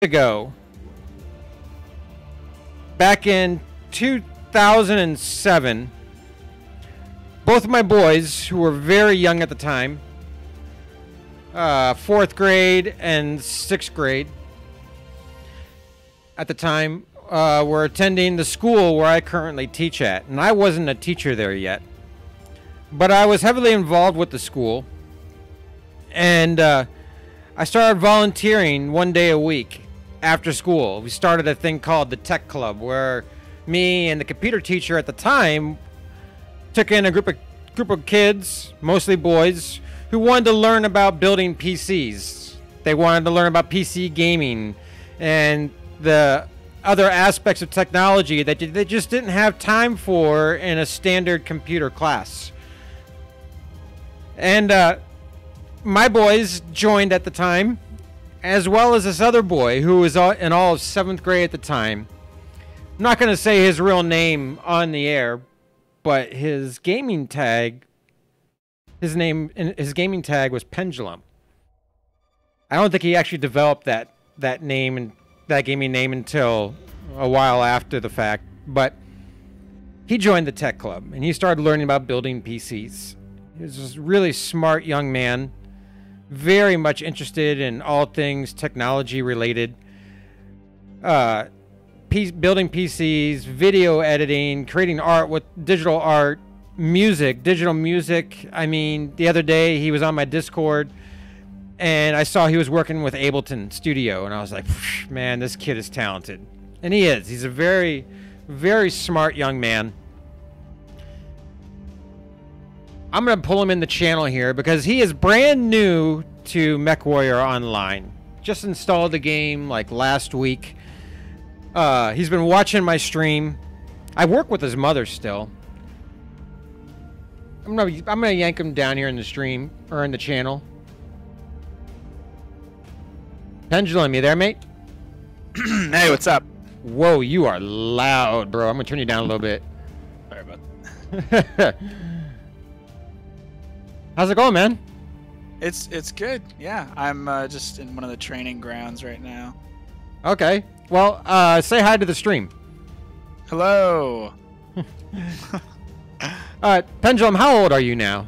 Ago, back in 2007, both of my boys, who were very young at the time, 4th grade and 6th grade at the time, were attending the school where I currently teach at. And I wasn't a teacher there yet, but I was heavily involved with the school. And I started volunteering one day a week after school. We started a thing called the Tech Club, where me and the computer teacher at the time took in a group of kids, mostly boys, who wanted to learn about building PCs. They wanted to learn about PC gaming and the other aspects of technology that they just didn't have time for in a standard computer class. And my boys joined at the time, as well as this other boy who was in all of 7th grade at the time. I'm not going to say his real name on the air, but his gaming tag, his gaming tag was Pendulum. I don't think he actually developed that name and that gaming name until a while after the fact, but he joined the Tech Club and he started learning about building PCs. He was this really smart young man, very much interested in all things technology related. Building PCs, video editing, creating art with digital art, digital music. I mean, the other day he was on my Discord and I saw he was working with Ableton Studio, and I was like, man, this kid is talented. And he is. He's a very, very smart young man. I'm going to pull him in the channel here because he is brand new to MechWarrior Online. Just installed the game like last week. He's been watching my stream. I work with his mother still. I'm gonna yank him down here in the stream or in the channel. Pendulum, you there, mate? Hey, what's up? Whoa, you are loud, bro. I'm gonna turn you down a little bit. Sorry about that. How's it going, man? It's good. Yeah, I'm just in one of the training grounds right now. Okay. Well, say hi to the stream. Hello. Pendulum, how old are you now?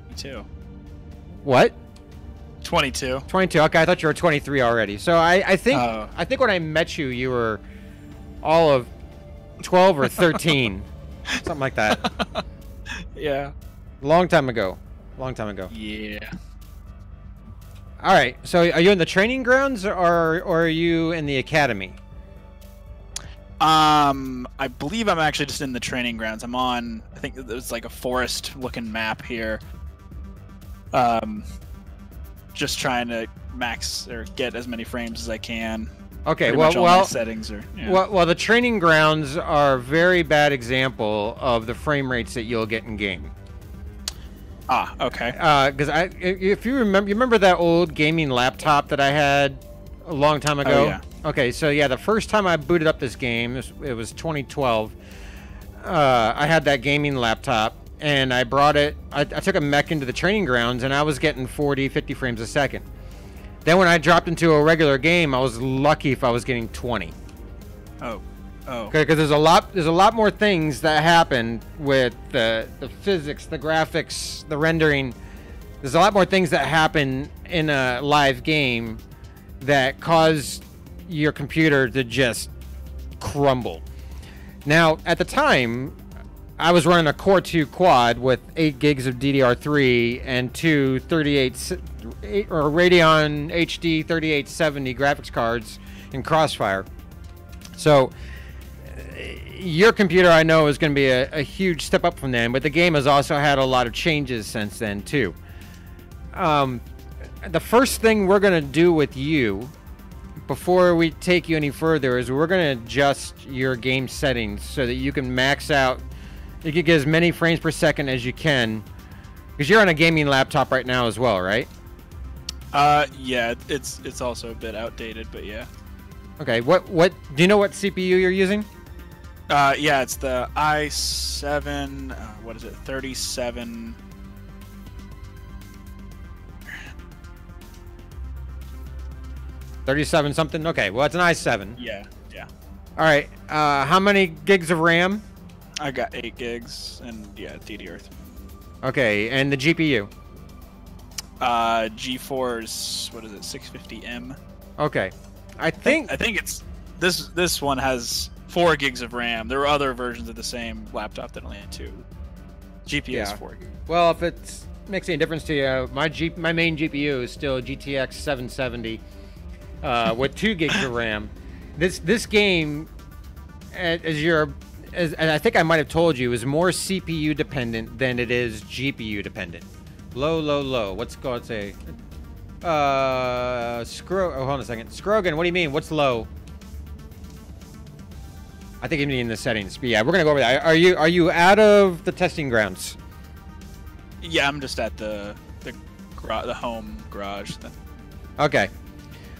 22. What? 22. 22. Okay, I thought you were 23 already. So I think when I met you, you were all of 12 or 13, something like that. Yeah. Long time ago. Long time ago. Yeah. All right. So are you in the training grounds or are you in the academy? I believe I'm actually just in the training grounds. I'm on, I think it's like a forest-looking map here. Just trying to max or get as many frames as I can. Okay. Pretty much all my settings are. Yeah. Well, the training grounds are a very bad example of the frame rates that you'll get in game. Ah, okay. Because if you remember that old gaming laptop that I had a long time ago. Oh, yeah. Okay, so yeah, the first time I booted up this game, it was 2012. I had that gaming laptop, and I brought it. I took a mech into the training grounds, and I was getting 40, 50 frames a second. Then when I dropped into a regular game, I was lucky if I was getting 20. Oh. Because there's a lot more things that happen with the physics, the graphics, the rendering. There's a lot more things that happen in a live game that cause your computer to just crumble. Now, at the time, I was running a Core 2 quad with 8 gigs of DDR3 and two Radeon HD 3870 graphics cards in Crossfire. So your computer, I know, is going to be a huge step up from then, but the game has also had a lot of changes since then too. The first thing we're going to do with you before we take you any further is we're going to adjust your game settings so that you can max out. You can get as many frames per second as you can, because you're on a gaming laptop right now as well, right? Yeah, it's also a bit outdated, but yeah. Okay, what do you know what CPU you're using? Yeah, it's the i7, what is it, 37 37 something? Okay, well, it's an i7. Yeah. All right, how many gigs of RAM? I got 8 gigs and yeah, DDR3. Okay, and the GPU? GeForce, what is it, 650M? Okay. I think it's this one has 4 gigs of RAM. There are other versions of the same laptop that only had 2. GPU is 4 gigs. Well, if it makes any difference to you, my main GPU is still GTX 770 with 2 gigs of RAM. This game, as I think I might have told you, is more CPU dependent than it is GPU dependent. Low. What's called say? Oh, hold on a second. Scrogan, what do you mean? What's low? I think you mean in the settings. But yeah, we're gonna go over that. Are you out of the testing grounds? Yeah, I'm just at the home garage. Okay.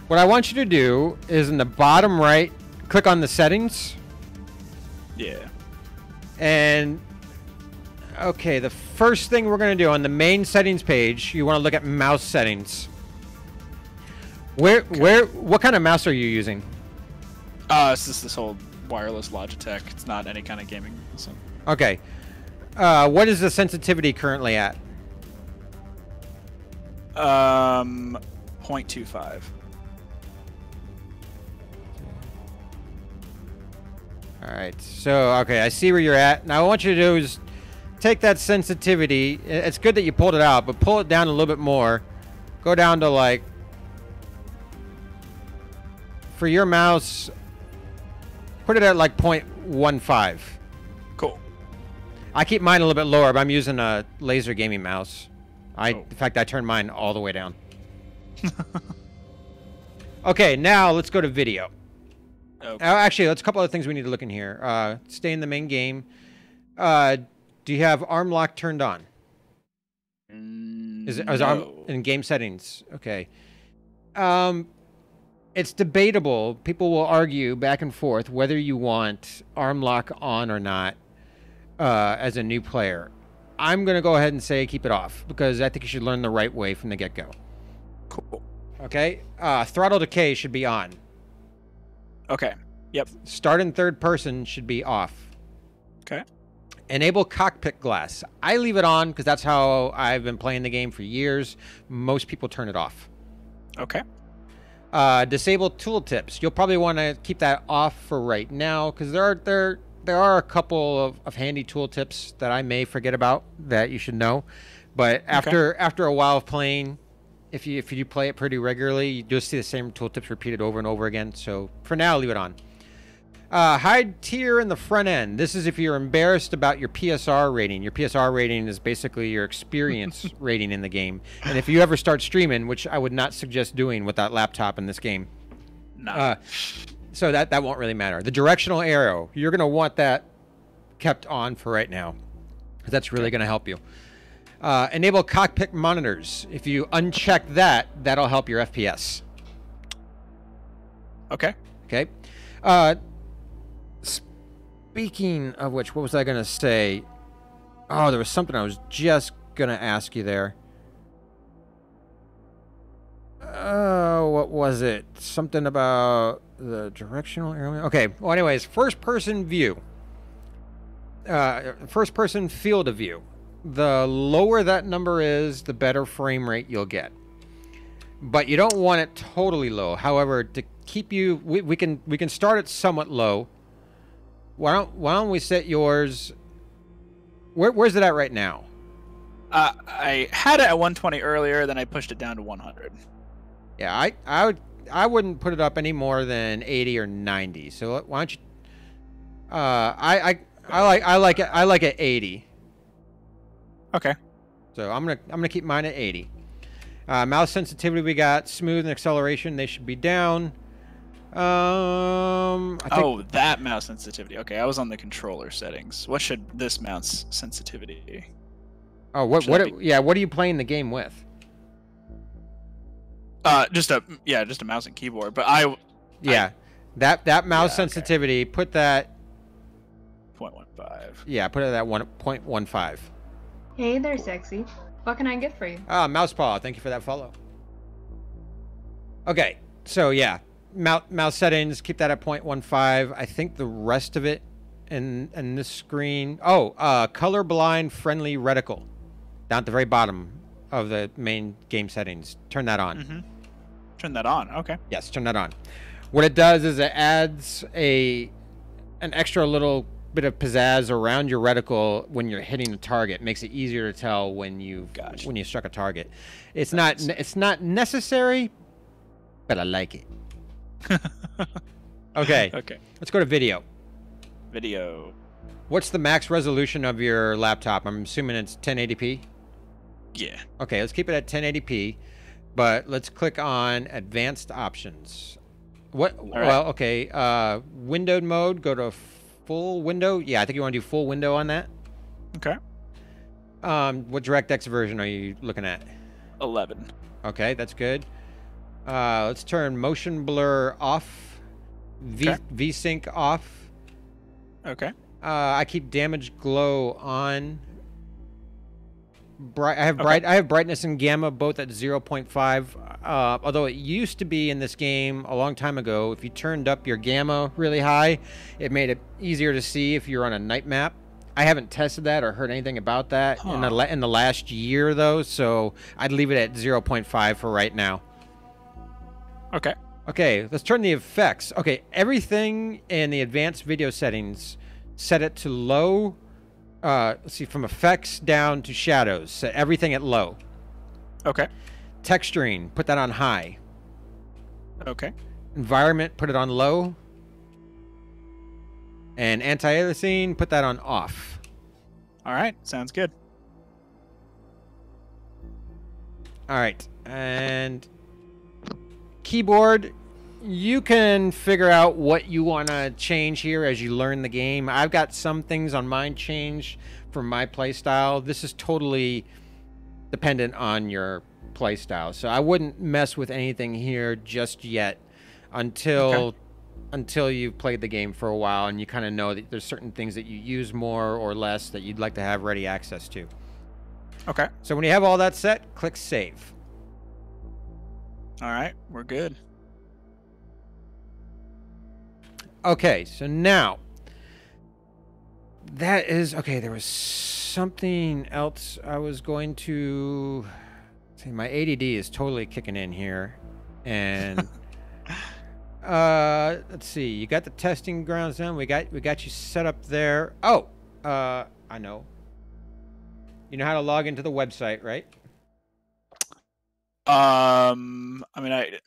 What I want you to do is in the bottom right, click on the settings. Yeah. And okay, the first thing we're going to do on the main settings page, you want to look at mouse settings. What kind of mouse are you using? It's just this whole wireless Logitech. It's not any kind of gaming. So. Okay. What is the sensitivity currently at? 0.25. All right. So, okay, I see where you're at. Now, what I want you to do is take that sensitivity. It's good that you pulled it out, but pull it down a little bit more. Go down to like, for your mouse, put it at like 0.15. Cool. I keep mine a little bit lower, but I'm using a laser gaming mouse. In fact, I turned mine all the way down. Okay, now let's go to video. Okay. Actually, there's a couple other things we need to look in here. Stay in the main game. Do you have arm lock turned on? Is arm in game settings? Okay. It's debatable. People will argue back and forth whether you want arm lock on or not as a new player. I'm going to go ahead and say keep it off because I think you should learn the right way from the get-go. Cool. Okay. Throttle decay should be on. Okay. Yep. Start in third person should be off. Okay. Enable cockpit glass. I leave it on because that's how I've been playing the game for years. Most people turn it off. Okay. Disable tooltips. You'll probably want to keep that off for right now because there are a couple of handy tooltips that I may forget about that you should know. But after a while of playing, if you do play it pretty regularly, you just see the same tooltips repeated over and over again. So for now, leave it on. Hide tier in the front end. This is if you're embarrassed about your PSR rating. Your PSR rating is basically your experience rating in the game. And if you ever start streaming, which I would not suggest doing with that laptop in this game, so that won't really matter. The directional arrow, you're going to want that kept on for right now. That's really going to help you. Enable cockpit monitors. If you uncheck that, that'll help your FPS. Okay. Okay. Speaking of which, what was I going to say? Oh, there was something I was just going to ask you there. Oh, what was it? Something about the directional arrow? Okay. Well, anyways, first-person view. First-person field of view. The lower that number is, the better frame rate you'll get. But you don't want it totally low. However, to keep you, we can start it somewhat low. Why don't we set yours? Where's it at right now? I had it at 120 earlier, then I pushed it down to 100. Yeah, I wouldn't put it up any more than 80 or 90. So why don't you? I like it at 80. Okay. So I'm gonna keep mine at 80. Mouse sensitivity we got smooth and acceleration. They should be down. I think, that mouse sensitivity. Okay, I was on the controller settings. What should this mouse sensitivity be? Oh, what are you playing the game with? Just a mouse and keyboard. But that mouse sensitivity. Okay. Put that 0.15. Yeah, put it at 1.15. Hey there, sexy. What can I get for you? Mousepaw, thank you for that follow. Okay, So yeah, mouse settings, keep that at 0.15. I think the rest of it in this screen. Oh, colorblind friendly reticle, down at the very bottom of the main game settings. Turn that on. Mm-hmm. Turn that on. Okay. Yes, turn that on. What it does is it adds an extra little bit of pizzazz around your reticle when you're hitting a target. It makes it easier to tell when you struck a target. It's not necessary, but I like it. Okay. Okay. Let's go to video. Video. What's the max resolution of your laptop? I'm assuming it's 1080p. Yeah. Okay, let's keep it at 1080p, but let's click on advanced options. What? right. Well, okay. Windowed mode. Go to full window. Yeah, I think you want to do full window on that. Okay. What DirectX version are you looking at? 11. Okay, that's good. Let's turn motion blur off. VSync off. Okay. I keep damage glow on. I have brightness and gamma both at 0.5. Although it used to be in this game a long time ago, if you turned up your gamma really high, it made it easier to see if you're on a night map. I haven't tested that or heard anything about that in the last year though, so I'd leave it at 0.5 for right now. Okay. Okay, let's turn the effects. Okay, everything in the advanced video settings, set it to low. Let's see, from effects down to shadows, set everything at low. Okay. Texturing, put that on high. Okay. Environment, put it on low. And anti-aliasing, put that on off. All right. Sounds good. All right, and keyboard, you can figure out what you want to change here as you learn the game. I've got some things on mine change for my playstyle. This is totally dependent on your playstyle, so I wouldn't mess with anything here just yet until you've played the game for a while and you kind of know that there's certain things that you use more or less that you'd like to have ready access to. Okay. So when you have all that set, click save. All right. We're good. Okay, so now that is okay. There was something else I was going to say. My ADD is totally kicking in here, and let's see. You got the testing grounds done. We got you set up there. Oh, I know. You know how to log into the website, right? I mean, I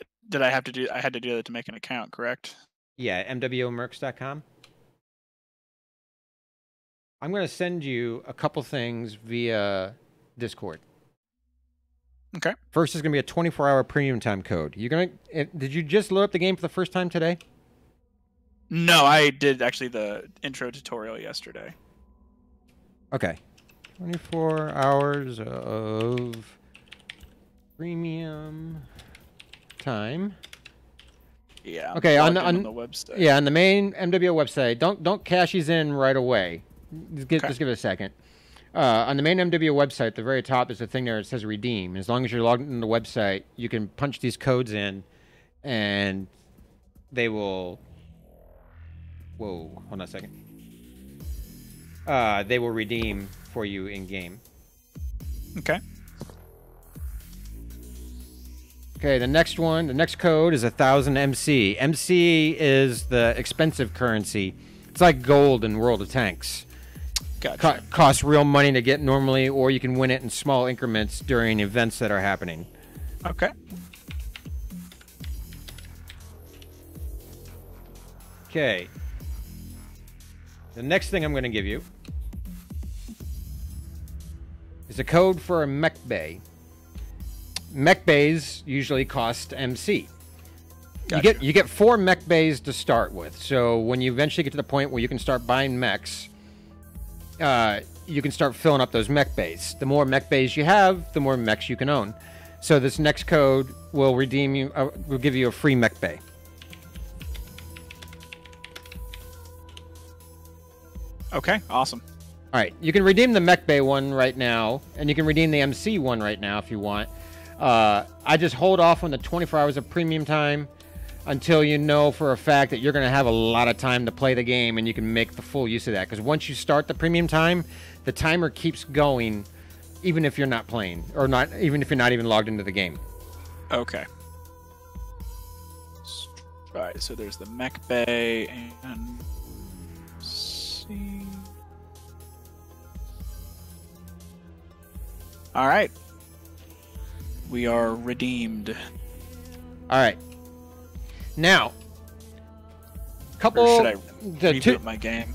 had to do that to make an account, correct? Yeah, mwomercs.com. I'm going to send you a couple things via Discord. Okay. First is going to be a 24-hour premium time code. Did you just load up the game for the first time today? No, I did actually the intro tutorial yesterday. Okay. 24 hours of premium time. Yeah. Okay, on the website. Yeah, on the main MWO website. Don't cash these in right away. Just give it a second. On the main MWO website, at the very top is a thing there that says redeem. As long as you're logged into the website, you can punch these codes in, and they will. Whoa! Hold on a second. They will redeem for you in game. Okay. Okay, the next code is 1000 MC. MC is the expensive currency. It's like gold in World of Tanks. Gotcha. Costs real money to get normally, or you can win it in small increments during events that are happening. Okay. Okay. The next thing I'm going to give you is a code for a mech bay. Mech bays usually cost MC. Gotcha. You get 4 mech bays to start with. So when you eventually get to the point where you can start buying mechs, you can start filling up those mech bays. The more mech bays you have, the more mechs you can own. So this next code will redeem you. Will give you a free mech bay. Okay. Awesome. All right, you can redeem the mech bay one right now, and you can redeem the MC one right now if you want. I just hold off on the 24 hours of premium time. until you know for a fact that you're going to have a lot of time to play the game and you can make the full use of that. Because once you start the premium time, the timer keeps going even if you're not playing, or not even if you're not even logged into the game. Okay. All right, so there's the mech bay and see. All right. We are redeemed. All right. Now, couple. Or should I the reboot two, my game?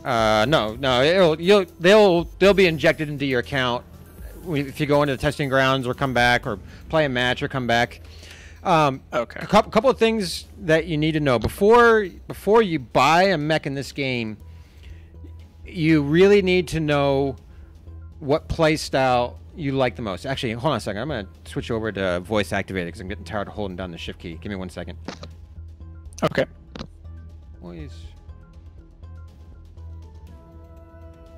no. They'll be injected into your account if you go into the testing grounds or come back or play a match or come back. Okay. A couple of things that you need to know before you buy a mech in this game. You really need to know what play style you like the most. Actually, hold on a second. I'm going to switch over to voice activated because I'm getting tired of holding down the shift key. Give me 1 second. Okay. Voice.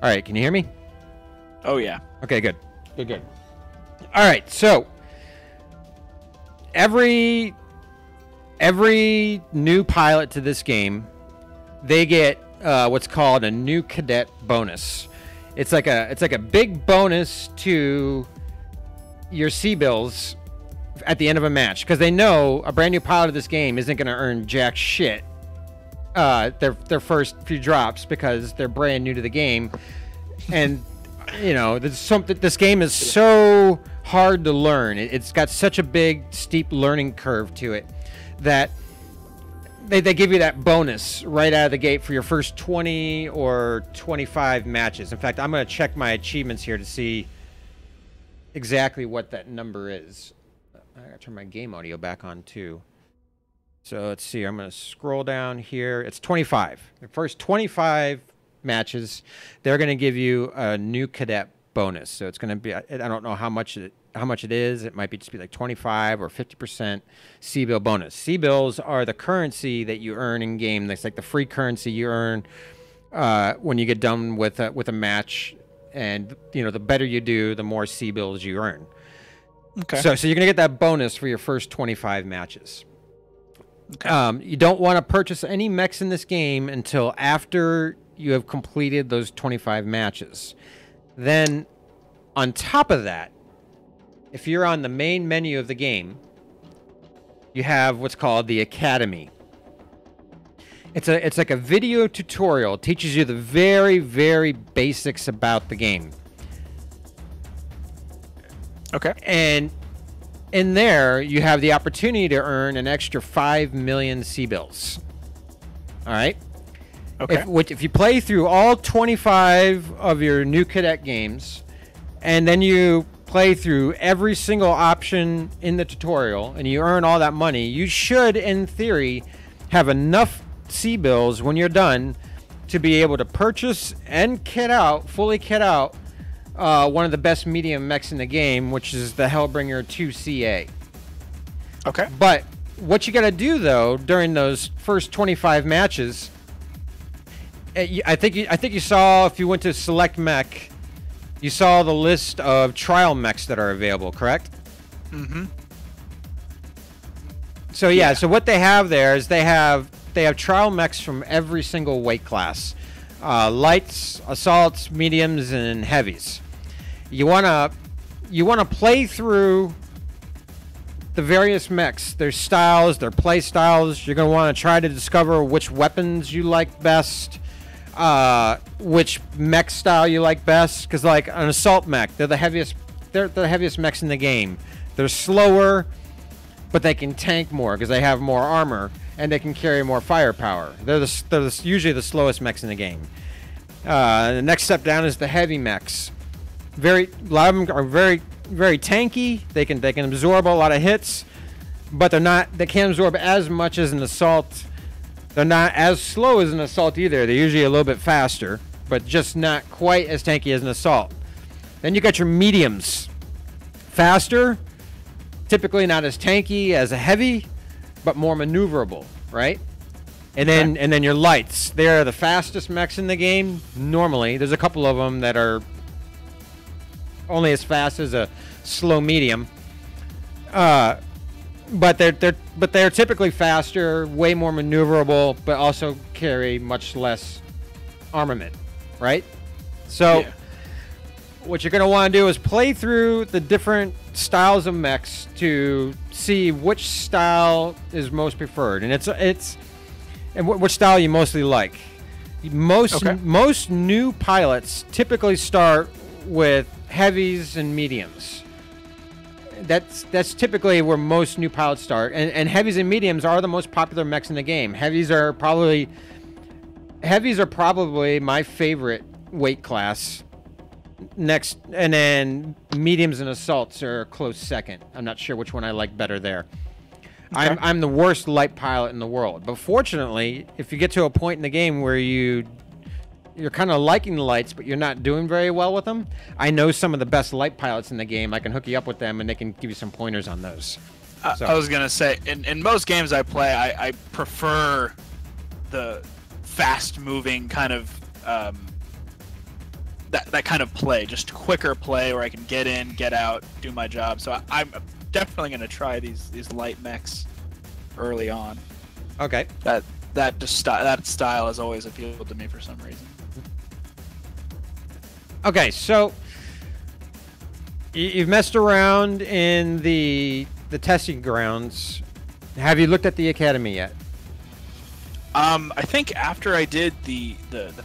All right, can you hear me? Oh yeah. Okay, good. Good. All right, so every new pilot to this game, they get what's called a new cadet bonus. It's like a big bonus to your C-bills at the end of a match, because they know a brand new pilot of this game isn't going to earn jack shit their first few drops because they're brand new to the game. And you know, this game is so hard to learn. It's got such a big steep learning curve to it that they give you that bonus right out of the gate for your first 20 or 25 matches. In fact, I'm going to check my achievements here to see exactly what that number is. I got to turn my game audio back on too. So let's see. I'm going to scroll down here. It's 25. The first 25 matches, they're going to give you a new cadet bonus. So it's going to be, I don't know how much it is. It might be just be like 25 or 50% C-bill bonus. C-bills are the currency that you earn in game. That's like the free currency you earn when you get done with a match. And you know, the better you do, the more C-bills you earn. Okay. So you're going to get that bonus for your first 25 matches. Okay. You don't want to purchase any mechs in this game until after you have completed those 25 matches. Then, on top of that, if you're on the main menu of the game, you have what's called the Academy. It's like a video tutorial. It teaches you the very, very basics about the game. Okay. And in there, you have the opportunity to earn an extra 5 million C-bills. All right? Okay. If you play through all 25 of your new cadet games, and then you play through every single option in the tutorial, and you earn all that money, you should, in theory, have enough C-bills when you're done to be able to purchase and fully kit out one of the best medium mechs in the game, which is the Hellbringer 2CA. Okay. But what you got to do though during those first 25 matches, I think you saw, if you went to select mech, you saw the list of trial mechs that are available, correct? Mm-hmm. So yeah, so what they have there is they have trial mechs from every single weight class. Lights, assaults, mediums, and heavies. You wanna play through the various mechs, their styles, their play styles. You're gonna want to try to discover which weapons you like best, which mech style you like best. Because like an assault mech, they're the heaviest mechs in the game. They're slower, but they can tank more because they have more armor and they can carry more firepower. They're usually the slowest mechs in the game. The next step down is the heavy mechs. A lot of them are very, very tanky. They can absorb a lot of hits, but they can't absorb as much as an assault. They're not as slow as an assault either. They're usually a little bit faster, but just not quite as tanky as an assault. Then you got your mediums. Faster, typically not as tanky as a heavy, but more maneuverable, right? And then your lights. They're the fastest mechs in the game normally. There's a couple of them that are only as fast as a slow medium. but they're typically faster, way more maneuverable, but also carry much less armament, right? So Yeah. what you're going to want to do is play through the different styles of mechs to see which style is most preferred, and which style you mostly like. Most new pilots typically start with heavies and mediums. That's typically where most new pilots start, and heavies and mediums are the most popular mechs in the game. Heavies are probably my favorite weight class. Next, and then mediums and assaults are a close second. I'm not sure which one I like better there. Okay. I'm the worst light pilot in the world, but fortunately, if you get to a point in the game where you're kind of liking the lights, but you're not doing very well with them, I know some of the best light pilots in the game. I can hook you up with them, and they can give you some pointers on those. I was gonna say, in most games I play, I prefer the fast-moving kind of that kind of play, just quicker play where I can get in, get out, do my job. So I'm definitely gonna try these light mechs early on. Okay. That style has always appealed to me for some reason. Okay, so you've messed around in the testing grounds. Have you looked at the academy yet? I think after I did the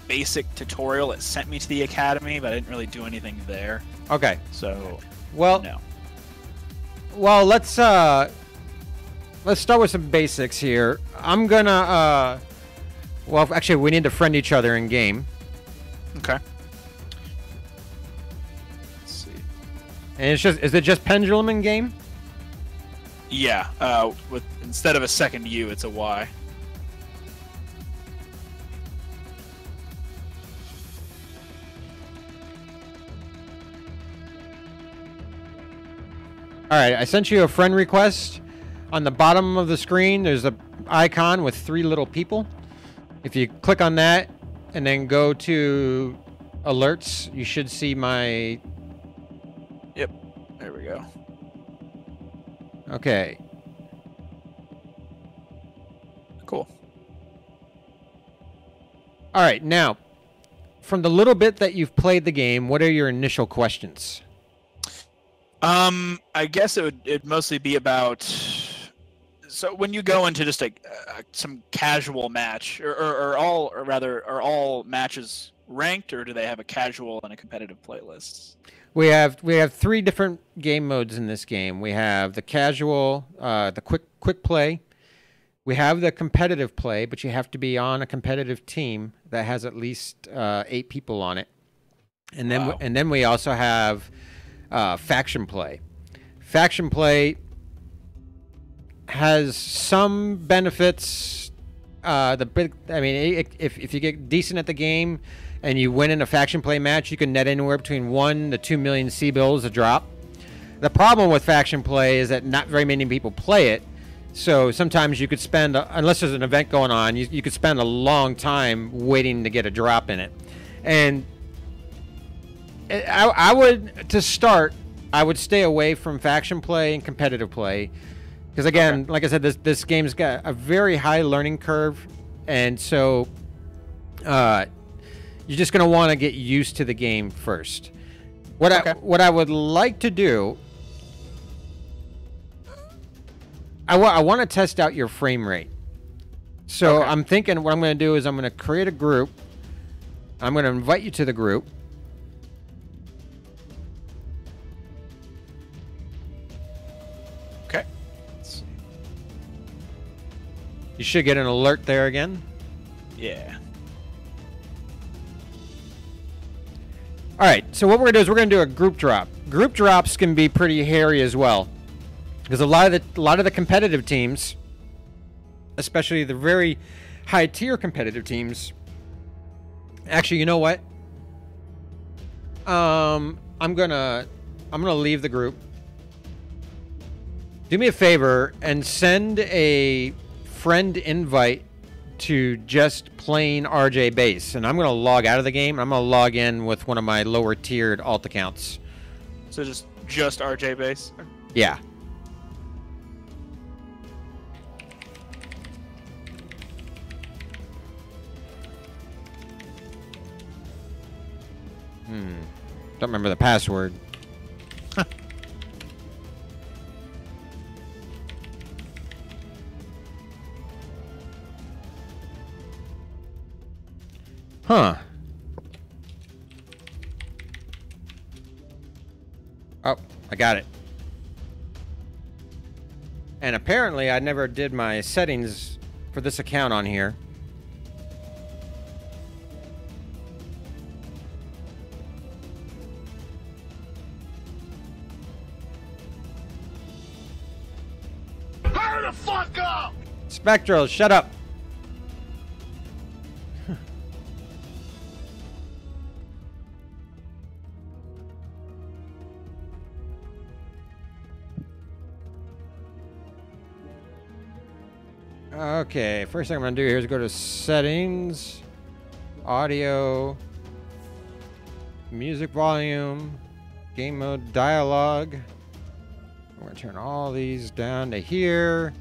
basic tutorial, it sent me to the academy, but I didn't really do anything there. Okay. So, well, no. Well, let's start with some basics here. I'm gonna well, actually, we need to friend each other in game. Okay. Let's see. And is it just pendulum in game? Yeah. With instead of a second U, it's a Y. All right, I sent you a friend request. On the bottom of the screen, there's a icon with 3 little people. If you click on that and then go to alerts, you should see my... Yep. There we go. Okay. Cool. All right, now, from the little bit that you've played the game, what are your initial questions? I guess it'd mostly be about. So when you go into just some casual match, are all matches ranked, or do they have a casual and a competitive playlist? We have 3 different game modes in this game. We have the casual, the quick play. We have the competitive play, but you have to be on a competitive team that has at least 8 people on it. And then Wow. and then we also have faction play. Faction play has some benefits. If you get decent at the game and you win in a faction play match, you can net anywhere between 1 to 2 million C-bills a drop. The problem with faction play is that not very many people play it. So sometimes you could spend, unless there's an event going on, you could spend a long time waiting to get a drop in it. And I would, to start, I would stay away from faction play and competitive play. Because again, like I said, this game's got a very high learning curve. And so you're just going to want to get used to the game first. What I would like to do, I want to test out your frame rate. So I'm thinking what I'm going to do is I'm going to create a group. I'm going to invite you to the group. Okay. Let's see. You should get an alert there again. Yeah. All right, so what we're going to do is we're going to do a group drop. Group drops can be pretty hairy as well. Because a lot of the competitive teams, especially the very high tier competitive teams, actually, you know what? I'm gonna leave the group. Do me a favor and send a friend invite to just plain RJ base, and I'm gonna log out of the game. I'm gonna log in with one of my lower tiered alt accounts. So just RJ base. Yeah. Don't remember the password. Huh. Oh, I got it. And apparently I never did my settings for this account on here. Hurry the fuck up! Spectral, shut up. Okay, first thing I'm gonna do here is go to settings, audio, music volume, game mode, dialogue. I'm gonna turn all these down to here.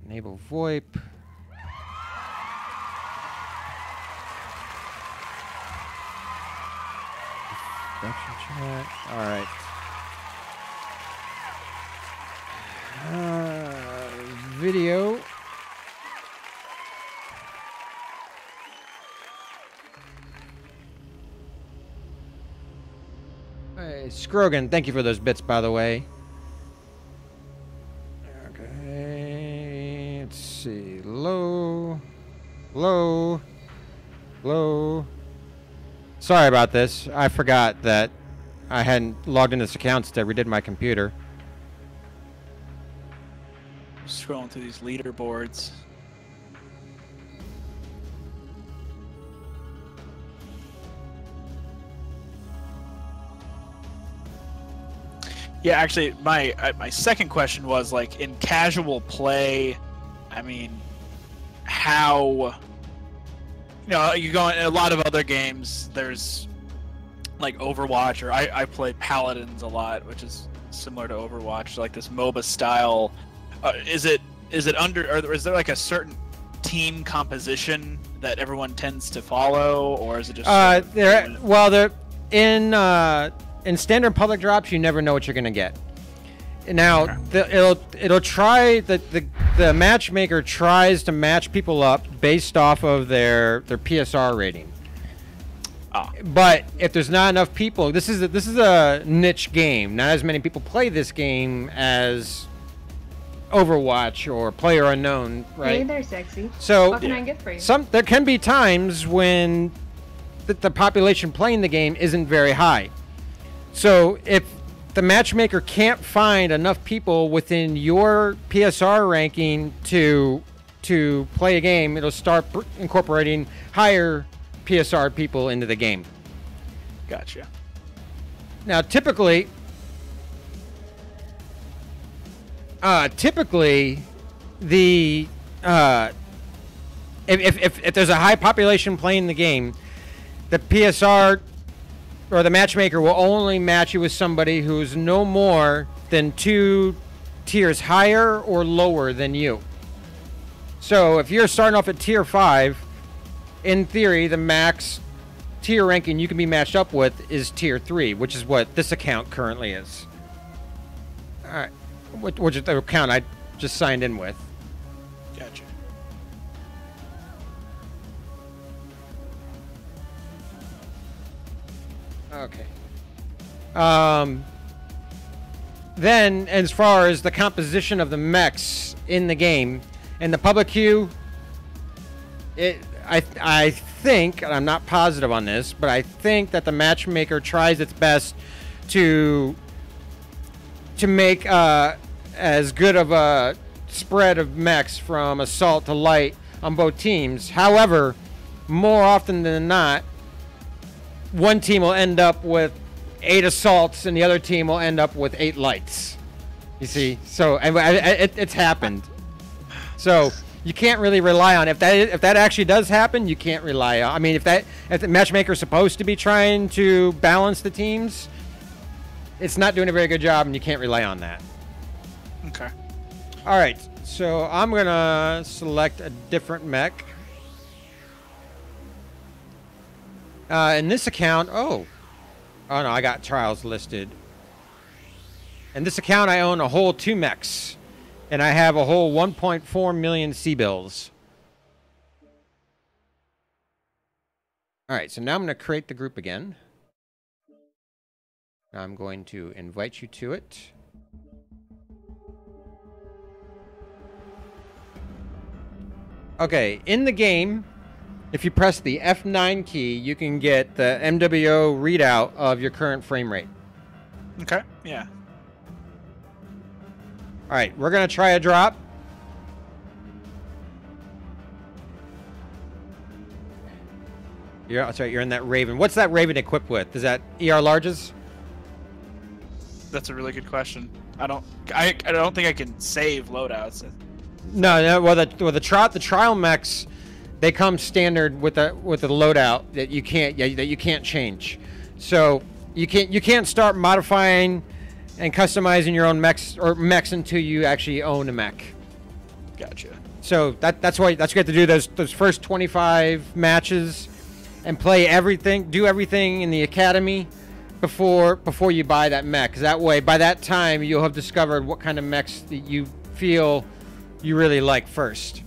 Enable VoIP. Production chat. All right. Video. Hey, Scrogan, thank you for those bits, by the way. Okay, let's see. Low. Sorry about this. I forgot that I hadn't logged into this account since I redid my computer. Scrolling through these leaderboards. Yeah, actually, my second question was, like, in casual play, I mean, how, you know, you go in a lot of other games, there's like Overwatch, or I play Paladins a lot, which is similar to Overwatch, like this MOBA style. Is it under, or is there like a certain team composition that everyone tends to follow, or is it just they're in standard public drops, you never know what you're gonna get. Now, it'll try the matchmaker tries to match people up based off of their PSR rating. But if there's not enough people, this is a niche game. Not as many people play this game as Overwatch or PlayerUnknown, right? Hey there, sexy. So what can I get for you? there can be times when the population playing the game isn't very high. So if the matchmaker can't find enough people within your PSR ranking to play a game, it'll start incorporating higher PSR people into the game. Gotcha. Now, typically the if there's a high population playing the game, the PSR or the matchmaker will only match you with somebody who's no more than 2 tiers higher or lower than you. So if you're starting off at tier 5, in theory, the max tier ranking you can be matched up with is tier 3, which is what this account currently is. All right, which is the account I just signed in with. Gotcha. Okay. Then, as far as the composition of the mechs in the game, in the public queue, I think, and I'm not positive on this, but I think that the matchmaker tries its best to make as good of a spread of mechs from assault to light on both teams. However, more often than not, one team will end up with 8 assaults and the other team will end up with 8 lights. You see? So it's happened. So you can't really rely on if that actually does happen. You can't rely on. I mean, if the matchmaker's supposed to be trying to balance the teams, it's not doing a very good job, and you can't rely on that. Okay. All right. So I'm gonna select a different mech. In this account, oh no, I got trials listed. In this account, I own a whole 2 mechs, and I have a whole 1.4 million C-bills. All right, so now I'm going to create the group again. I'm going to invite you to it. Okay, in the game, if you press the F9 key, you can get the MWO readout of your current frame rate. Okay. Yeah. All right, we're going to try a drop. That's right, you're in that Raven. What's that Raven equipped with? Is that ER larges? That's a really good question. I don't think I can save loadouts. No. Well, the trial mechs, they come standard with a loadout that you can't change. So you can't start modifying and customizing your own mechs until you actually own a mech. Gotcha. So that's why you have to do those first 25 matches and play everything, do everything in the academy before you buy that mech. 'Cause that way, by that time, you'll have discovered what kind of mechs that you feel you really like first.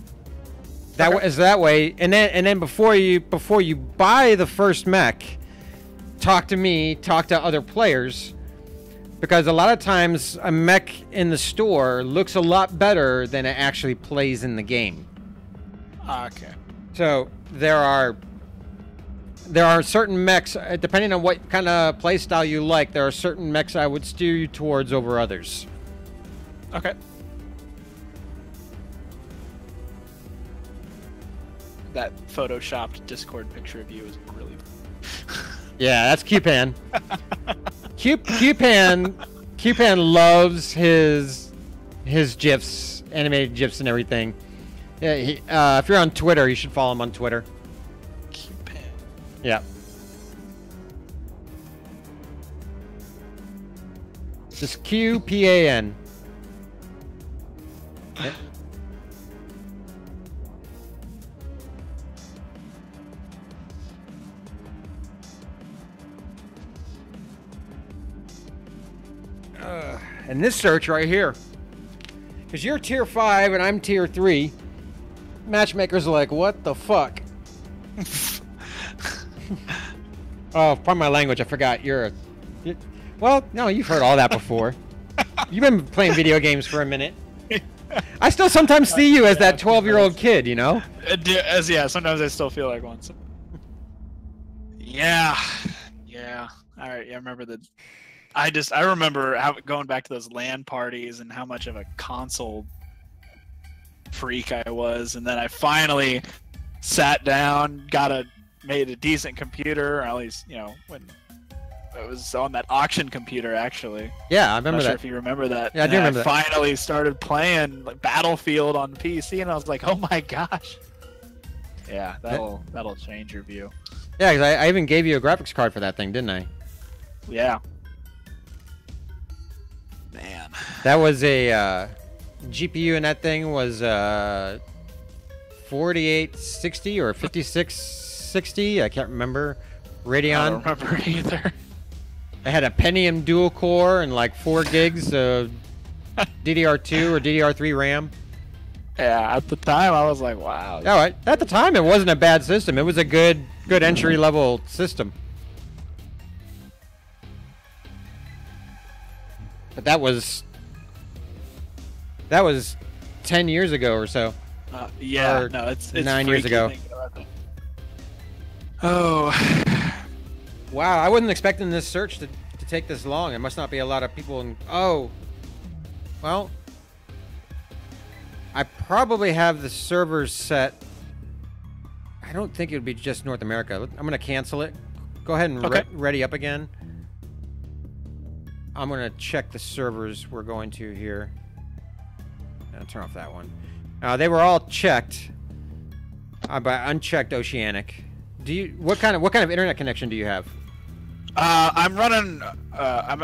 That way, and then before you buy the first mech, talk to me, talk to other players, because a lot of times a mech in the store looks a lot better than it actually plays in the game. Okay. So there are certain mechs, depending on what kind of play style you like, there are certain mechs I would steer you towards over others. Okay. That photoshopped Discord picture of you is really... Yeah, that's Q-Pan. Q-Pan loves his GIFs, animated GIFs and everything. Yeah, if you're on Twitter, you should follow him on Twitter. Q-Pan. Yeah. Just Q-P-A-N. Yeah. And this search right here, because you're tier 5 and I'm tier 3, matchmakers are like, what the fuck? Oh, pardon my language, I forgot. Well, no, you've heard all that before. You've been playing video games for a minute. I still sometimes see you as that 12-year-old kid, you know? Yeah, sometimes I still feel like one. Yeah. All right, yeah, I remember that. I remember going back to those LAN parties and how much of a console freak I was, and then I finally sat down, made a decent computer, or at least, when it was on that auction computer, actually. Yeah, I remember I'm not that. sure if you remember that. Yeah, I do remember that. Finally started playing like Battlefield on PC, and I was like, oh my gosh. Yeah, that'll change your view. Yeah, because I even gave you a graphics card for that thing, didn't I? Yeah. Man. That was a GPU in that thing was 4860 or 5660. I can't remember. Radeon. I don't remember either. I had a Pentium dual core and like 4 gigs of DDR2 or DDR3 RAM. Yeah, at the time I was like, wow. Yeah, at the time it wasn't a bad system. It was a good entry level system. But that was 10 years ago or so. Yeah, or no, it's 9 years ago. Oh. Wow, I wasn't expecting this search to take this long. It must not be a lot of people in... Oh. Well, I probably have the servers set. I don't think it would be just North America. I'm going to cancel it. Go ahead and ready up again. I'm going to check the servers we're going to here. I'll turn off that one. They were all checked by unchecked Oceanic. What kind of internet connection do you have? I'm running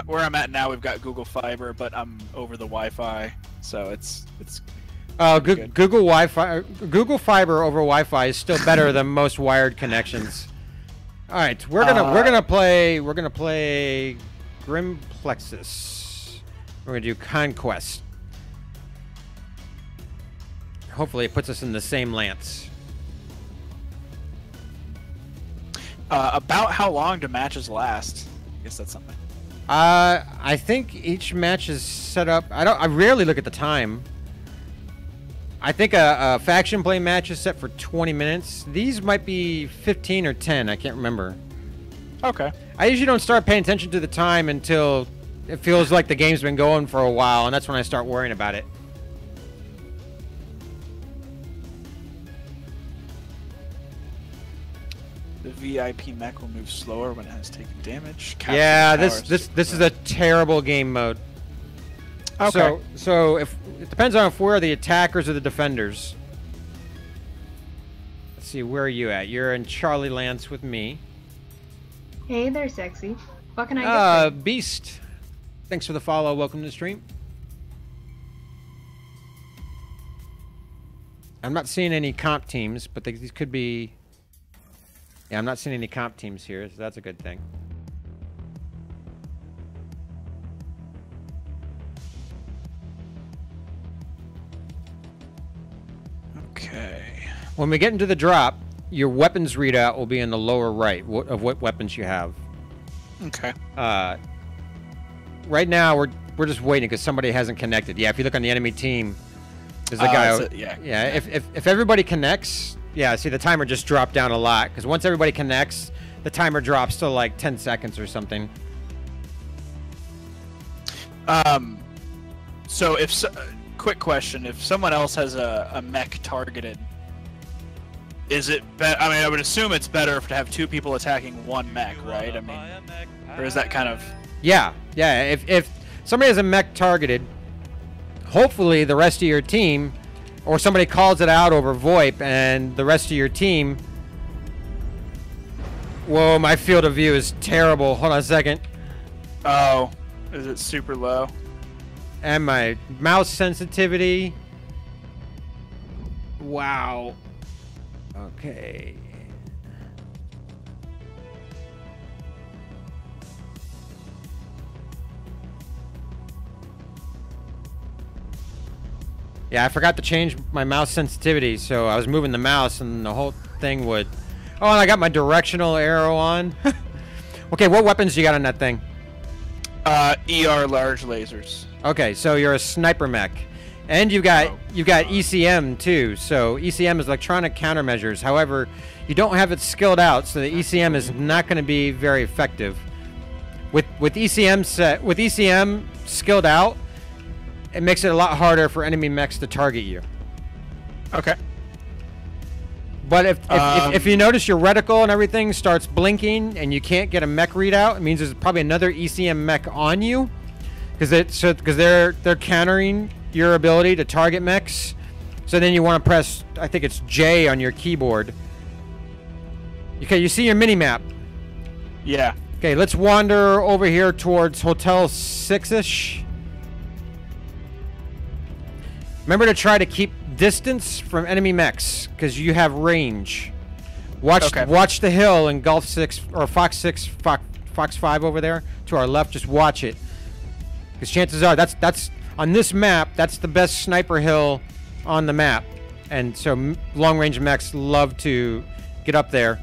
where I'm at now. We've got Google Fiber, but I'm over the Wi-Fi, so it's Google Wi-Fi, Google Fiber over Wi-Fi is still better than most wired connections. All right, we're gonna play Grim Plexus. We're gonna do Conquest. Hopefully, it puts us in the same lance. About how long do matches last? I guess that's something. I think each match is set up. I rarely look at the time. I think a faction play match is set for 20 minutes. These might be 15 or 10. I can't remember. Okay. I usually don't start paying attention to the time until it feels like the game's been going for a while, and that's when I start worrying about it. The VIP mech will move slower when it has taken damage. Yeah, this is a terrible game mode. Okay. So if it depends on if we're the attackers or the defenders. Let's see, where are you at? You're in Charlie Lance with me. Hey there, sexy. What can I get for you? Beast. Thanks for the follow. Welcome to the stream. I'm not seeing any comp teams, but these could be. Yeah, I'm not seeing any comp teams here, so that's a good thing. Okay. When we get into the drop, your weapons readout will be in the lower right of what weapons you have. Okay. Right now, we're just waiting because somebody hasn't connected. Yeah, if you look on the enemy team, there's a guy. Yeah. If everybody connects, yeah. See, the timer just dropped down a lot because once everybody connects, the timer drops to like 10 seconds or something. So quick question: if someone else has a mech targeted, is it better? I mean, I would assume it's better to have two people attacking one mech, right? I mean, or is that kind of? Yeah. If somebody has a mech targeted, hopefully the rest of your team, or somebody calls it out over VoIP, and the rest of your team. Whoa, my field of view is terrible. Hold on a second. Oh, is it super low? And my mouse sensitivity. Wow. Okay. Yeah, I forgot to change my mouse sensitivity, so I was moving the mouse and the whole thing would... Oh, and I got my directional arrow on. Okay, what weapons you got on that thing? ER large lasers. Okay, so you're a sniper mech. And you've got ECM too. So ECM is electronic countermeasures. However, you don't have it skilled out, so the ECM is not going to be very effective. With ECM skilled out, it makes it a lot harder for enemy mechs to target you. Okay. But if you notice your reticle and everything starts blinking and you can't get a mech readout, it means there's probably another ECM mech on you, because they're countering your ability to target mechs. So then you want to press, I think it's J on your keyboard. Okay, you see your mini map. Yeah. Okay, let's wander over here towards Hotel 6-ish. Remember to try to keep distance from enemy mechs, because you have range. Watch the hill in Gulf 6 or Fox 6, Fox 5 over there to our left. Just watch it, because chances are that's on this map. That's the best sniper hill on the map, and so long range mechs love to get up there.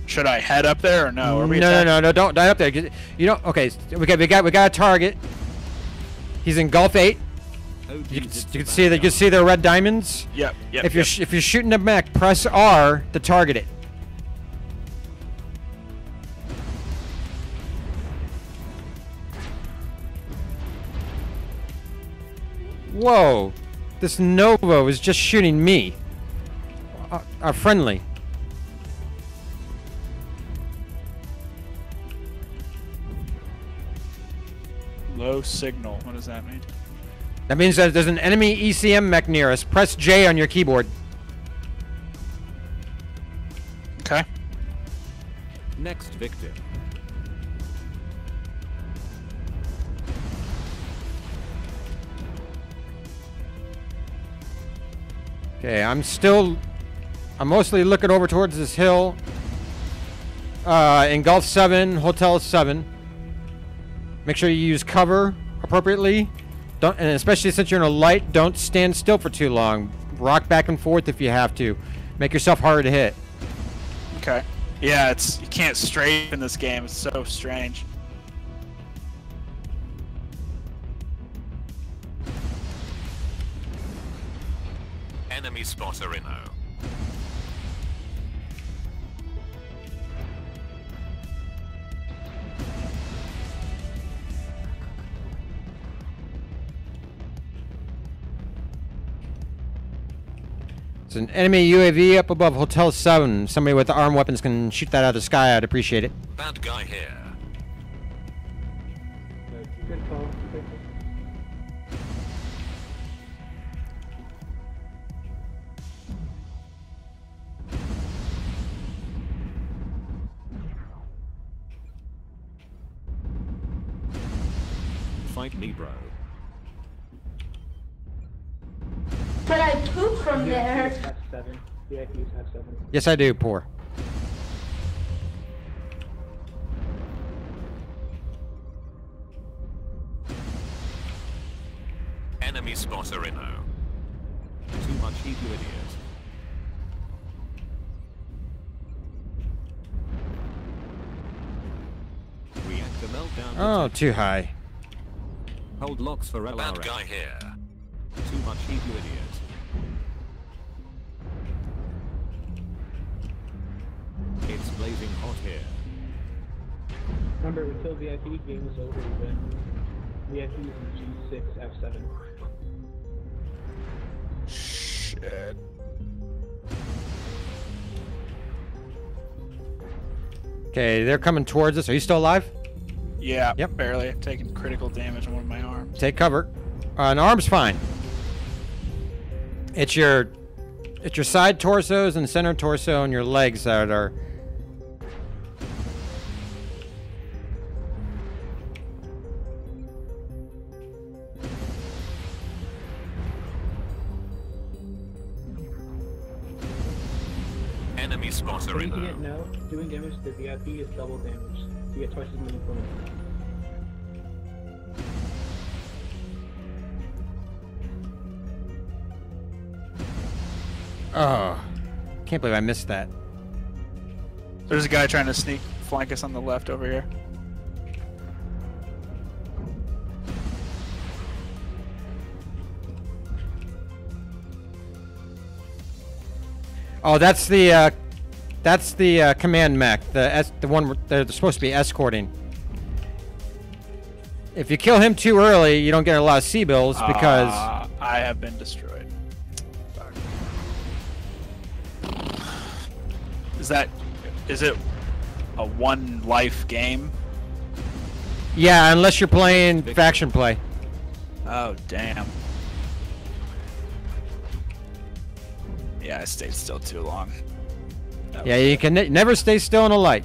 Should I head up there or no? No, don't die up there. You don't. Okay, we got a target. He's in Gulf 8. You can see the red diamonds. Yep. If you're shooting a mech, press R to target it. Whoa, this Novo is just shooting me. A friendly. Low signal. What does that mean? That means that there's an enemy ECM mech near us. Press J on your keyboard. Okay. Next victim. Okay, I'm still I'm mostly looking over towards this hill. In Gulf 7, Hotel 7. Make sure you use cover appropriately. Don't, and especially since you're in a light, don't stand still for too long. Rock back and forth if you have to. Make yourself harder to hit. Okay. Yeah, you can't strafe in this game. It's so strange. Enemy spotter Reno. It's an enemy UAV up above Hotel 7. Somebody with armed weapons can shoot that out of the sky. I'd appreciate it. Bad guy here. Fight me, bro. But I poop from there. F7. VIPs F7. Yes, I do, poor. Enemy spotter Reno. Too much heat, you idiot. Reactor meltdown. Oh, too high. Hold locks for LRM. Bad guy here. Too much heat, you idiot. It's blazing hot here. Remember, until VIP game is over, we win. VIP is in G6 F7. Shit. Okay, they're coming towards us. Are you still alive? Yeah, Yep. barely. I'm taking critical damage on one of my arms. Take cover. An arm's fine. It's your side torsos and center torso and your legs that are. Enemy spotter Anything Reno. it no, doing damage to VIP is double damage. You get twice as many points. Oh, can't believe I missed that. There's a guy trying to sneak flank us on the left over here. Oh, that's the command mech, the one they're supposed to be escorting. If you kill him too early, you don't get a lot of C-bills because. I have been destroyed. Is it a one life game? Yeah, unless you're playing faction play. Oh damn. Yeah, I stayed still too long. Yeah, you can never stay still in a light.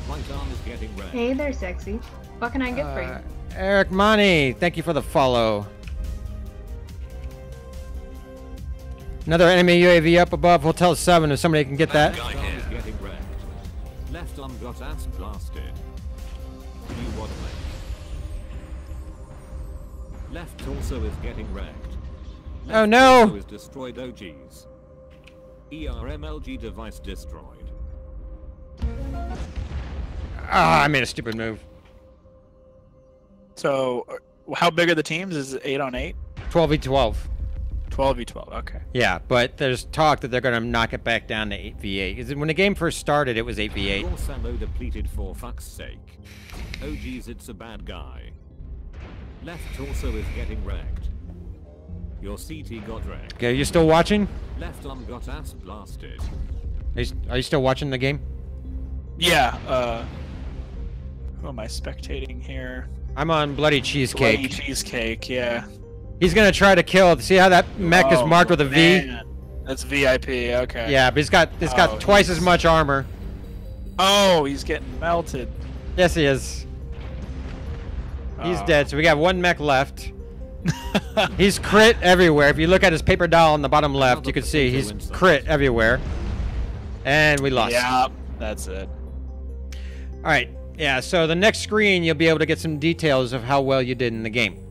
Right arm is getting red. Hey there, sexy. What can I get for you? Eric Money, thank you for the follow. Another enemy UAV up above Hotel 7 if somebody can get that. Bad guy here. Is getting wrecked. Left arm got ass blasted. You what mate? Left torso is getting wrecked. Left Oh, no! torso is destroyed. OGs. ERMLG device destroyed. Ah, I made a stupid move. So, how big are the teams? Is it 8 on 8? 12v12. 12v12. Okay. Yeah, but there's talk that they're going to knock it back down to 8v8. 'Cause when the game first started, it was 8v8. Your ammo depleted for fuck's sake. OGs, it's a bad guy. Left torso is getting wrecked. Your CT got wrecked. Okay, you still watching? Left arm got ass blasted. Are you still watching the game? Yeah. Who am I spectating here? I'm on Bloody Cheesecake. Bloody Cheesecake. Yeah. He's gonna try to kill. See how that mech is marked with a V? Man. That's VIP. Okay. Yeah, but it's got twice as much armor. Oh, he's getting melted. Yes, he is. He's dead. So we got one mech left. He's crit everywhere. If you look at his paper doll on the bottom left, you can see he's crit everywhere. And we lost. Yeah, that's it. All right. Yeah. So the next screen, you'll be able to get some details of how well you did in the game.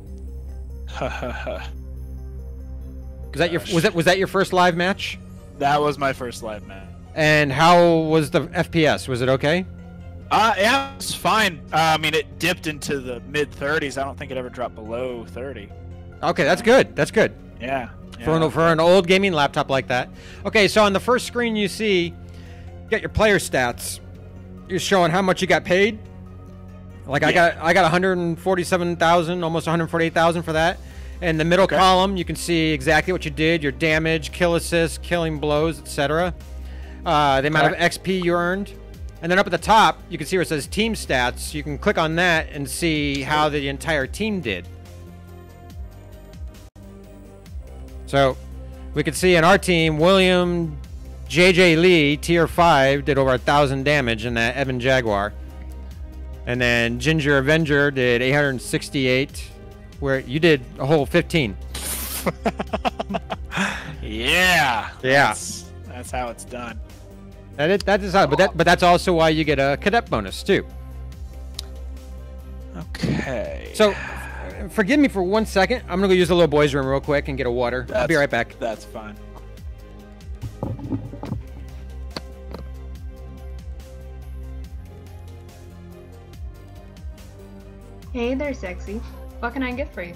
Was that your first live match? That was my first live match. And how was the FPS? Was it okay? Yeah, it's fine. I mean, it dipped into the mid 30s. I don't think it ever dropped below 30. Okay, that's good. That's good. Yeah. For an old gaming laptop like that. Okay, so on the first screen you see, you got your player stats. You're showing how much you got paid. Like I got 147,000, almost 148,000 for that. In the middle column, you can see exactly what you did, your damage, kill assist, killing blows, etc. The amount of XP you earned. And then up at the top, you can see where it says team stats. You can click on that and see how the entire team did. So we can see in our team, William J.J. Lee, tier 5, did over 1,000 damage in that Evan Jaguar. And then Ginger Avenger did 868, where you did a whole 15. Yeah. Yeah. That's how it's done. That is how, but that's also why you get a cadet bonus too. Okay. So, forgive me for 1 second. I'm gonna go use the little boys' room real quick and get a water. I'll be right back. That's fine. Hey there, sexy. What can I get for you?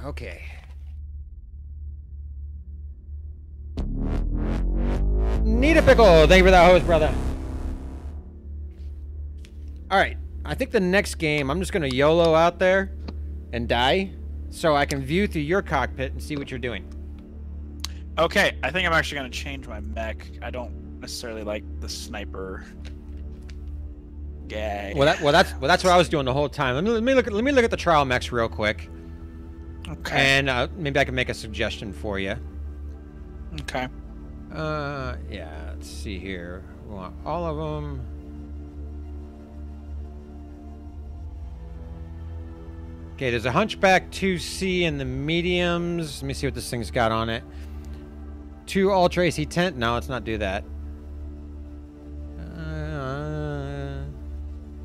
Okay. Need a pickle. Thank you for that host, brother. All right. I think the next game, I'm just going to YOLO out there and die so I can view through your cockpit and see what you're doing. Okay, I think I'm actually going to change my mech. I don't necessarily like the sniper guy. Well, that's what I was doing the whole time. Let me look at the trial mechs real quick. Okay. And maybe I can make a suggestion for you. Okay. Yeah, let's see here. We want all of them. Okay, there's a Hunchback 2C in the mediums. Let me see what this thing's got on it. 2 Ultra AC tent. No, let's not do that.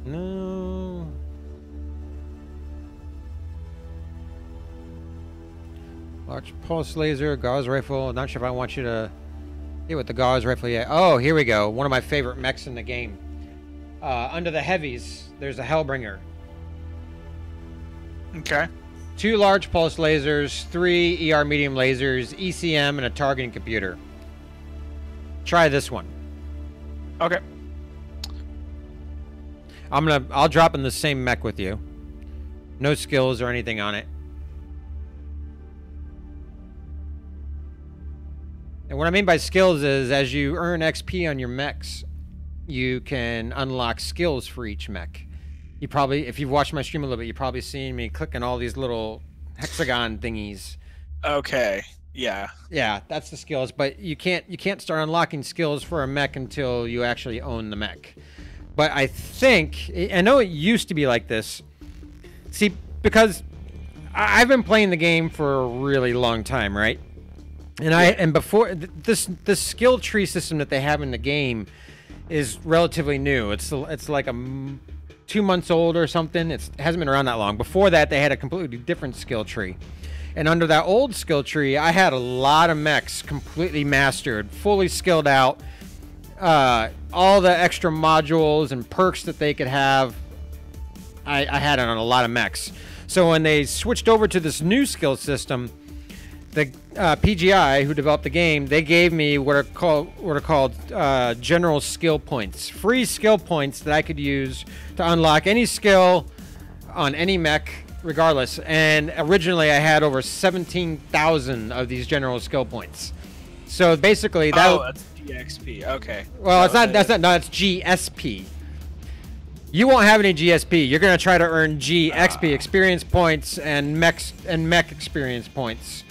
No. Large pulse laser, Gauss rifle. Not sure if I want you to hit with the Gauss rifle yet. Oh, here we go. One of my favorite mechs in the game. Under the heavies, there's a Hellbringer. Okay. 2 large pulse lasers, 3 ER medium lasers, ECM, and a targeting computer. Try this one. Okay. I'll drop in the same mech with you. No skills or anything on it. And what I mean by skills is as you earn XP on your mechs, you can unlock skills for each mech. You probably, if you've watched my stream a little bit, you've probably seen me clicking all these little hexagon thingies. Okay. Yeah. Yeah, that's the skills, but you can't start unlocking skills for a mech until you actually own the mech. But I think, I know it used to be like this. See, because I've been playing the game for a really long time, right? And before this skill tree system that they have in the game is relatively new. It's like 2 months old or something. It hasn't been around that long. Before that, they had a completely different skill tree. And under that old skill tree, I had a lot of mechs completely mastered, fully skilled out. All the extra modules and perks that they could have, I had it on a lot of mechs. So when they switched over to this new skill system, the PGI, who developed the game, they gave me what are called general skill points, free skill points that I could use to unlock any skill on any mech, regardless. And originally, I had over 17,000 of these general skill points. So basically, that's GXP. Okay. Well, so that's GSP. You won't have any GSP. You're gonna try to earn GXP experience points and mech experience points,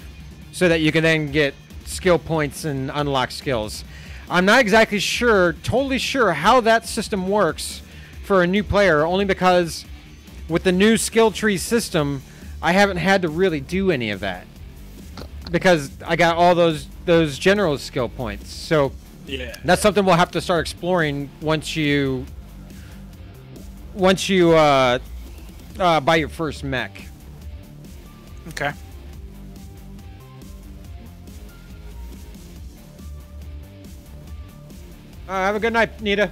so that you can then get skill points and unlock skills. I'm not exactly totally sure how that system works for a new player, only because with the new skill tree system, I haven't had to really do any of that because I got all those general skill points. So yeah, that's something we'll have to start exploring once you buy your first mech. Okay. Have a good night, Nita.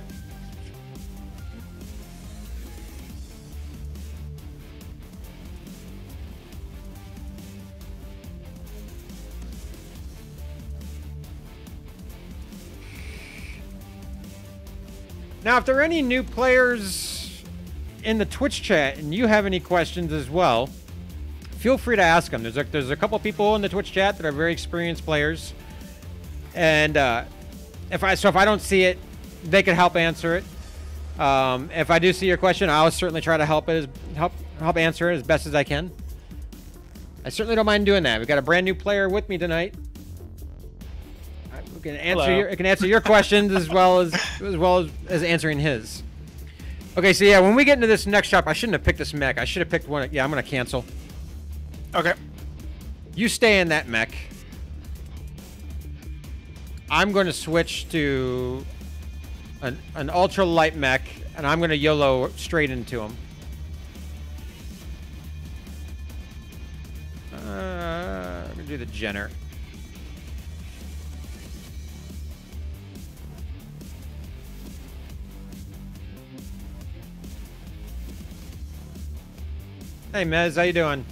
Now, if there are any new players in the Twitch chat and you have any questions as well, feel free to ask them. There's a couple people in the Twitch chat that are very experienced players, and if I don't see it, they can help answer it. If I do see your question, I'll certainly try to help answer it as best as I can. I certainly don't mind doing that. We've got a brand new player with me tonight. We can answer your questions as well as answering his. Okay, so yeah, when we get into this next shop, I shouldn't have picked this mech. I should have picked one. Yeah, I'm gonna cancel. Okay. You stay in that mech. I'm going to switch to an ultra light mech, and I'm going to YOLO straight into him. I'm going to do the Jenner. Hey, Mez, how you doing?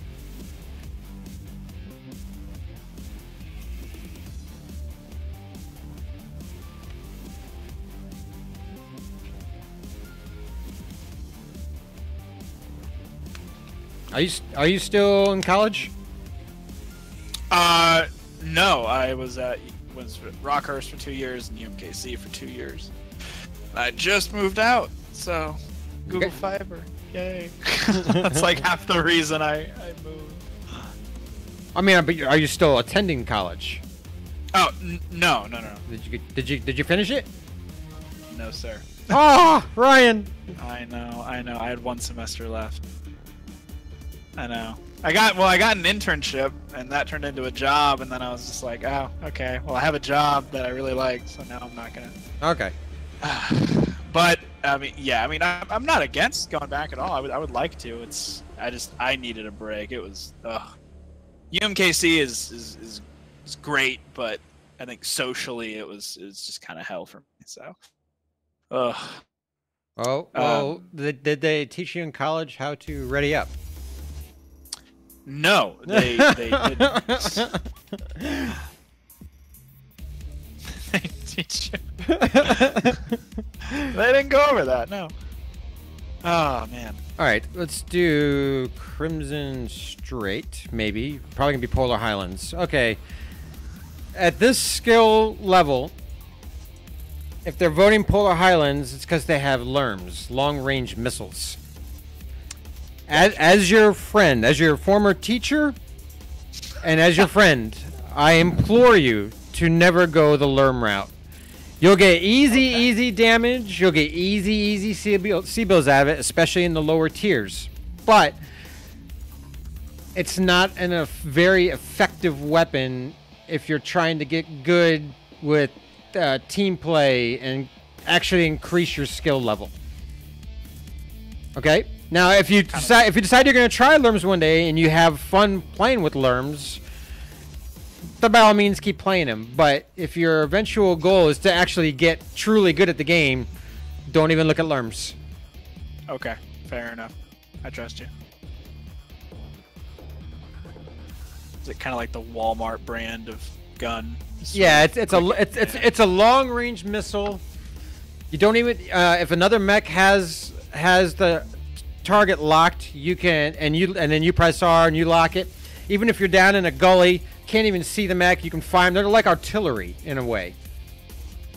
Are you still in college? No, I was at Rockhurst for 2 years and UMKC for 2 years. I just moved out, so Google Fiber, yay! That's like half the reason I moved. I mean, but are you still attending college? Oh no. Did you finish it? No, sir. Oh, Ryan! I know. I had 1 semester left. I know. I got an internship, and that turned into a job, and then I was just like, oh, okay. Well, I have a job that I really like, so now I'm not gonna. Okay. But I mean, yeah. I mean, I'm not against going back at all. I would like to. I needed a break. It was. UMKC is great, but I think socially it was just kind of hell for me. So. Oh well, did they teach you in college how to ready up? No, they didn't. They teach you. They didn't go over that. No. Oh man. All right, let's do Crimson Straight. Maybe probably gonna be Polar Highlands. Okay. At this skill level, if they're voting Polar Highlands, it's because they have LRMs, long-range missiles. As your friend, as your former teacher, and as your friend, I implore you to never go the LRM route. You'll get easy damage. You'll get easy C-bills out of it, especially in the lower tiers. But it's not a very effective weapon if you're trying to get good with team play and actually increase your skill level. Okay. Now, if you decide you're going to try Lerms one day and you have fun playing with Lerms, then by all means keep playing him. But if your eventual goal is to actually get truly good at the game, don't even look at Lerms. Okay, fair enough. I trust you. Is it kind of like the Walmart brand of gun? Yeah, it's a long range missile. You don't even if another mech has the target locked, you can and then you press R and you lock it. Even if you're down in a gully, can't even see the mech, you can find them. They're like artillery in a way.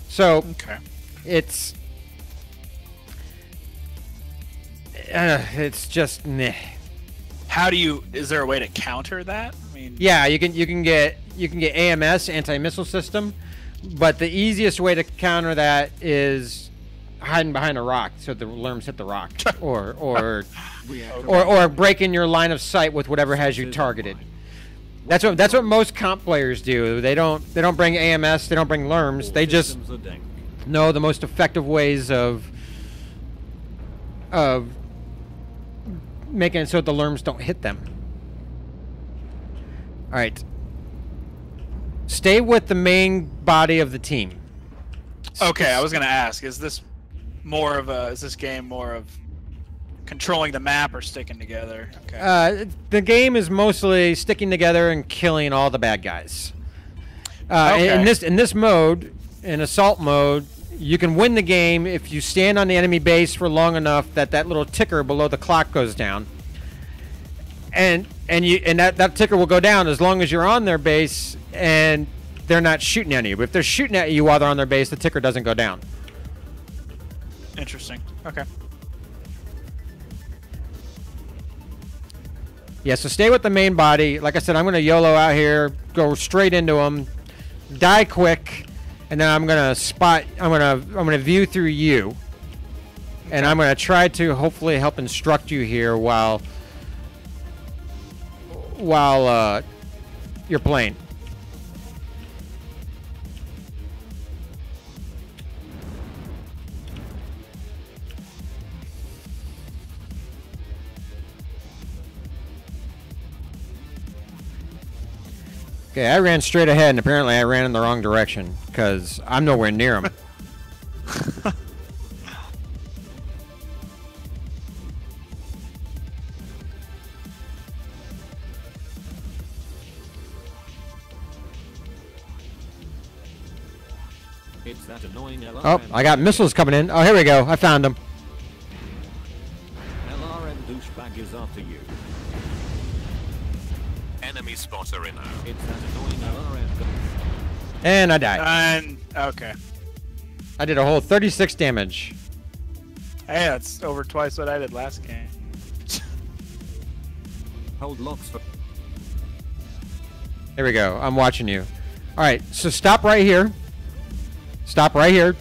So okay, it's just meh. How do you? Is there a way to counter that? I mean, yeah, you can get AMS, anti-missile system, but the easiest way to counter that is hiding behind a rock so the Lerms hit the rock, or break in your line of sight with whatever has you targeted. That's what most comp players do. They don't bring AMS, they don't bring Lerms. They just know the most effective ways of making it so the Lerms don't hit them. All right. Stay with the main body of the team. Okay, I was gonna ask: is this game more of controlling the map or sticking together? Okay. The game is mostly sticking together and killing all the bad guys. Okay. In this mode, in assault mode, you can win the game if you stand on the enemy base for long enough that little ticker below the clock goes down. And that ticker will go down as long as you're on their base and they're not shooting at you. But if they're shooting at you while they're on their base, the ticker doesn't go down. Interesting. Okay. Yeah, so stay with the main body. Like I said, I'm going to YOLO out here, go straight into them, die quick, and then I'm going to view through you. And I'm going to try to hopefully help instruct you here while you're playing. Okay, I ran straight ahead, and apparently I ran in the wrong direction because I'm nowhere near him. It's that annoying LRM. Oh, I got missiles coming in. Oh, here we go. I found them. LRM douchebag is after you. Enemy spotter in now. It's that annoying LRM. And I died. And okay. I did a whole 36 damage. Hey, that's over twice what I did last game. Hold locks for. There we go. I'm watching you. All right, so stop right here. Stop right here.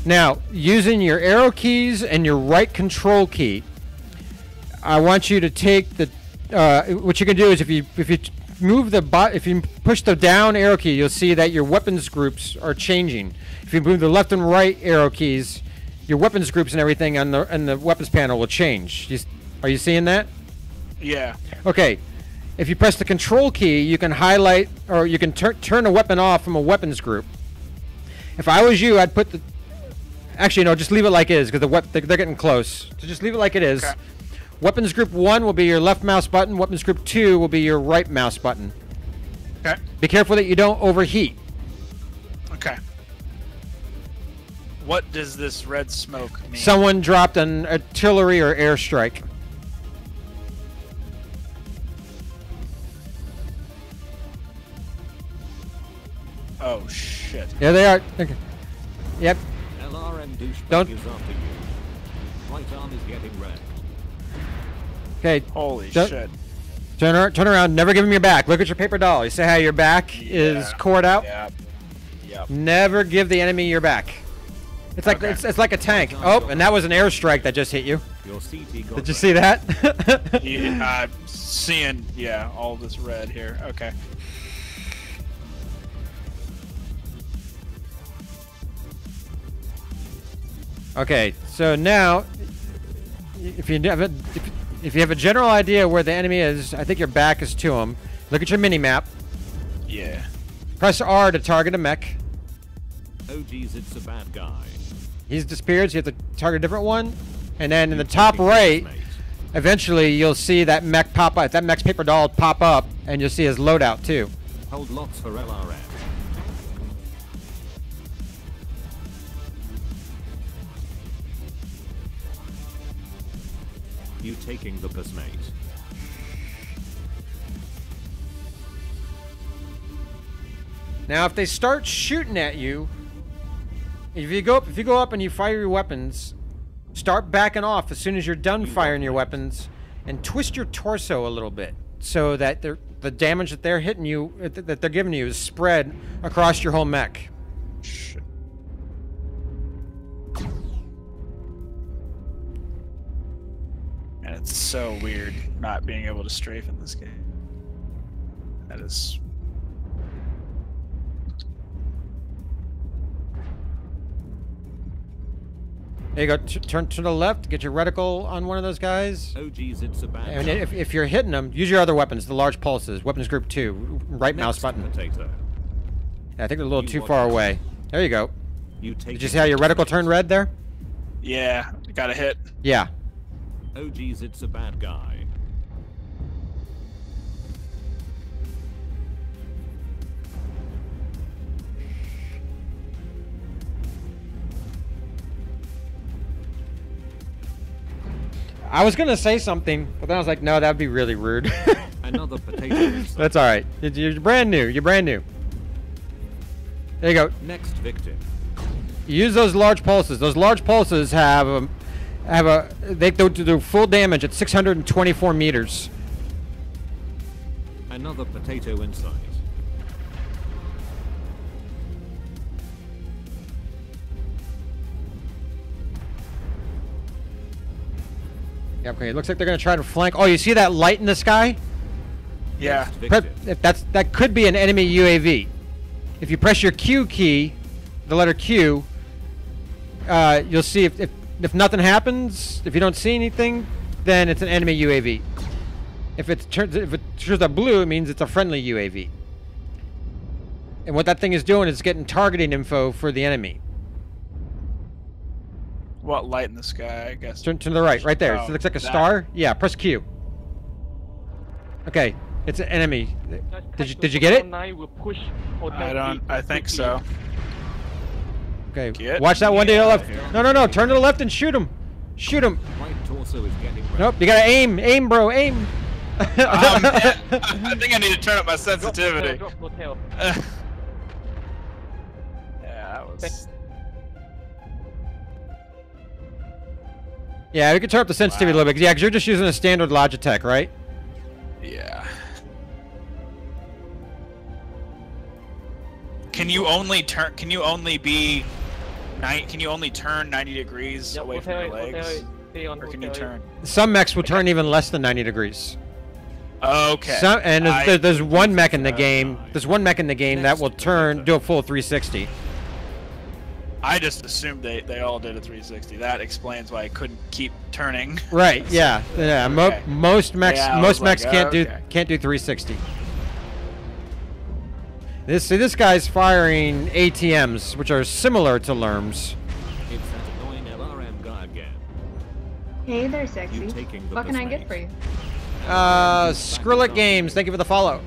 Now, using your arrow keys and your right control key, I want you to take the. What you can do is if you move if you push the down arrow key, you'll see that your weapons groups are changing. If you move the left and right arrow keys, your weapons groups and everything on the weapons panel will change. Are you seeing that? Yeah. Okay. If you press the control key, you can highlight or you can turn a weapon off from a weapons group. If I was you, I'd put the. Actually, no, just leave it like it is because they're getting close. So just leave it like it is. Okay. Weapons group 1 will be your left mouse button. Weapons group 2 will be your right mouse button. Okay. Be careful that you don't overheat. Okay. What does this red smoke mean? Someone dropped an artillery or airstrike. Oh shit. There they are. Okay. Yep. LRM douchebag Don't- is after you. Right arm is getting wrecked. Okay. Holy Don't- shit. Turn around. Never give him your back. Look at your paper doll. You see how your back is cored out? Yeah. Yep. Never give the enemy your back. It's like it's like a tank. Oh, and that was an airstrike that just hit you. Your CT got Did you see that? I'm seeing, yeah, all this red here. Okay. Okay, so now, if you have a general idea where the enemy is, I think your back is to him. Look at your mini map. Yeah. Press R to target a mech. Oh geez, it's a bad guy. He's disappeared, so you have to target a different one. And then in the top right, eventually you'll see that mech pop up, that mech's paper doll pop up, and you'll see his loadout too. Hold lots for LRM. You taking the piss, mate. Now, if they start shooting at you, if you go up and you fire your weapons, start backing off as soon as you're done firing your weapons, and twist your torso a little bit so that the damage that they're hitting you, that they're giving you, is spread across your whole mech. Shit. And it's so weird not being able to strafe in this game. That is. There you go. Turn to the left. Get your reticle on one of those guys. Oh geez, it's a bad And guy. if you're hitting them, use your other weapons, the large pulses. Weapons group 2. Right mouse Next button. potato. Yeah, I think they're a little You too watch far it. away. There you go. You Did taking you see how your the piss, reticle mate. turned red there? Yeah, got a hit. Yeah. Oh geez, it's a bad guy. I was gonna say something, but then I was like, no, that'd be really rude. Another potato inside. That's all right. You're brand new. You're brand new. There you go. Next victim. Use those large pulses. Those large pulses they do full damage at 624 meters. Another potato inside. Yeah, okay, it looks like they're gonna try to flank. Oh, you see that light in the sky? Yeah. Next victim. That could be an enemy UAV. If you press your Q key, the letter Q, you'll see if nothing happens, if you don't see anything, then it's an enemy UAV. If it turns out blue, it means it's a friendly UAV. And what that thing is doing is getting targeting info for the enemy. What light in the sky? I guess. Turn to the right there. Oh, So it looks like a that. star. Yeah, press Q. Okay, it's an enemy. Did you get it? I don't. I think so. Okay, Get watch that one to me the out left. of here. No, turn to the left and shoot him. Shoot him. Right torso is getting red. Nope, you gotta aim. Aim, bro, aim. I think I need to turn up my sensitivity. Yeah, that was. Yeah, we can turn up the sensitivity a little bit. Yeah, because you're just using a standard Logitech, right? Yeah. Can you only turn? Can you only be? Can you only turn 90 degrees away from your legs? Or can you turn? Some mechs will turn even less than 90 degrees. Okay. And there's one mech in the confused. game. There's one mech in the game that will do a full 360. I just assumed they all did a 360. That explains why I couldn't keep turning. Right? Yeah. Yeah. Okay. Most mechs Yeah, I was can't like, do okay. 360. This guy's firing ATMs, which are similar to Lerms. It's that annoying LRM guy again. Hey there, sexy. You taking the What can I piss, get mate. for you? Skrillet Games, thank you for the follow.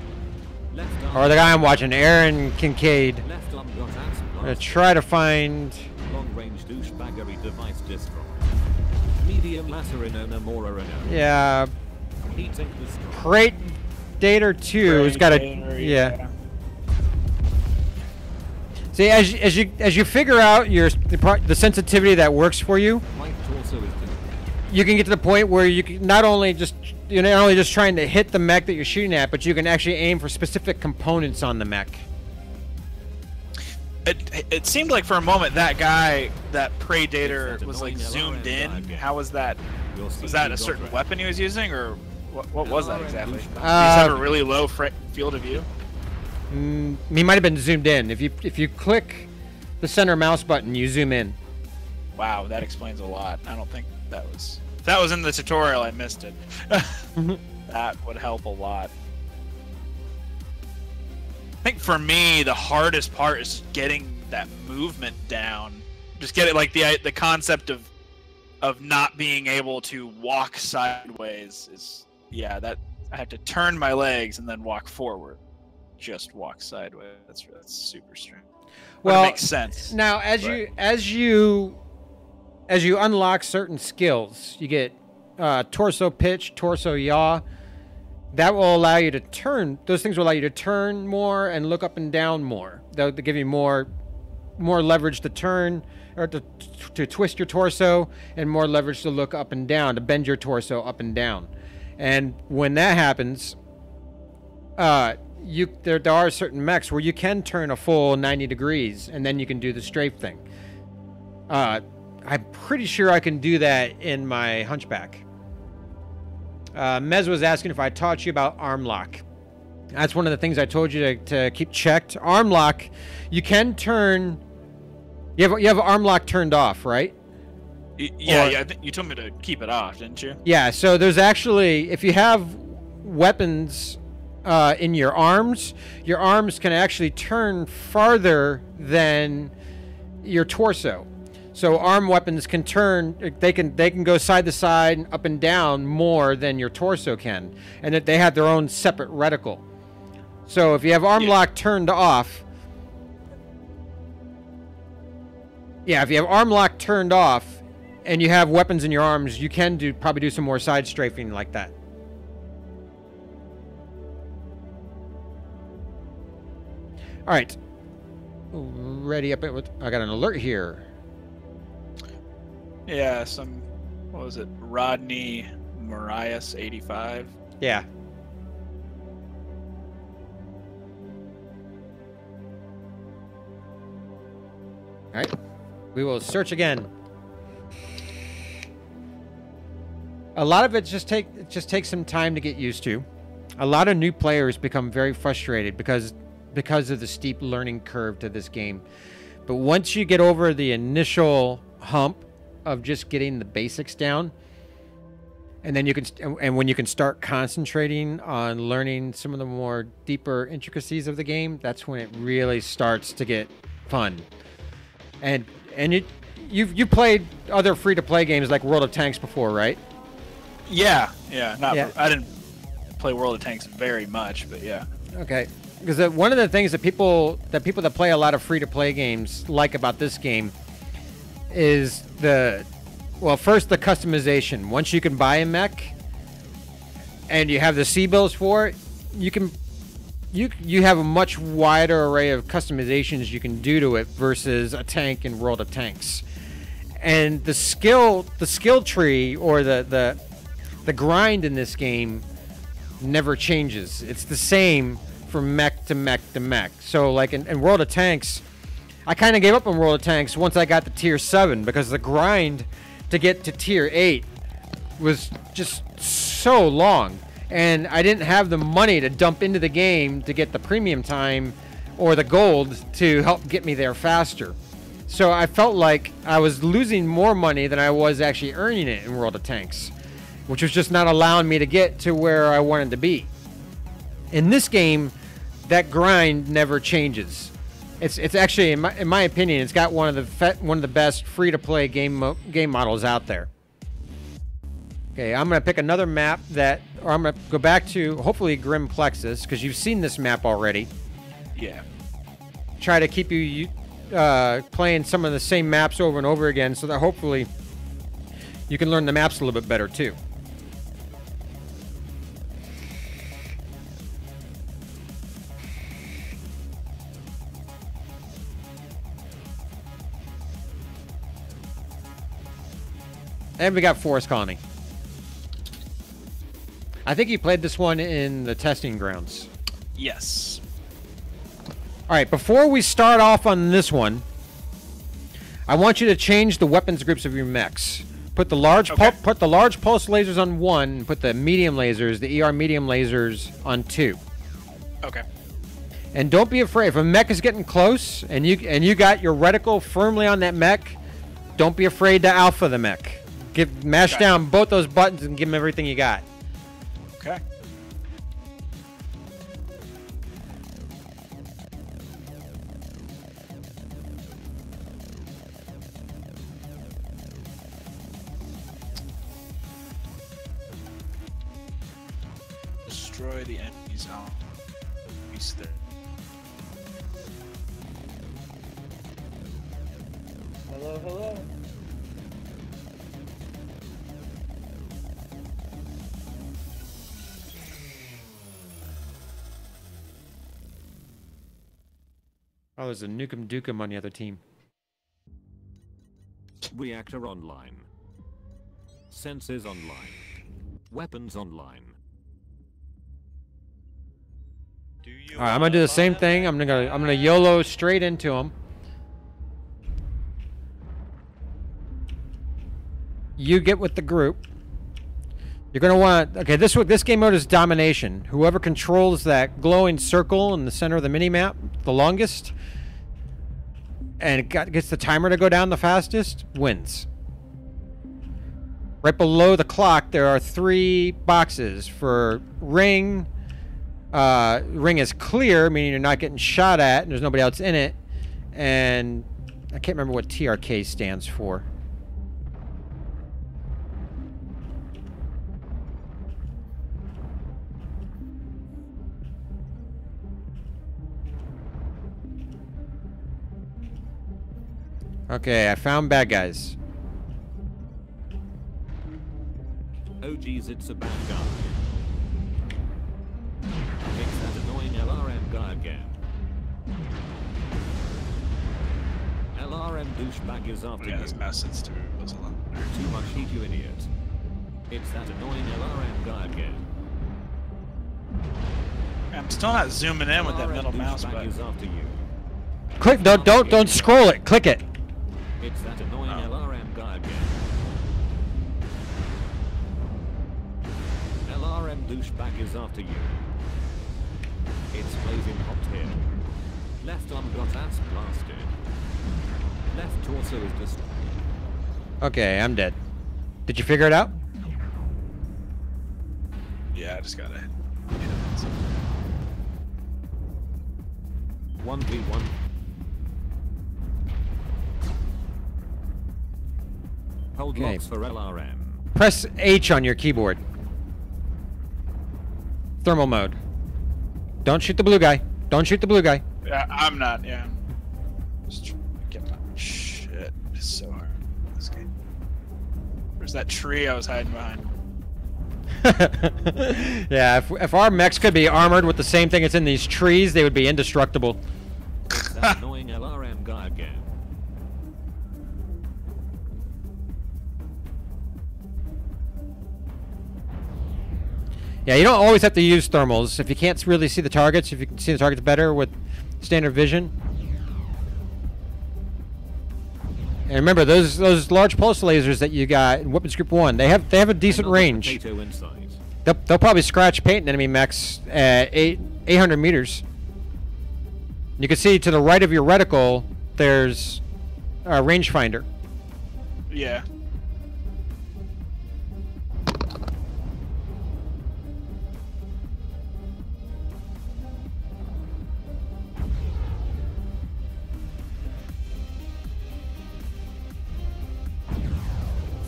Left arm. Or the guy I'm watching, Aaron Kincaid. Left arm got out. I'm gonna try to find. Long range douchebaggery device destroyed. Medium Lacerina Mora Yeah, Heating destroyed. Crate Dater 2 has got a. Yeah. See, as you figure out the sensitivity that works for you, Right torso is you can get to the point where you're not only just trying to hit the mech that you're shooting at, but you can actually aim for specific components on the mech. It seemed like for a moment that guy, that Predator, was like zoomed in. How was that? Was that a certain weapon he was using, or what was that exactly? Did he have a really low field of view? He might have been zoomed in. If you click the center mouse button, you zoom in. Wow, that explains a lot. I don't think that was. If that was in the tutorial, I missed it. That would help a lot. I think for me, the hardest part is getting that movement down. Just get it, like the concept of not being able to walk sideways is, yeah, that I have to turn my legs and then walk forward. Just walk sideways. That's super strange. Well, it makes sense. Now, as you unlock certain skills, you get torso pitch, torso yaw. That will allow you to turn. Those things will allow you to turn more and look up and down more. They'll give you more leverage to turn or to twist your torso, and more leverage to look up and down, to bend your torso up and down. And when that happens, there are certain mechs where you can turn a full 90 degrees, and then you can do the strafe thing. I'm pretty sure I can do that in my Hunchback. Mez was asking if I taught you about arm lock. That's one of the things I told you to keep checked. Arm lock, you can turn. You have arm lock turned off, right? Yeah, I think you told me to keep it off, didn't you? Yeah. So there's actually, if you have weapons in your arms can actually turn farther than your torso. So arm weapons can turn, they can go side to side and up and down more than your torso can. And that they have their own separate reticle. So if you have arm lock turned off, if you have arm lock turned off and you have weapons in your arms, you can probably do some more side strafing like that. All right. Ready up. I got an alert here. Yeah, what was it? Rodney Marias 85. Yeah. All right. We will search again. A lot of it just takes some time to get used to. A lot of new players become very frustrated because of the steep learning curve to this game. But once you get over the initial hump of just getting the basics down, and then when you can start concentrating on learning some of the more deeper intricacies of the game, that's when it really starts to get fun. And you've played other free-to-play games like World of Tanks before, right? Yeah. I didn't play World of Tanks very much, but yeah. Okay. Because one of the things that people that play a lot of free-to-play games like about this game is first the customization. Once you can buy a mech and you have the C-bills for it, you have a much wider array of customizations you can do to it versus a tank in World of Tanks. And the skill tree or the grind in this game never changes. It's the same from mech to mech to mech. So like in World of Tanks, I kind of gave up on World of Tanks once I got to tier 7 because the grind to get to tier 8 was just so long, and I didn't have the money to dump into the game to get the premium time or the gold to help get me there faster. So I felt like I was losing more money than I was actually earning it in World of Tanks, which was just not allowing me to get to where I wanted to be. In this game, that grind never changes. It's actually, in my opinion, it's got one of the best free-to-play game models out there. Okay, I'm gonna pick another map or I'm gonna go back to hopefully Grim Plexus because you've seen this map already. Yeah. Try to keep you playing some of the same maps over and over again so that hopefully you can learn the maps a little bit better too. And we got Forest Colony. I think you played this one in the testing grounds. Yes. All right, before we start off on this one, I want you to change the weapons groups of your mechs. Put the large put the large pulse lasers on 1, and put the medium lasers, the ER medium lasers, on 2. Okay. And don't be afraid. If a mech is getting close and you got your reticle firmly on that mech, don't be afraid to alpha the mech. Mash down both those buttons and give him everything you got. Okay. Destroy the enemy zone. Peace there. Hello, hello. Oh, there's a Nukem Dukem on the other team. Reactor online. Sensors online. Weapons online. All right, I'm gonna do the same thing. I'm gonna YOLO straight into him. You get with the group. You're gonna want this game mode is domination. Whoever controls that glowing circle in the center of the mini map the longest, and gets the timer to go down the fastest, wins. Right below the clock, there are 3 boxes for ring. Ring is clear, meaning you're not getting shot at, and there's nobody else in it. And I can't remember what TRK stands for. Okay, I found bad guys. Oh geez, it's a bad guy. It's that annoying LRM guy again. LRM douchebag is after Yeah, you. this message too was a lot. Too much heat, you idiot. It's that annoying LRM guy again. I'm still not zooming in with that LRM middle mouse douchebag button. is after you. Click. Don't scroll it. Click it. It's that annoying LRM guy again. LRM douchebag is after you. It's blazing hot here. Left arm got ass blasted. Left torso is destroyed. Okay, I'm dead. Did you figure it out? Yeah, I just gotta. 1v1. Hold Okay. locks for LRM. Press H on your keyboard. Thermal mode. Don't shoot the blue guy. Don't shoot the blue guy. Yeah, I'm not. Yeah. Just trying to get my shit. It's so hard. This game. There's that tree I was hiding behind. Yeah, if our mechs could be armored with the same thing that's in these trees, they would be indestructible. It's that annoying LRM guy again. Yeah, you don't always have to use thermals. If you can't really see the targets, if you can see the targets better with standard vision. And remember, those large pulse lasers that you got in Weapons Group 1, they have a decent Another range. potato inside. They'll probably scratch paint an enemy mechs at 800 meters. You can see to the right of your reticle, there's a rangefinder. Yeah.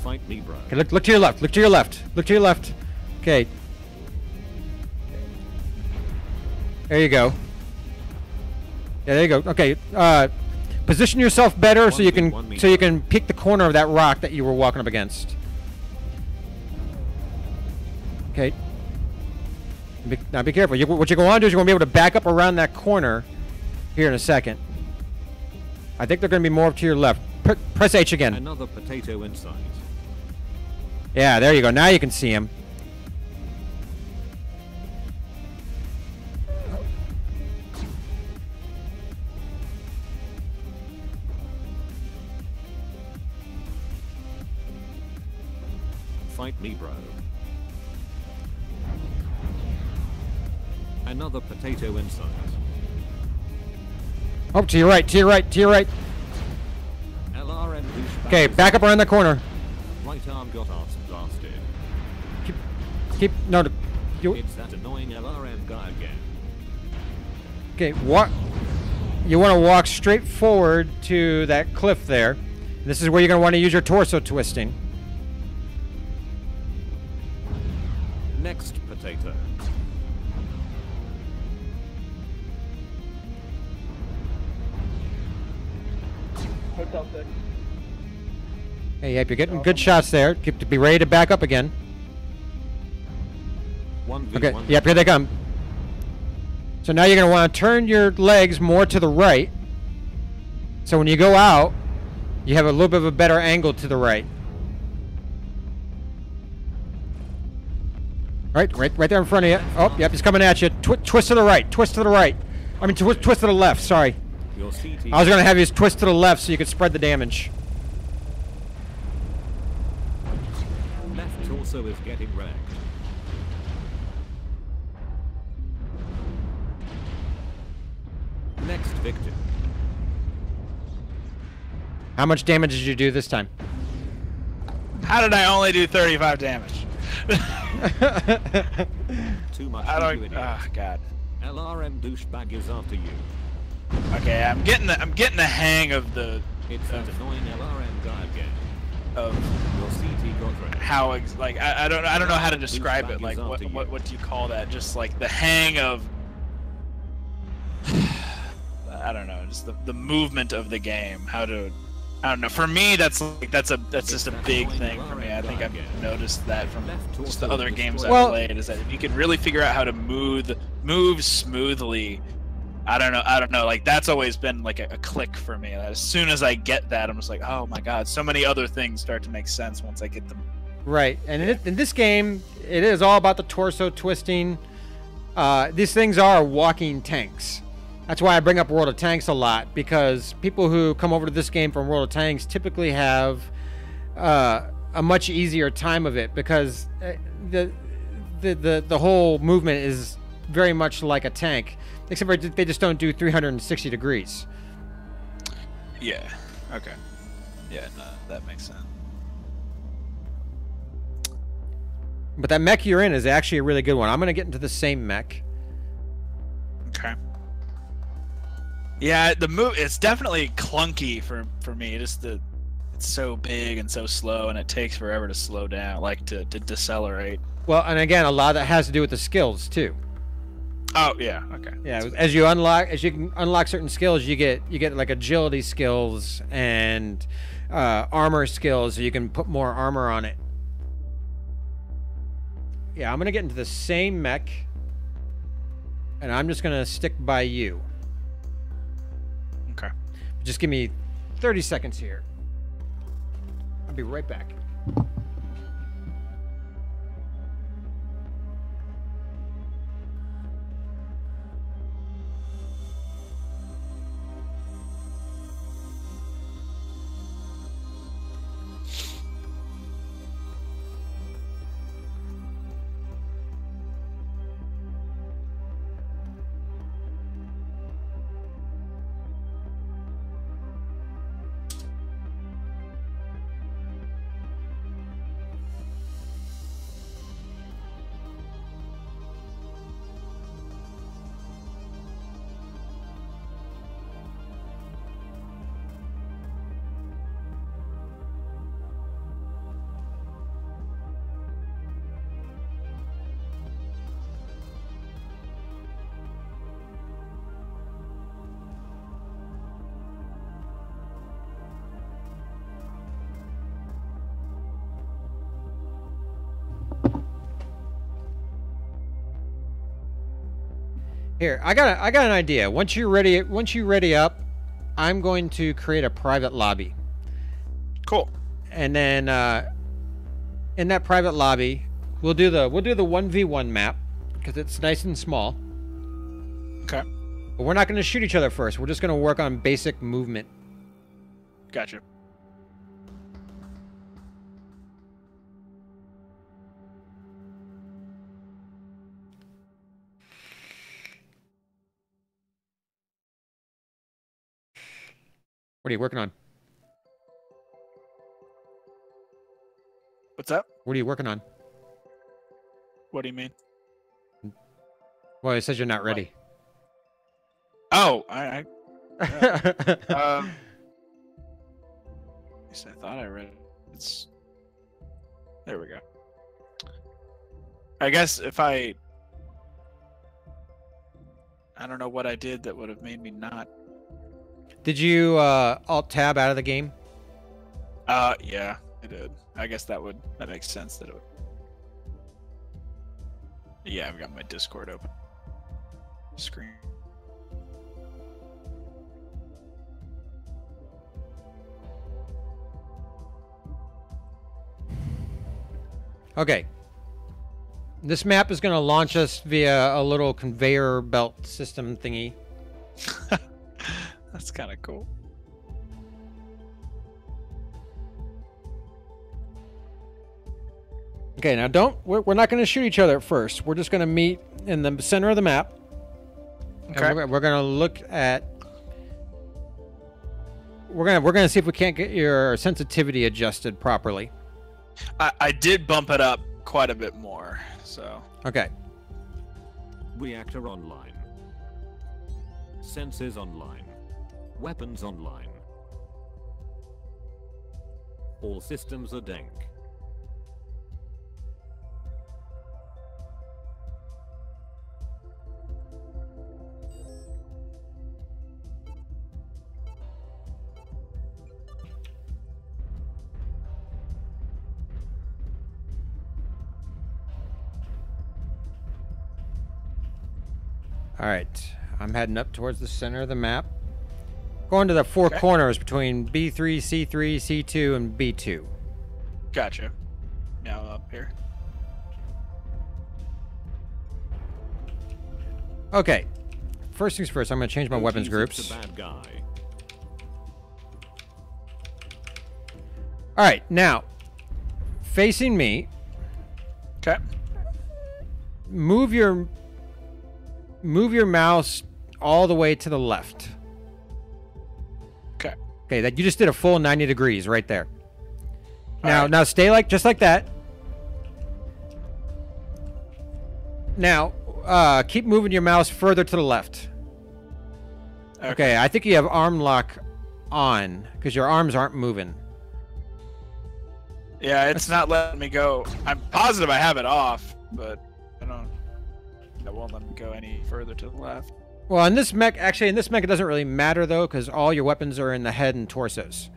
Fight me, bro. Okay, look to your left. Look to your left. Look to your left. Okay. There you go. Yeah, there you go. Okay. Position yourself better so you can pick the corner of that rock that you were walking up against. Okay. Now be careful. What you're going to do is you're going to be able to back up around that corner here in a second. I think they're going to be more to your left. Press H again. Another potato inside. Yeah, there you go. Now you can see him. fight me, bro. Another potato inside. Oh, to your right, to your right, to your right. LRM douchebag. Okay, back up around the corner. Right arm got arse blasted. No, you. It's that annoying LRM guy again. Okay, what? You want to walk straight forward to that cliff there. This is where you're going to want to use your torso twisting. Next potato. Hotel 6. Hey, yep, you're getting good shots there. Keep to be ready to back up again. 1v1. Okay, yep, here they come. So now you're going to want to turn your legs more to the right. So when you go out, you have a little bit of a better angle to the right. Right there in front of you. Oh, yep, he's coming at you. Twist to the right, twist to the right. I mean, twist to the left, sorry. Your CT. I was going to have you twist to the left so you could spread the damage. Left torso is getting wrecked. Next victim. How much damage did you do this time? How did I only do 35 damage? Too much. I don't. idiot. Oh God. LRM douchebag is after you. Okay, I'm getting the hang of the It's that annoying LRM guy again. of Your CT got wrecked. how like I don't know how to describe it. Like what do you call that? Just like the hang of I don't know, just the movement of the game. How to I don't know. For me, that's just a big thing for me. I think I've noticed that from just the other games I've played, is that if you can really figure out how to move smoothly, I don't know. Like that's always been like a click for me. As soon as I get that, I'm just like, oh my god. So many other things start to make sense once I get them. Right, and in this game, it is all about the torso twisting. These things are walking tanks. That's why I bring up World of Tanks a lot, because people who come over to this game from World of Tanks typically have a much easier time of it, because the whole movement is very much like a tank, except for they just don't do 360 degrees. Yeah. Okay. Yeah. No, that makes sense. But that mech you're in is actually a really good one. I'm going to get into the same mech. Okay. Yeah, the move it's definitely clunky for me. It's so big and so slow, and it takes forever to slow down, like to decelerate. Well, and again, a lot of that has to do with the skills too. Oh yeah, okay. Yeah, as you can unlock certain skills, you get like agility skills and armor skills, so you can put more armor on it. Yeah, I'm gonna get into the same mech, and I'm just gonna stick by you. Okay. Just give me 30 seconds here. I'll be right back. Here, I got an idea. Once you ready up, I'm going to create a private lobby. Cool. And then in that private lobby, we'll do the 1v1 map, because it's nice and small. Okay. But we're not going to shoot each other first. We're just going to work on basic movement. Gotcha. What are you working on? What's up? What are you working on? What do you mean? Well, it says you're not ready. Oh, I at least I thought I read it. It's there we go. I guess if I don't know what I did that would have made me not. Did you alt tab out of the game? Yeah, I did. I guess that makes sense that it would. Yeah, I've got my Discord open. Screen. Okay. This map is going to launch us via a little conveyor belt system thingy. That's kind of cool. Okay, now we're not going to shoot each other at first. We're just going to meet in the center of the map. Okay. And we're going to look at. We're gonna see if we can't get your sensitivity adjusted properly. I did bump it up quite a bit more, so. Okay. Reactor online. Sensors online. Weapons online. All systems are dank. All right. I'm heading up towards the center of the map. Going to the four corners between B3, C3, C2, and B2. Gotcha. Now I'm up here. Okay. First things first, I'm going to change my weapons OG's groups. It's a bad guy. All right. Now, facing me, Okay. move your mouse all the way to the left. Okay. Okay, that you just did a full 90 degrees right there. All right. Now stay just like that. Now, keep moving your mouse further to the left. Okay, I think you have arm lock on because your arms aren't moving. Yeah, it's not letting me go. I'm positive I have it off, but I don't. That won't let me go any further to the left. Well, in this mech, it doesn't really matter though, because all your weapons are in the head and torsos.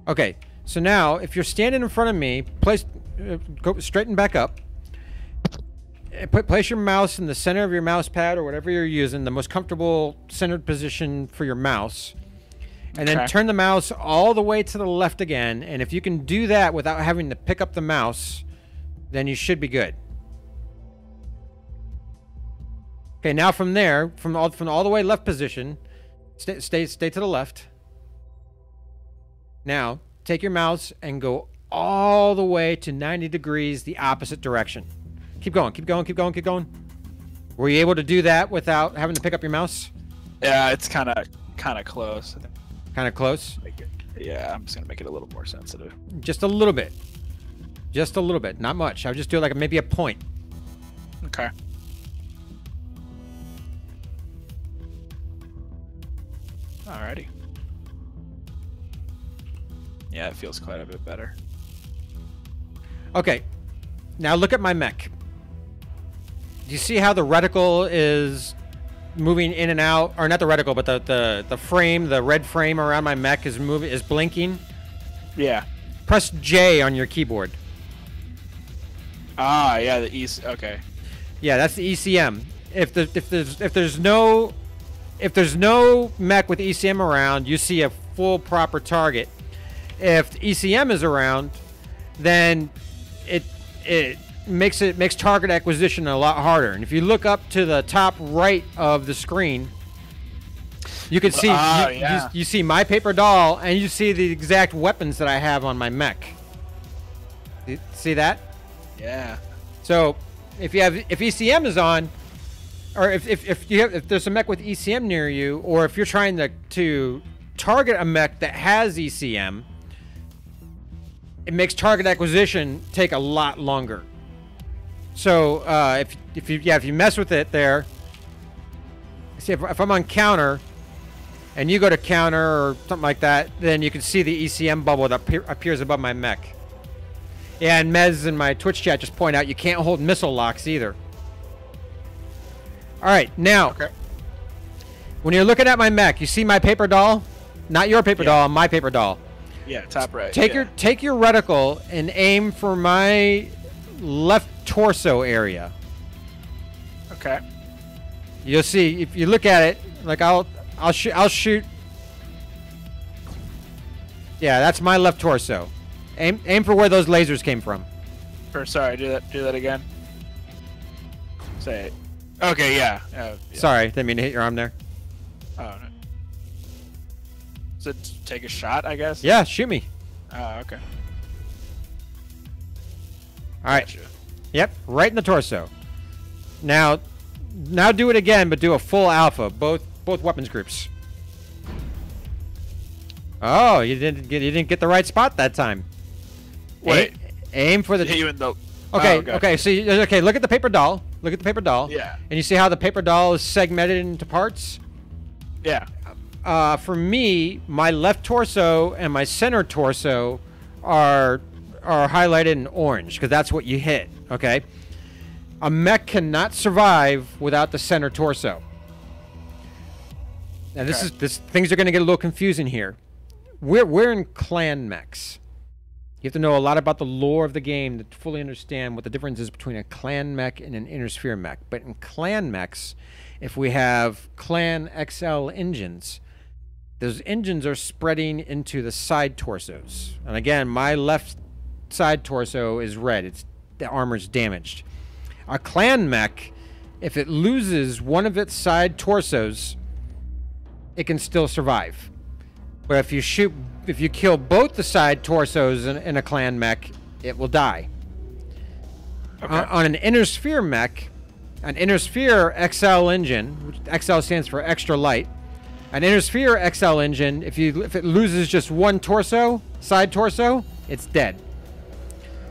Okay, so now if you're standing in front of me, go straighten back up. Place your mouse in the center of your mouse pad or whatever you're using, the most comfortable centered position for your mouse. And then turn the mouse all the way to the left again. And if you can do that without having to pick up the mouse, then you should be good. Okay, now from there, from all the way left position, stay to the left. Now, take your mouse and go all the way to 90 degrees the opposite direction. Keep going, keep going, keep going, keep going. Were you able to do that without having to pick up your mouse? Yeah, it's kind of close. Kind of close? Yeah, I'm just gonna make it a little more sensitive. Just a little bit. Just a little bit, not much. I would just do like maybe a point. Okay. Alrighty. Yeah, it feels quite a bit better. Okay, now look at my mech. Do you see how the reticle is moving in and out? Or not the reticle, but the frame, the red frame around my mech is blinking. Yeah. Press J on your keyboard. Ah, yeah, okay. Yeah, that's the ECM. If there's no mech with ECM around, you see a full proper target. If the ECM is around, then it makes target acquisition a lot harder. And if you look up to the top right of the screen, you can see you see my paper doll, and you see the exact weapons that I have on my mech. You see that? Yeah. So if ECM is on, or if there's a mech with ECM near you, or if you're trying to target a mech that has ECM, it makes target acquisition take a lot longer. So if you mess with it there, see if I'm on counter, and you go to counter or something like that, then you can see the ECM bubble that appears above my mech. Yeah, and Mez in my Twitch chat just point out you can't hold missile locks either. All right, now, when you're looking at my mech, you see my paper doll? Not your paper doll, my paper doll. Yeah, top right. Take your reticle and aim for my left torso area. Okay. You'll see if you look at it. Like I'll shoot. Yeah, that's my left torso. Aim for where those lasers came from. Or sorry, do that again. Say it. Okay, yeah. Yeah. Sorry, didn't mean to hit your arm there. Oh no. So take a shot, I guess. Yeah, shoot me. Oh, okay. All right. Gotcha. Yep, right in the torso. Now do it again, but do a full alpha, both weapons groups. Oh, you didn't get the right spot that time. Wait. Aim for the. Hit you in the. Okay, oh, gotcha. okay. So look at the paper doll. Look at the paper doll. Yeah. And you see how the paper doll is segmented into parts. Yeah. For me, my left torso and my center torso are highlighted in orange because that's what you hit. Okay. A mech cannot survive without the center torso. Now things are going to get a little confusing here. We're in clan mechs. You have to know a lot about the lore of the game to fully understand what the difference is between a clan mech and an inner sphere mech. But in clan mechs, if we have clan XL engines, those engines are spreading into the side torsos. And again, my left side torso is red. The armor's damaged. A clan mech, if it loses one of its side torsos, it can still survive. But if you kill both the side torsos in a clan mech, it will die. Okay. On an inner sphere mech, an inner sphere XL engine, which XL stands for extra light. An inner sphere XL engine, if it loses just one side torso, it's dead.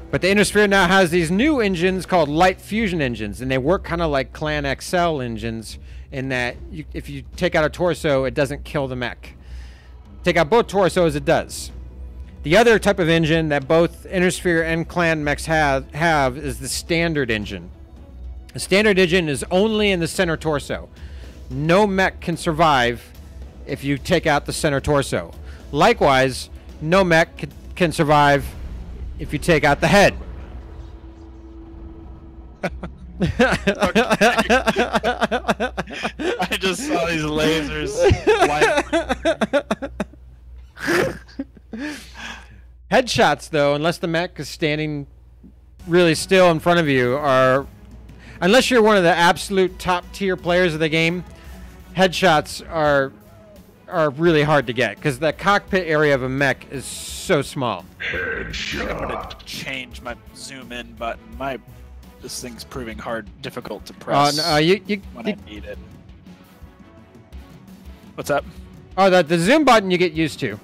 But the inner sphere now has these new engines called light fusion engines, and they work kind of like clan XL engines in that if you take out a torso, it doesn't kill the mech. Take out both torsos, it does. The other type of engine that both inner sphere and clan mechs have is the standard engine. The standard engine is only in the center torso. No mech can survive if you take out the center torso. Likewise, no mech can survive if you take out the head. I just saw these lasers. Headshots, though, unless the mech is standing really still in front of you, unless you're one of the absolute top tier players of the game, headshots are really hard to get because the cockpit area of a mech is so small. I'm gonna change my zoom in button. This thing's proving difficult to press when I need it. What's up? Oh, the zoom button you get used to.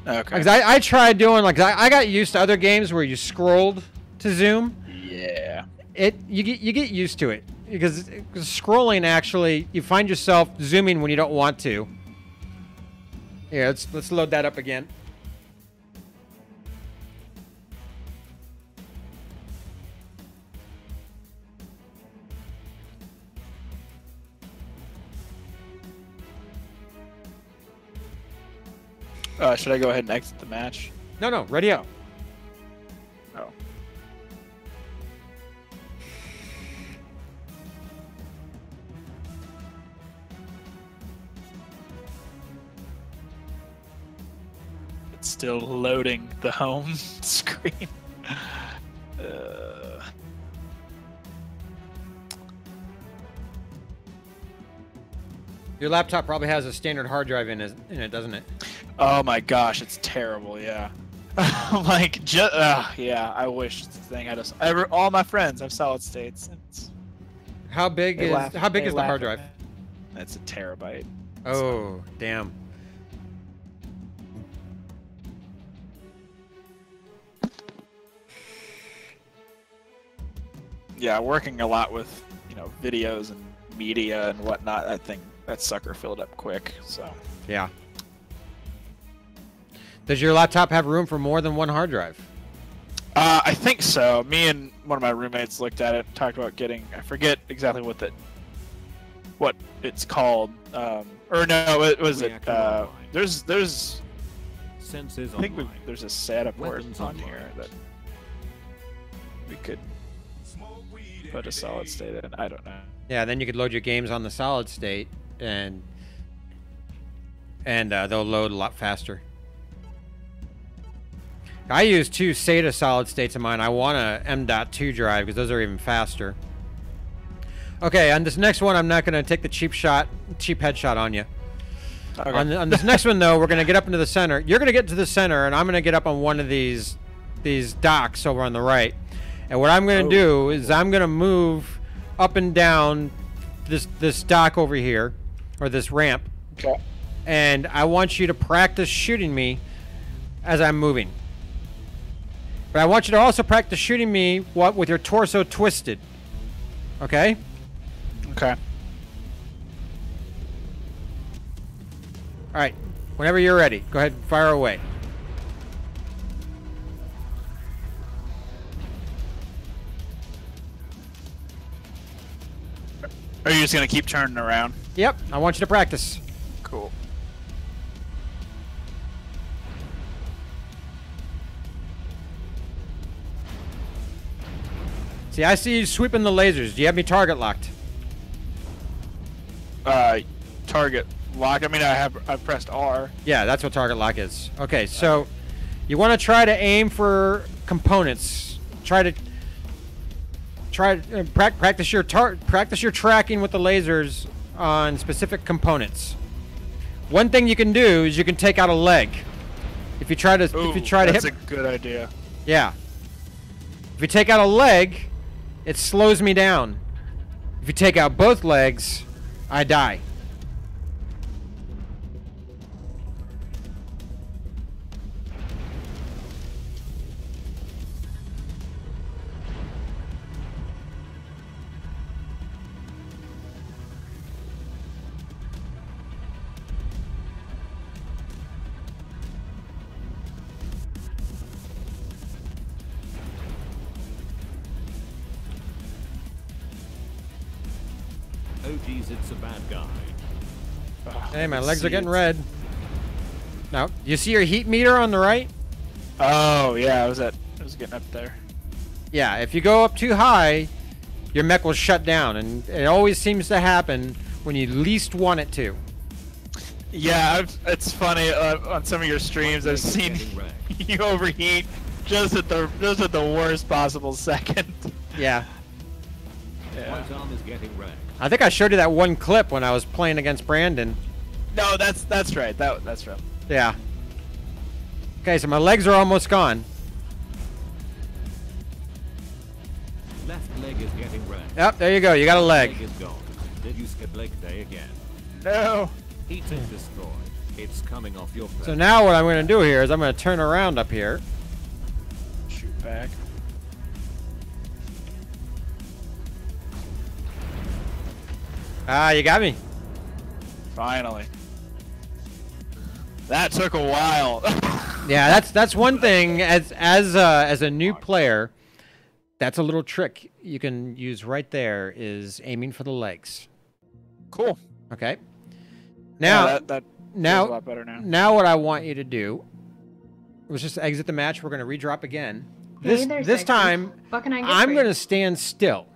Okay. Because I tried doing I got used to other games where you scrolled to zoom. Yeah. You get used to it because scrolling actually you find yourself zooming when you don't want to. Yeah, let's load that up again. Should I go ahead and exit the match? No, ready up. Oh. It's still loading the home screen. Your laptop probably has a standard hard drive in it, doesn't it? Oh my gosh, it's terrible. Yeah. Yeah. I wish this thing had all my friends have solid states. How big is the hard drive? That's a terabyte. Oh, damn. yeah, working a lot with, you know, videos and media and whatnot, I think that sucker filled up quick. So Yeah. Does your laptop have room for more than one hard drive? I think so. Me and one of my roommates looked at it, talked about getting. I forget exactly what it's called. Or no, it was it. There's. Senses I think online. there's a setup word Weapons on online. here that we could put a solid state in. I don't know. Yeah, then you could load your games on the solid state, and they'll load a lot faster. I use 2 SATA solid states in mine. I want a M.2 drive because those are even faster. Okay, on this next one, I'm not going to take the cheap headshot on you. Okay. On this next one, though, we're going to get up into the center. You're going to get to the center, and I'm going to get up on one of these docks over on the right. And what I'm going to do is I'm going to move up and down this dock over here, or this ramp. Okay. And I want you to practice shooting me as I'm moving. But I want you to also practice shooting me with your torso twisted. Okay? Okay. All right. Whenever you're ready, go ahead and fire away. Are you just gonna keep turning around? Yep. I want you to practice. Cool. See, I see you sweeping the lasers. Do you have me target locked? Target lock. I mean, I've pressed R. Yeah, that's what target lock is. Okay, so you want to try to aim for components. Practice your tracking with the lasers on specific components. One thing you can do is you can take out a leg. If you try to hit. That's a good idea. Yeah. If you take out a leg, it slows me down. If you take out both legs, I die. Oh geez, it's a bad guy. Hey, my legs are getting red. Now, you see your heat meter on the right? Oh yeah, I was getting up there. Yeah, if you go up too high, your mech will shut down, and it always seems to happen when you least want it to. Yeah, it's funny on some of your streams. I've seen Getting wrecked. you overheat just at the worst possible second. Yeah. Yeah. White arm is getting wrecked. I think I showed you that one clip when I was playing against Brandon. No, that's right. That's right. Yeah. Okay, so my legs are almost gone. Left leg is getting wrecked. Yep, there you go. You got a leg. Leg is gone. Did you skip leg day again? No. Heat is destroyed. It's coming off your face. So now what I'm going to do here is I'm going to turn around up here. Shoot back. Ah, you got me. Finally. That took a while. Yeah, that's one thing as a new player. That's a little trick you can use right there is aiming for the legs. Cool. Okay. Now, yeah, that feels a lot better now. Now what I want you to do was just exit the match. We're going to redrop again. Hey there, This sexy. time, What can I get I'm for going you? to stand still.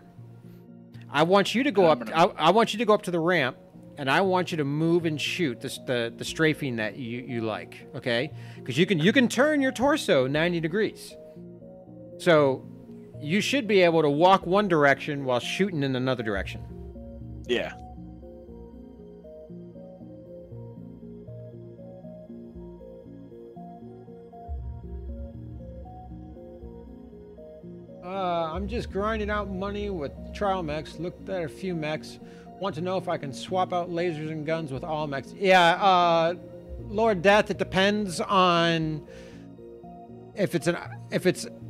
I want you to go up. I want you to go up to the ramp, and I want you to move and shoot the strafing that you like. Okay? Because you can turn your torso 90 degrees. So you should be able to walk one direction while shooting in another direction. Yeah. I'm just grinding out money with trial mechs. Looked at a few mechs. Want to know if I can swap out lasers and guns with all mechs. Yeah, Lord Death, it depends on if it's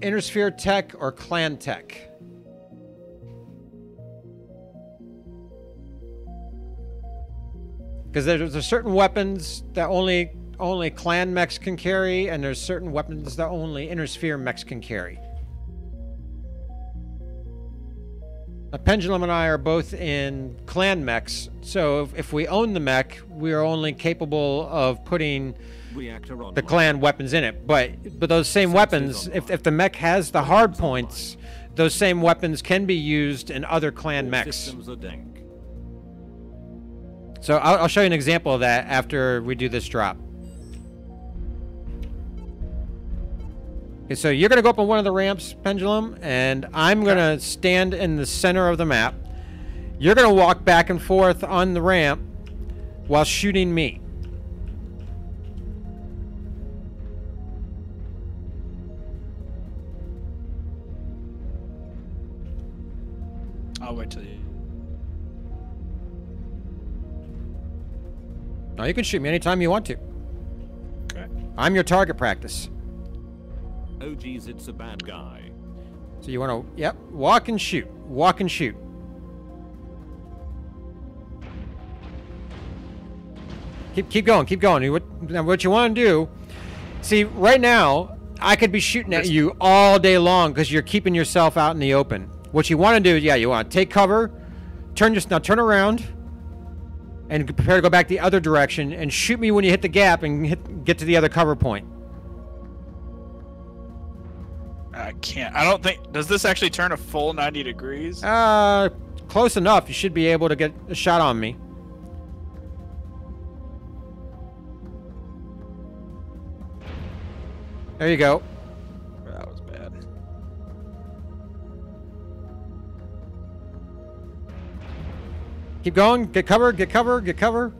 Intersphere tech or clan tech. Because there's certain weapons that only clan mechs can carry, and there's certain weapons that only Inner mechs can carry. Pendulum and I are both in clan mechs, so if we own the mech, we are only capable of putting the clan weapons in it. But those same weapons, if the mech has the hard points, those same weapons can be used in other clan mechs. So I'll show you an example of that after we do this drop. Okay, so you're going to go up on one of the ramps, Pendulum, and I'm going to stand in the center of the map. You're going to walk back and forth on the ramp while shooting me. I'll wait till you. No, you can shoot me anytime you want to. Okay. I'm your target practice. Oh geez, it's a bad guy. So you want to, yep, walk and shoot. Walk and shoot. Keep going, keep going. Now what you want to do, see, right now, I could be shooting at you all day long because you're keeping yourself out in the open. What you want to do is, yeah, you want to take cover, turn around, and prepare to go back the other direction, and shoot me when you hit the gap and get to the other cover point. I can't. I don't think. Does this actually turn a full 90 degrees? Close enough. You should be able to get a shot on me. There you go. That was bad. Keep going. Get cover. Get cover. Get cover.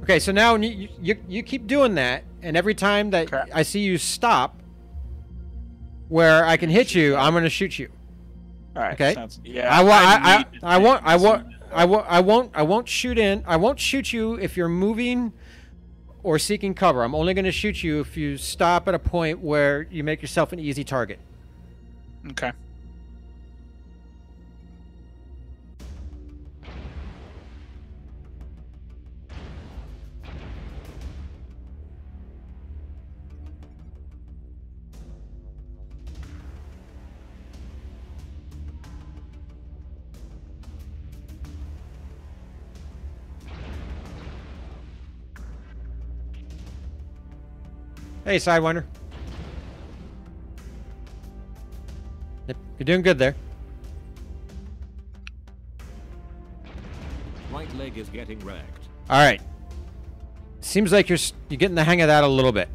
Okay, so now you keep doing that, and every time that I see you stop, where I can hit you, I'm gonna shoot you. All right. Okay. Yeah. I won't shoot in. I won't shoot you if you're moving or seeking cover. I'm only gonna shoot you if you stop at a point where you make yourself an easy target. Okay. Hey, Sidewinder. Yep, you're doing good there. Right leg is getting wrecked. All right. Seems like you're getting the hang of that a little bit.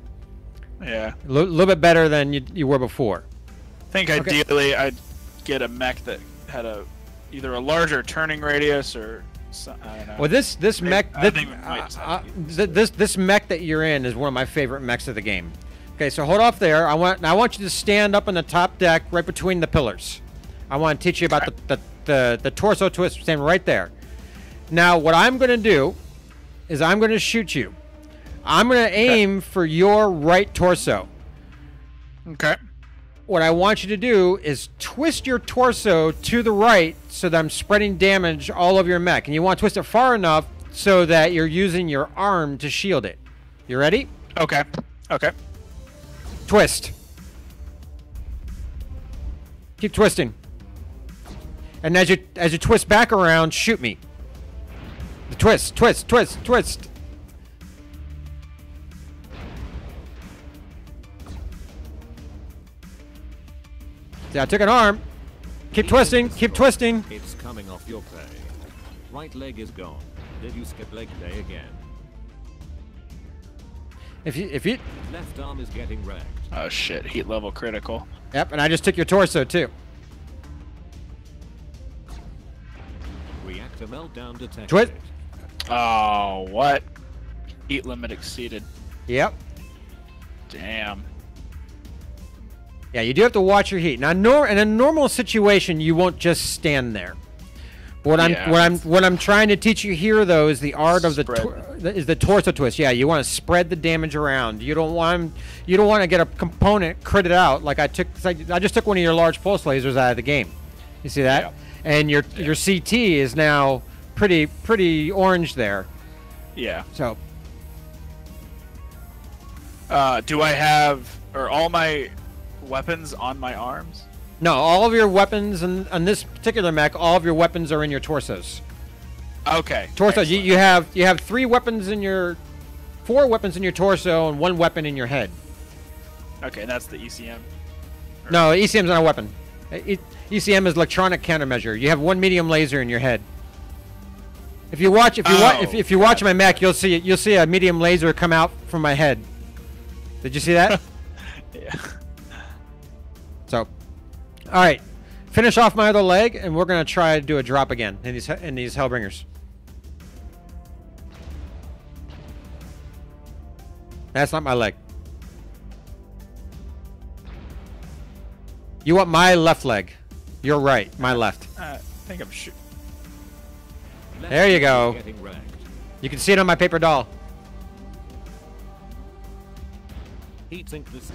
Yeah. A little bit better than you were before. I think ideally I'd get a mech that had either a larger turning radius or I don't know. Well, this mech this mech that you're in is one of my favorite mechs of the game. Okay, so hold off there. I want you to stand up on the top deck, right between the pillars. I want to teach you about the torso twist. Stand right there. Now, what I'm going to do is I'm going to shoot you. I'm going to aim for your right torso. Okay. What I want you to do is twist your torso to the right so that I'm spreading damage all over your mech. And you want to twist it far enough so that you're using your arm to shield it. You ready? Okay. Okay. Twist. Keep twisting. And as you twist back around, shoot me. The twist, twist, twist, twist. See, I took an arm. Keep twisting, keep twisting. It's coming off your pay. Right leg is gone. Did you skip leg day again? If you Left arm is getting wrecked. Oh shit, heat level critical. Yep, and I just took your torso too. Reactor meltdown detected. Twist. Oh, what? Heat limit exceeded. Yep. Damn. Yeah, you do have to watch your heat. Now, in a normal situation, you won't just stand there. What I'm trying to teach you here, though, is the art of the torso twist. Yeah, you want to spread the damage around. You don't want to get a component critted out like I took. I just took one of your large pulse lasers out of the game. You see that? and your CT is now pretty orange there. Yeah. So Do I have all my weapons on my arms? no, all of your weapons on this particular mech, all of your weapons are in your torsos. Okay. Torso. Excellent. You have 4 weapons in your torso and 1 weapon in your head. Okay, and that's the ECM. No, ECM's not a weapon. ECM is electronic countermeasure. You have 1 medium laser in your head. If you watch my mech, you'll see a medium laser come out from my head. Did you see that? Yeah. So, all right, finish off my other leg, and we're gonna try to do a drop again in these Hellbringers. That's not my leg. You want my left leg? You're right, my left. I think I'm sure. There you go. Getting wrecked. You can see it on my paper doll. Heatsink this.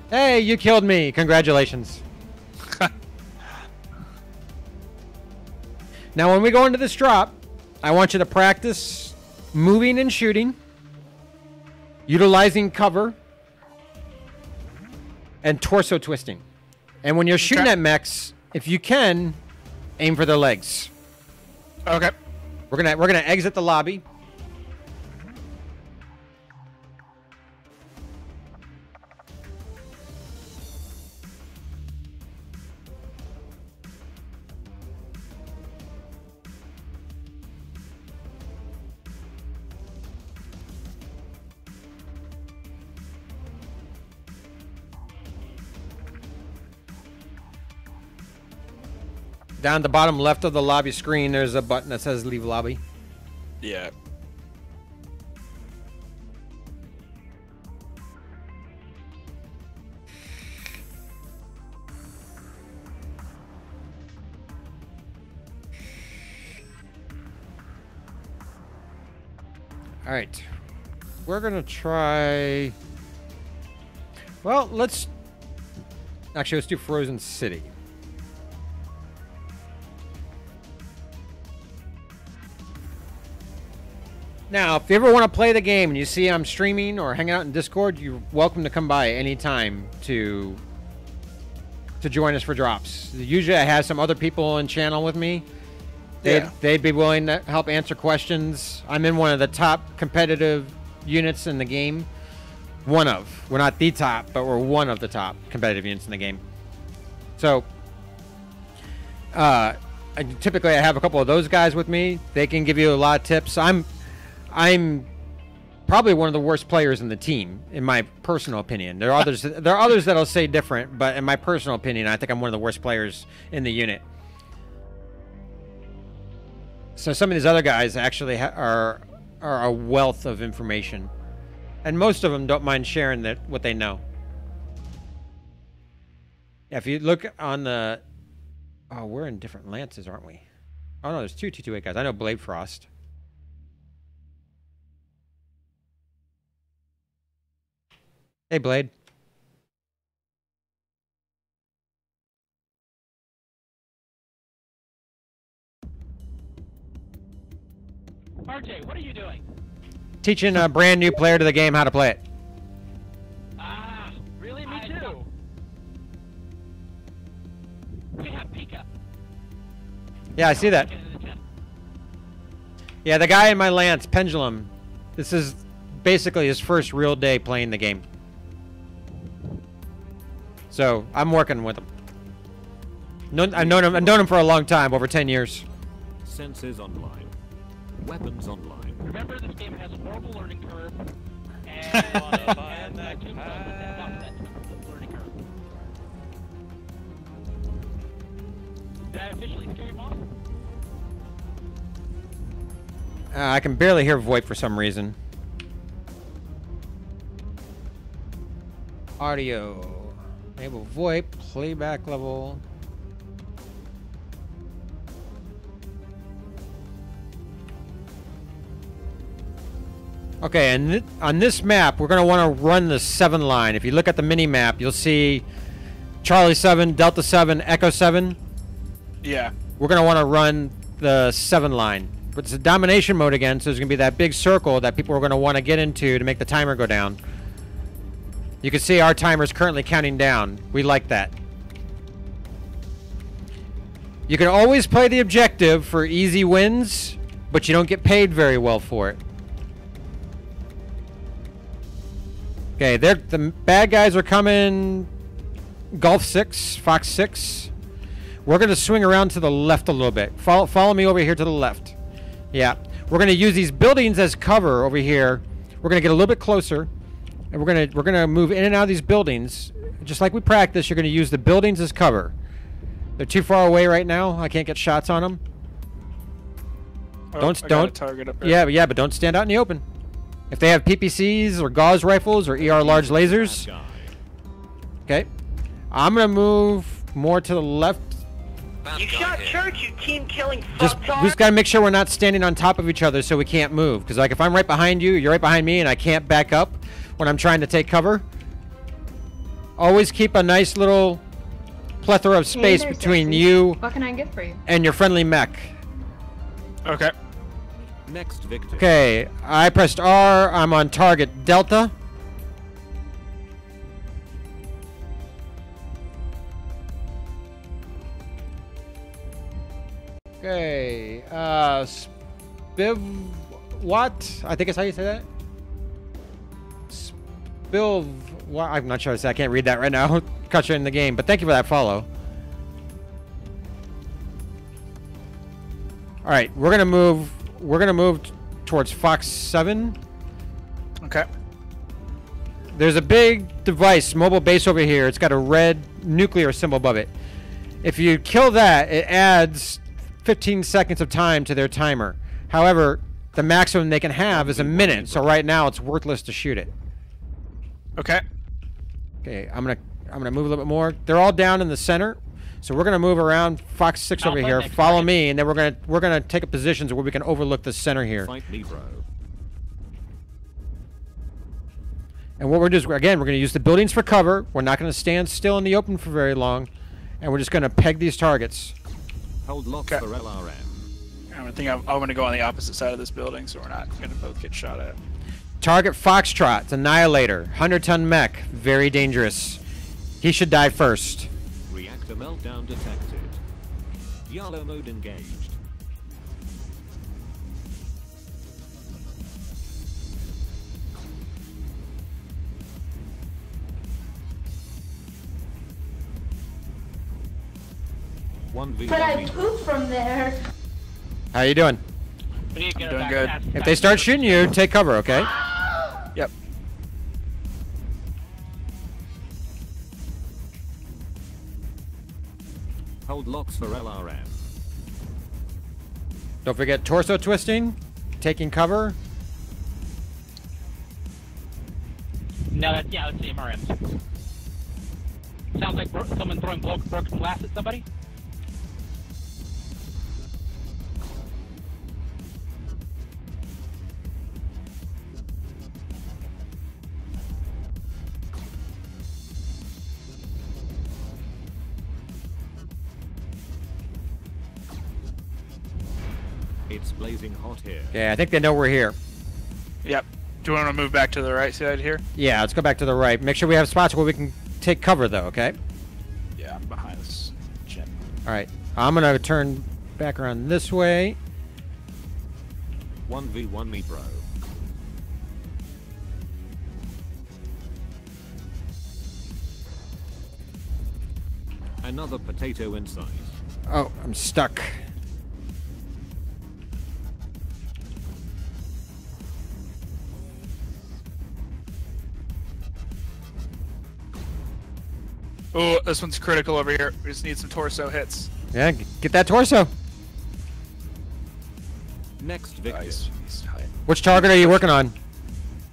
Hey, you killed me. Congratulations. Now, when we go into this drop, I want you to practice moving and shooting, utilizing cover, and torso twisting. And when you're shooting at mechs, if you can, aim for their legs. Okay. We're gonna exit the lobby. Down the bottom left of the lobby screen, there's a button that says leave lobby. Yeah. All right. We're going to try... Well, let's do Frozen City. Now, if you ever want to play the game and you see I'm streaming or hanging out in Discord, you're welcome to come by anytime to join us for drops. Usually I have some other people in channel with me. They'd be willing to help answer questions. I'm in one of the top competitive units in the game. One of. We're not the top, but we're one of the top competitive units in the game. So, typically I have a couple of those guys with me. They can give you a lot of tips. I'm probably one of the worst players in the team, in my personal opinion. There are others that'll say different, but in my personal opinion, I think I'm one of the worst players in the unit. So some of these other guys actually are a wealth of information, and most of them don't mind sharing what they know. Yeah, if you look on the, we're in different lances, aren't we? Oh no, there's 2 228 guys. I know Blade Frost. Hey, Blade. RJ, what are you doing? Teaching a brand new player to the game how to play it. Ah, really? Me too. We have Pika. Yeah, I see that. Yeah, the guy in my lance, Pendulum. This is basically his first real day playing the game. So I'm working with him. I've known him for a long time, over 10 years. Senses online. Weapons online. Remember, this game has a horrible learning curve. And that learning curve. Did I officially scare you off? I can barely hear VoIP for some reason. Audio. Enable VoIP, playback level. Okay, and on this map, we're going to want to run the 7 line. If you look at the mini map, you'll see Charlie 7, Delta 7, Echo 7. Yeah. we're going to want to run the 7 line. But it's a domination mode again, so there's going to be that big circle that people are going to want to get into to make the timer go down. You can see our timer is currently counting down. We like that. You can always play the objective for easy wins, but you don't get paid very well for it. Okay, the bad guys are coming. Golf 6, Fox 6. We're going to swing around to the left a little bit. Follow me over here to the left. Yeah. We're going to use these buildings as cover over here. We're going to get a little bit closer. And we're going to move in and out of these buildings. Just like we practiced, you're going to use the buildings as cover. They're too far away right now. I can't get shots on them. Oh, Don't target up there. yeah, but don't stand out in the open. If they have PPCs or Gauss rifles or ER large lasers. Okay. I'm going to move more to the left. You shot Church, you team killing We fucktard. just gotta make sure we're not standing on top of each other so we can't move. Because like if I'm right behind you, you're right behind me, and I can't back up when I'm trying to take cover. Always keep a nice little plethora of space there, between Sexy. you What can I get for you? and your friendly mech. Okay. Next victim. Okay, I pressed R. I'm on target Delta. Okay, Spiv, what? I think it's how you say that. Spiv, what? I'm not sure how to say. I can't read that right now. Caught you in the game, but thank you for that follow. All right, we're gonna move. We're gonna move towards Fox 7. Okay. There's a big device, mobile base over here. It's got a red nuclear symbol above it. If you kill that, it adds 15 seconds of time to their timer. However, the maximum they can have is a minute, so right now it's worthless to shoot it. Okay. Okay, I'm gonna move a little bit more. They're all down in the center, so we're gonna move around Fox 6 over here. Follow me, and then we're gonna take up positions where we can overlook the center here. Fight me, bro. And what we're doing is, again, we're gonna use the buildings for cover. We're not gonna stand still in the open for very long, and we're just gonna peg these targets. Hold lock Okay. for LRM. I'm going to go on the opposite side of this building, so we're not going to both get shot at. Target Foxtrot, Annihilator, 100-ton mech, very dangerous. He should die first. Reactor meltdown detected. Yellow mode engaged. But I pooped from there. How you doing? I'm doing good. If they start shooting you, take cover, okay? Yep. Hold locks for LRM. Don't forget torso twisting, taking cover. No, that's the MRM. Sounds like someone throwing broken glass at somebody. It's blazing hot here. Okay, I think they know we're here. Yep. Do you want to move back to the right side here? Yeah, let's go back to the right. Make sure we have spots where we can take cover, though, okay? Yeah, I'm behind this gym. All right. I'm going to turn back around this way. 1v1 me, bro. Another potato inside. Oh, I'm stuck. Oh, this one's critical over here. We just need some torso hits. Yeah, get that torso. Next victim. Nice. Which target are you working on?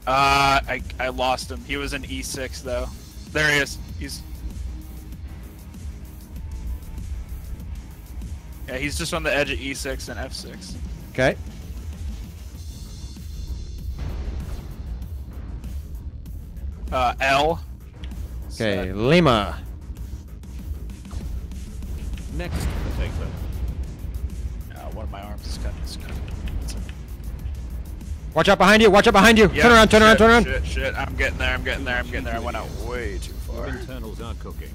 I lost him. He was in E6 though. There he is. He's just on the edge of E6 and F6. Okay. L. Okay, Lima. Next potato. One of my arms is kind of. Watch out behind you. Watch out behind you. Yeah, Turn around. Turn around. Turn around. Shit. I'm getting there. I went out way too Your far. internals are cooking.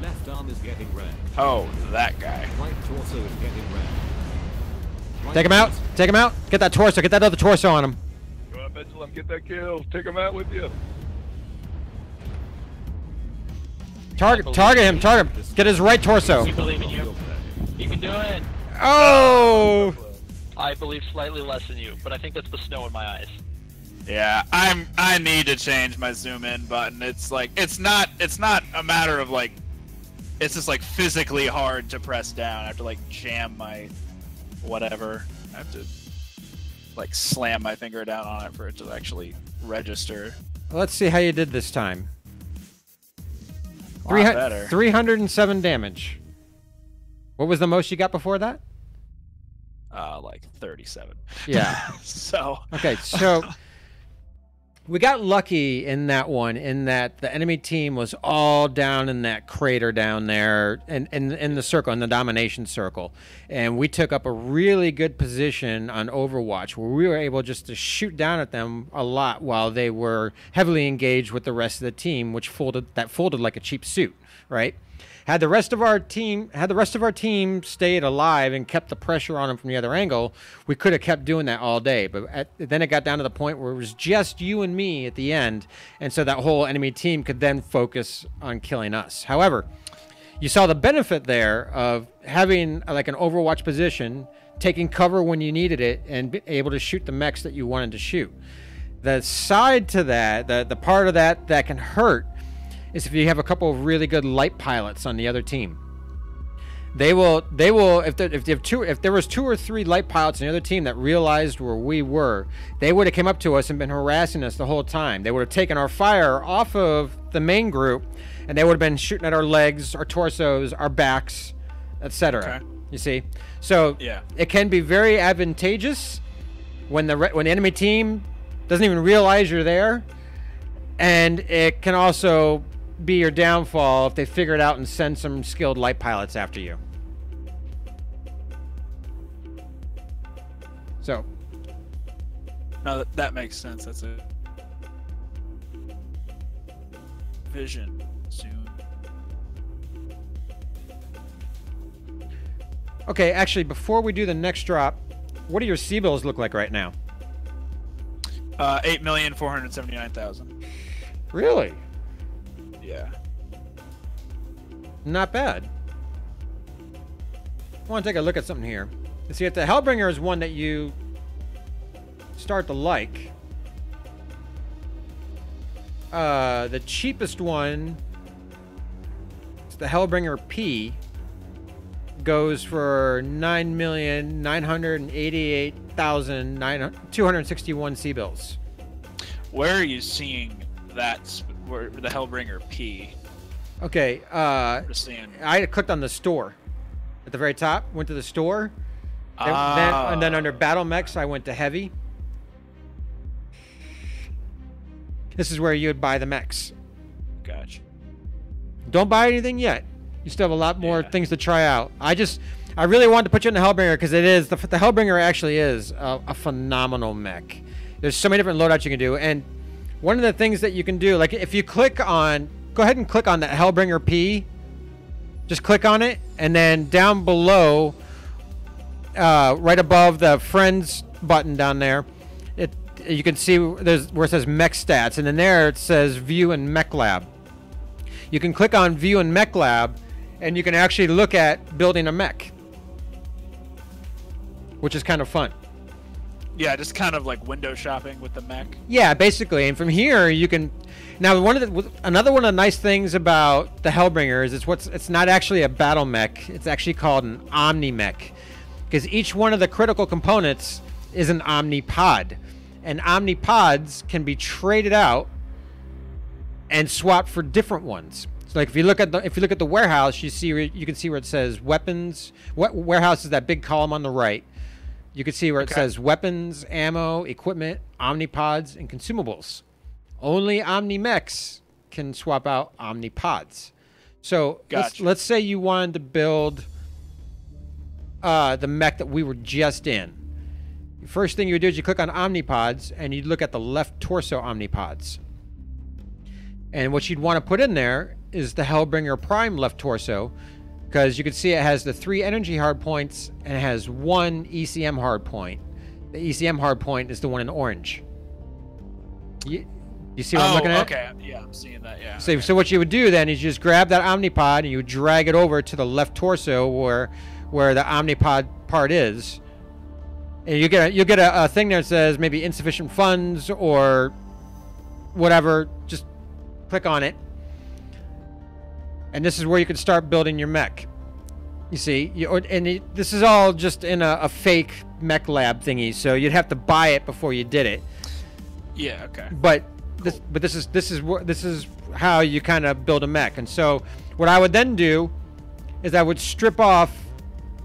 Left arm is getting red. Oh, that guy. Right torso is getting red. Right Take him out. torso- Take him out. Get that torso. Get that other torso on him. Go on, Benjamin, get that kill. Take him out with you. Target him. Target him. Get his right torso. We believe in you. You can do it. Oh! I believe slightly less than you, but I think that's the snow in my eyes. Yeah, I need to change my zoom in button. It's like it's not a matter of like it's just like physically hard to press down. I have to like jam my whatever. I have to like slam my finger down on it for it to actually register. Let's see how you did this time. A lot better. 307 damage. What was the most you got before that? Like 37. Yeah. So. Okay, so we got lucky in that one, in that the enemy team was all down in that crater down there, and in the circle, in the domination circle, and we took up a really good position on Overwatch, where we were able just to shoot down at them a lot while they were heavily engaged with the rest of the team, which folded like a cheap suit, right? Had the rest of our team stayed alive and kept the pressure on them from the other angle, we could have kept doing that all day. But then it got down to the point where it was just you and me at the end, and so that whole enemy team could then focus on killing us. However, you saw the benefit there of having like an Overwatch position, taking cover when you needed it, and be able to shoot the mechs that you wanted to shoot. The side to that, the part of that can hurt, is if you have a couple of really good light pilots on the other team. They will if there was 2 or 3 light pilots on the other team that realized where we were, they would have came up to us and been harassing us the whole time. They would have taken our fire off of the main group, and they would have been shooting at our legs, our torsos, our backs, etc. Okay. You see, so Yeah. it can be very advantageous when the enemy team doesn't even realize you're there, and it can also be your downfall if they figure it out and send some skilled light pilots after you. So. No, that makes sense. That's a vision soon. Okay, actually, before we do the next drop, what do your C-bills look like right now? 8,479,000. Really? Yeah. Not bad. I want to take a look at something here. You see, if the Hellbringer is one that you start to like, the cheapest one, it's the Hellbringer P, goes for 9,988,261 C-bills. Where are you seeing that? Where the Hellbringer P? Okay, Just seeing. I clicked on the store at the very top, went to the store, and then under Battle Mechs, I went to Heavy. This is where you would buy the mechs. Gotcha. Don't buy anything yet. You still have a lot more things to try out. I really wanted to put you in the Hellbringer because it is the Hellbringer actually is a phenomenal mech. There's so many different loadouts you can do, and one of the things that you can do, like if you click on, go ahead and click on that Hellbringer P. Just click on it, and then down below, right above the Friends button down there, you can see there's where it says Mech Stats, and then there it says View and Mech Lab. You can click on View and Mech Lab, and you can actually look at building a mech, which is kind of fun. Yeah, just kind of like window shopping with the mech. Yeah, basically, and from here you can. Now, another one of the nice things about the Hellbringer is it's not actually a battle mech. It's actually called an Omni mech, because each one of the critical components is an Omnipod, and Omnipods can be traded out and swapped for different ones. So, like if you look at the warehouse, you can see where it says weapons. What warehouse is that big column on the right? You can see where it says weapons, ammo, equipment, omnipods, and consumables. Only Omni-Mechs can swap out Omnipods. So Gotcha. let's say you wanted to build the mech that we were just in. First thing you would do is you click on Omnipods, and you'd look at the left torso Omnipods. And what you'd want to put in there is the Hellbringer Prime left torso, because you can see it has the 3 energy hard points and it has 1 ECM hard point. The ECM hard point is the one in orange. You see what I'm looking at? Okay. Yeah, I'm seeing that. Yeah. So what you would do then is you just grab that Omnipod and you would drag it over to the left torso where the Omnipod part is, and you get a thing there that says maybe insufficient funds or whatever. Just click on it, and this is where you can start building your mech. You see, this is all just in a fake mech lab thingy, so you'd have to buy it before you did it. Yeah. Okay. But this is how you kind of build a mech. And so what I would then do is I would strip off,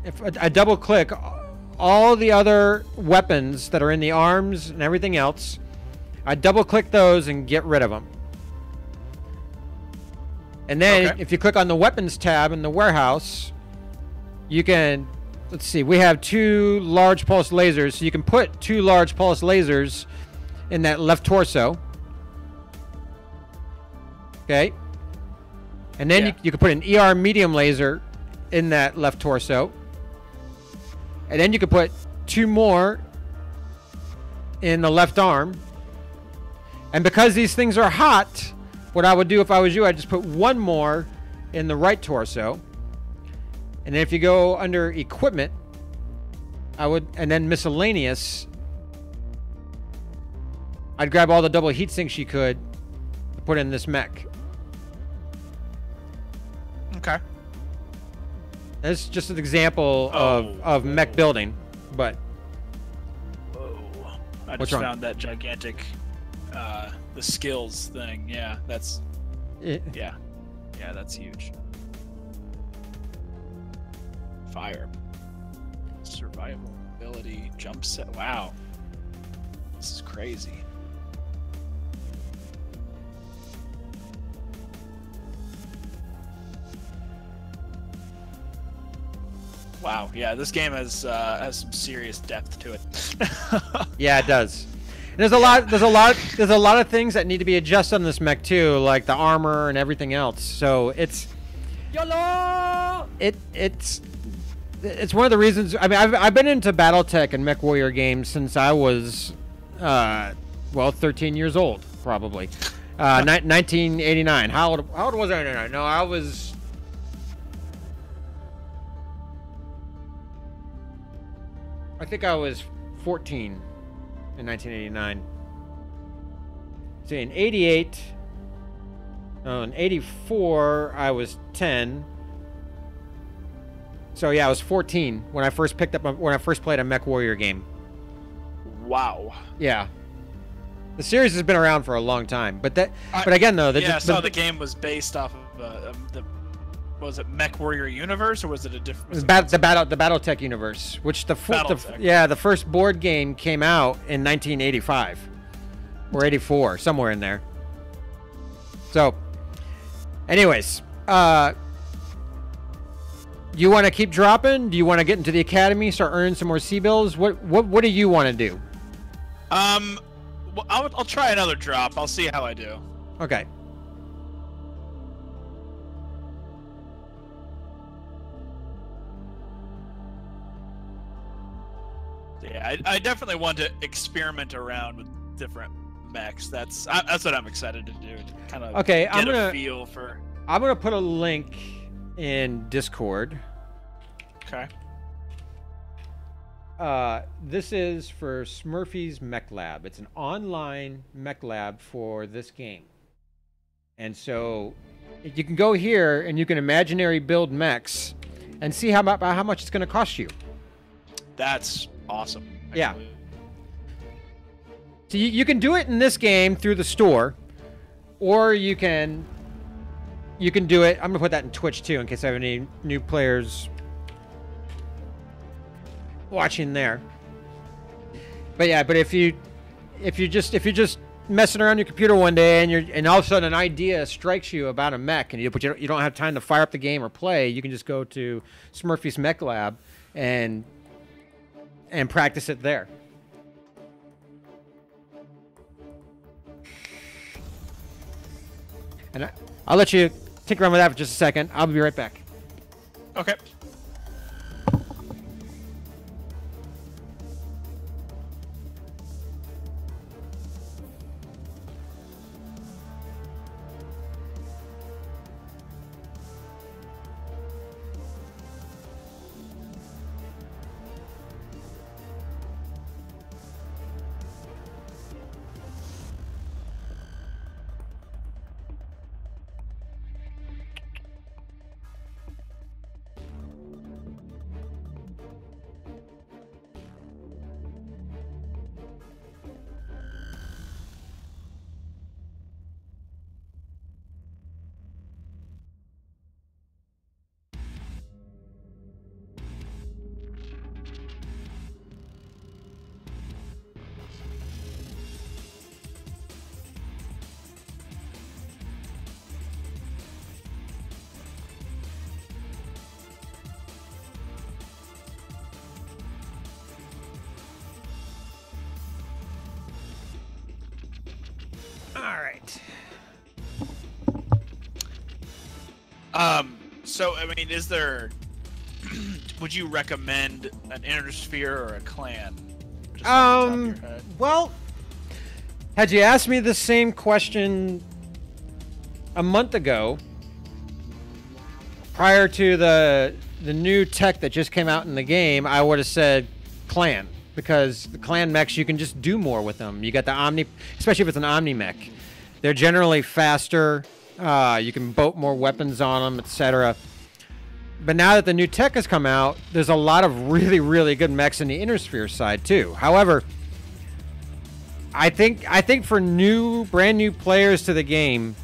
if I double click all the other weapons that are in the arms and everything else. I double click those and get rid of them. And then if you click on the weapons tab in the warehouse, you can, let's see, we have 2 large pulse lasers, so you can put 2 large pulse lasers in that left torso. Okay. And then you can put an ER medium laser in that left torso. And then you can put 2 more in the left arm. And because these things are hot, what I would do if I was you, I'd just put 1 more in the right torso. And then if you go under equipment, and then miscellaneous, I'd grab all the double heat sinks you could to put in this mech. Okay. That's just an example of mech building, but... Whoa. I What's just wrong? found that gigantic, the skills thing. Yeah, that's... Yeah. Yeah, that's huge. Fire. Survival ability, jump set. Wow. This is crazy. Wow, yeah, this game has some serious depth to it. Yeah, it does. And there's a lot of things that need to be adjusted on this mech too, like the armor and everything else. So it's it's one of the reasons. I mean, I've been into BattleTech and MechWarrior games since I was 13 years old, probably. 1989. How old was I in 89? No, I was. I think I was 14 in 1989. See, in 88, in 84, I was 10. So yeah, I was 14 when I first played a MechWarrior game. Wow. Yeah. The series has been around for a long time, but again though, the game was based off of was it MechWarrior universe or was it a different? The BattleTech universe, which the first board game came out in 1985 or 84, somewhere in there. So, anyways, you want to keep dropping? Do you want to get into the academy, start earning some more C-bills? What do you want to do? Well, I'll try another drop. I'll see how I do. Okay. Yeah, I definitely want to experiment around with different mechs. That's what I'm excited to do. To kind of get a feel for. I'm gonna put a link in Discord. Okay. This is for Smurfy's Mech Lab. It's an online mech lab for this game. And so you can go here and you can imaginary build mechs and see how much it's going to cost you. That's awesome. Actually. Yeah. So you can do it in this game through the store, or you can do it. I'm going to put that in Twitch too in case I have any new players watching there. But yeah, but if you just messing around your computer one day and all of a sudden an idea strikes you about a mech, but you don't have time to fire up the game or play, you can just go to Smurfy's Mech Lab and practice it there. And I'll let you tinker around with that for just a second. I'll be right back. Okay. So, I mean, is there... would you recommend an Intersphere or a Clan? Just off the top of your head. Well, had you asked me the same question a month ago, prior to the new tech that just came out in the game, I would have said Clan. Because the Clan mechs, you can just do more with them. You got the Omni... especially if it's an Omni mech. They're generally faster. You can boat more weapons on them, etc. But now that the new tech has come out, there's a lot of really, really good mechs in the Intersphere side too. However, I think for brand new players to the game,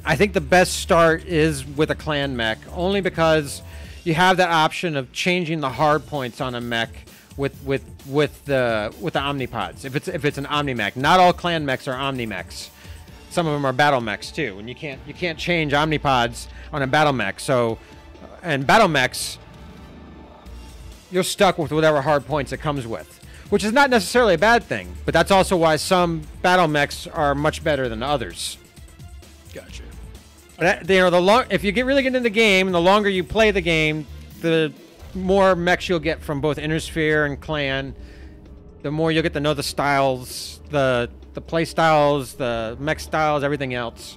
I think the best start is with a Clan mech, only because you have that option of changing the hard points on a mech with the Omnipods. If it's an Omni mech, not all Clan mechs are Omni mechs. Some of them are battle mechs too, and you can't change Omnipods on a battle mech. So, and battle mechs, you're stuck with whatever hard points it comes with, which is not necessarily a bad thing. But that's also why some battle mechs are much better than others. Gotcha. But, if you really get into the game, and the longer you play the game, the more mechs you'll get from both Intersphere and Clan. The more you'll get to know the styles, the play styles, the mech styles, everything else.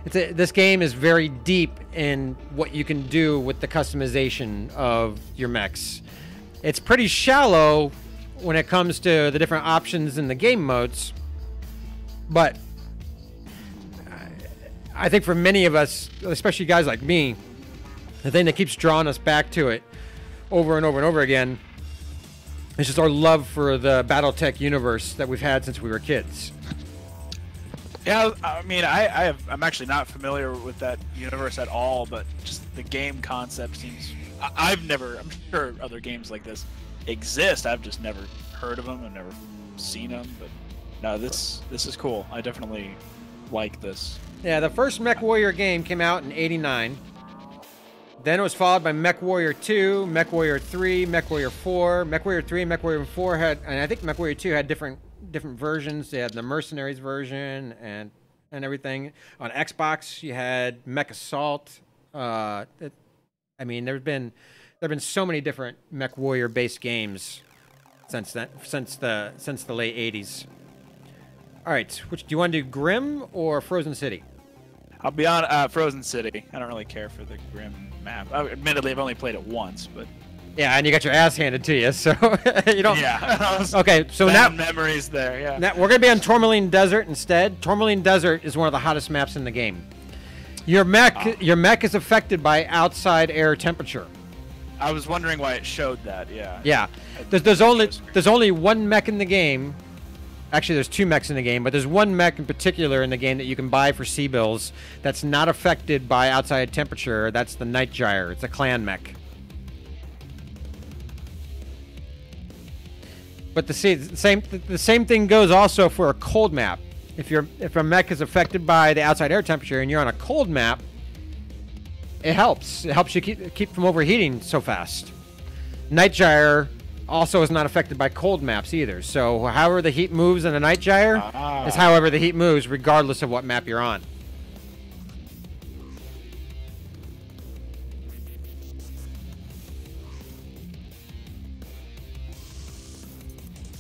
This game is very deep in what you can do with the customization of your mechs. It's pretty shallow when it comes to the different options in the game modes, but I think for many of us, especially guys like me, the thing that keeps drawing us back to it over and over and over again is just our love for the BattleTech universe that we've had since we were kids. Yeah, I mean, I'm actually not familiar with that universe at all, but just the game concept seems... I'm sure other games like this exist. I've just never heard of them. I've never seen them, but no, this is cool. I definitely like this. Yeah, the first MechWarrior game came out in '89. Then it was followed by MechWarrior 2, MechWarrior 3, MechWarrior 4. MechWarrior 3 and MechWarrior 4 had, and I think MechWarrior 2 had different versions. They had the Mercenaries version and everything. On Xbox, you had Mech Assault. I mean, there've been so many different MechWarrior based games since the late '80s. All right, which do you want to do, Grim or Frozen City? I'll be on Frozen City. I don't really care for the Grim map. Admittedly, I've only played it once, but yeah, and you got your ass handed to you, so you don't. Yeah. Okay, so now memories there. Yeah. Now we're gonna be on Tourmaline Desert instead. Tourmaline Desert is one of the hottest maps in the game. Your mech is affected by outside air temperature. I was wondering why it showed that. Yeah. Yeah. There's only one mech in the game. Actually, there's two mechs in the game, but there's one mech in particular in the game that you can buy for C-bills that's not affected by outside temperature. That's the Night Gyre. It's a Clan mech. But the same thing goes also for a cold map. If a mech is affected by the outside air temperature and you're on a cold map, it helps. It helps you keep from overheating so fast. Night Gyre also is not affected by cold maps either. So however the heat moves in a Night Gyre is however the heat moves regardless of what map you're on.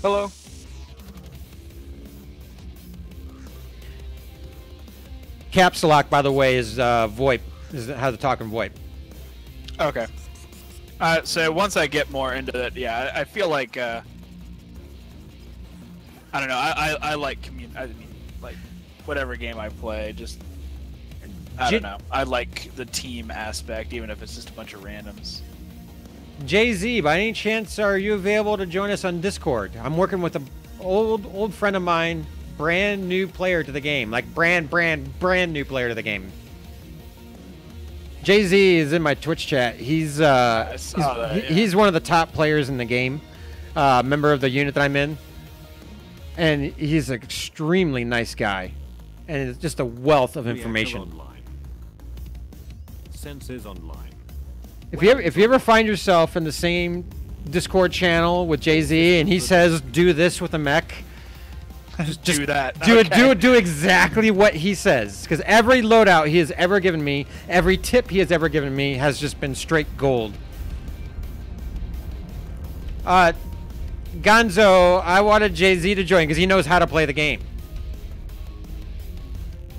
Hello. Caps lock, by the way, is VoIP. Is how to talk in VoIP. Okay. So once I get more into it, yeah, I feel like I don't know. I like I mean, like whatever game I play, just I don't know. I like the team aspect, even if it's just a bunch of randoms. Jay-Z, by any chance, are you available to join us on Discord? I'm working with an old friend of mine, brand new player to the game, like brand new player to the game. Jay-Z is in my Twitch chat. He's he's one of the top players in the game, member of the unit that I'm in, and he's an extremely nice guy, and it's just a wealth of information. Online. Senses online. If you ever find yourself in the same Discord channel with Jay-Z and he says do this with a mech, just do that. Do exactly what he says, because every loadout he has ever given me, every tip he has ever given me has just been straight gold. Gonzo, I wanted Jay-Z to join because he knows how to play the game.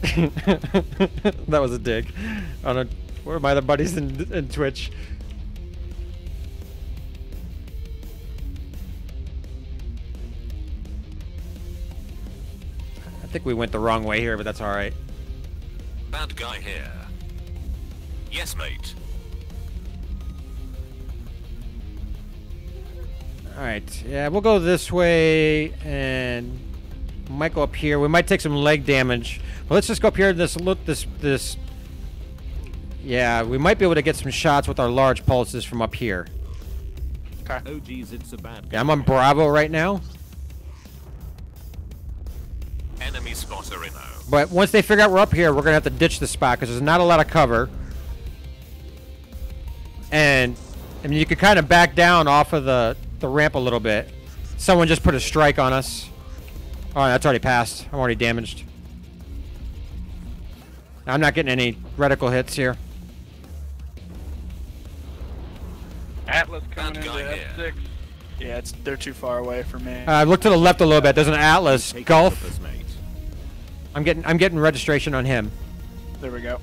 That was a dig. I don't know. Where are my other buddies in Twitch? I think we went the wrong way here, but that's all right. Bad guy here. Yes, mate. All right. Yeah, we'll go this way and might go up here. We might take some leg damage. But let's just go up here. This. Yeah, we might be able to get some shots with our large pulses from up here. Okay. Oh, geez, it's a bad guy. Yeah, I'm on Bravo right now. Enemy spotter in. But once they figure out we're up here, we're going to have to ditch the spot because there's not a lot of cover. And I mean, you could kind of back down off of the ramp a little bit. Someone just put a strike on us. Oh, that's already passed. I'm already damaged. I'm not getting any reticle hits here. Atlas coming into F6. Yeah, they're too far away for me. Look to the left a little bit. There's an Atlas Gulf. I'm getting registration on him. There we go.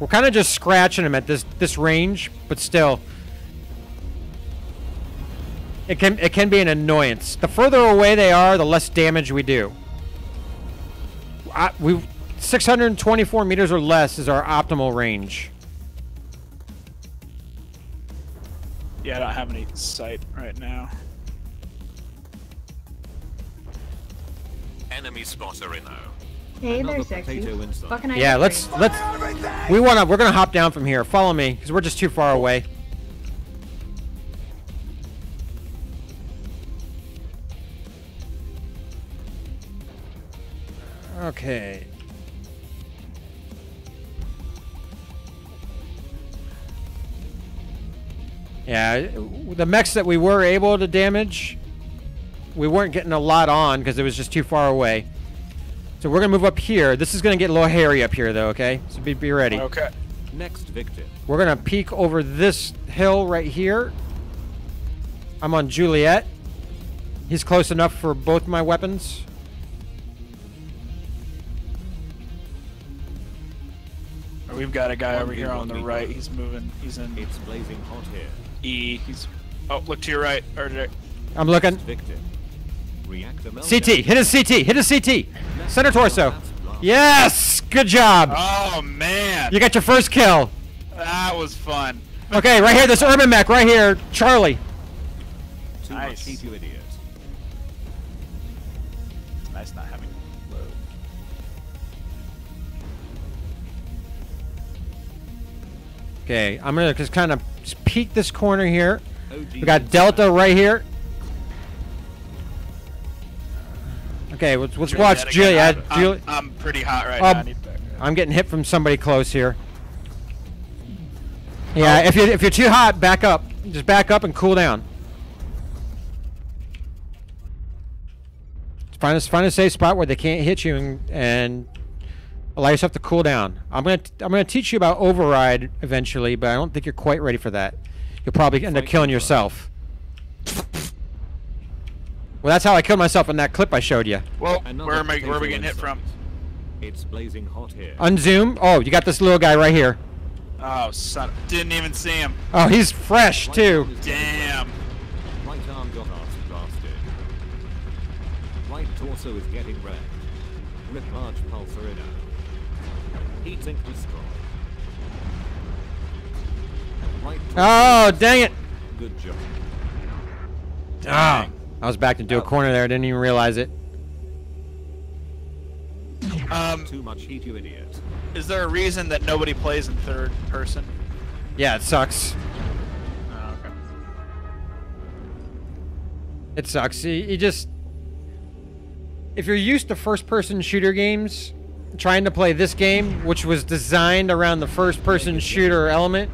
We're kind of just scratching him at this range, but still, it can be an annoyance. The further away they are, the less damage we do. 624 meters or less is our optimal range. Yeah, I don't have any sight right now. Enemy spotter in. Hey there, sexy. What can I Yeah, do? we're gonna hop down from here. Follow me, because we're just too far away. Okay. Yeah, the mechs that we were able to damage, we weren't getting a lot on because it was just too far away. So we're gonna move up here. This is gonna get a little hairy up here, though. Okay, so be ready. Okay. Next victim. We're gonna peek over this hill right here. I'm on Juliet. He's close enough for both my weapons. We've got a guy over here on the right. He's moving. He's in. It's blazing hot here. E. He's. Oh, look to your right, RJ. I'm looking. Victim. Reactor CT. Hit his CT. Hit his CT. Center torso. Yes. Good job. Oh man. You got your first kill. That was fun. Okay, right here. This Urban mech right here. Charlie. Too much heat, you idiot. It's nice not having load. Okay, I'm gonna just kind of peek this corner here. We got Delta right here. Okay, let's Really watch bad Julia. again. I'm pretty hot right now. I need to- I'm getting hit from somebody close here. Yeah, if you're too hot, back up. Just back up and cool down. Find a safe spot where they can't hit you and allow yourself to cool down. I'm gonna teach you about override eventually, but I don't think you're quite ready for that. You'll probably end up killing yourself. Well, that's how I killed myself in that clip I showed you. Well, where are we getting hit from? It's blazing hot here. Unzoom. Oh, you got this little guy right here. Oh, son! Didn't even see him. Oh, he's fresh too. Damn. Right arm got ass blasted. Right torso is getting wrecked. Rip large pulsarina. Heat sink destroyed. Right torso. Oh, dang it! Good job. Ah, I was backed into a corner there. I didn't even realize it. Too much heat, you idiot. Is there a reason that nobody plays in third person? Yeah, it sucks. Oh, okay. It sucks. You just... If you're used to first-person shooter games, trying to play this game, which was designed around the first-person shooter element,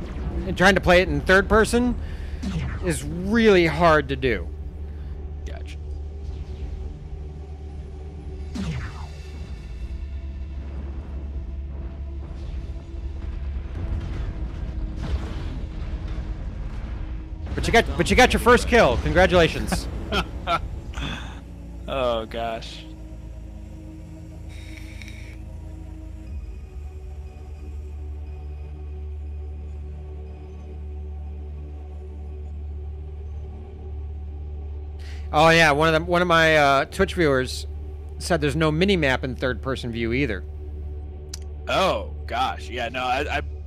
and trying to play it in third person, is really hard to do. Gotcha. But you got your first kill. Congratulations. Oh gosh. Oh yeah, one of my Twitch viewers said there's no mini map in third person view either. Oh gosh, yeah. No,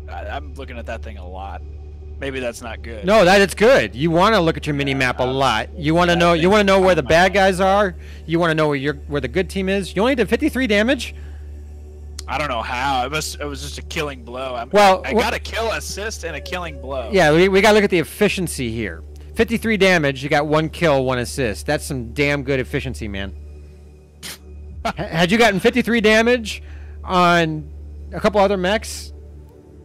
I'm looking at that thing a lot. Maybe that's not good. No, it's good. You want to look at your mini map a lot. You want to know where the bad guys are. You want to know where the good team is. You only did 53 damage. I don't know how. It was just a killing blow. I got a kill assist and a killing blow. Yeah, we got to look at the efficiency here. 53 damage, you got 1 kill, 1 assist. That's some damn good efficiency, man. Had you gotten 53 damage on a couple other mechs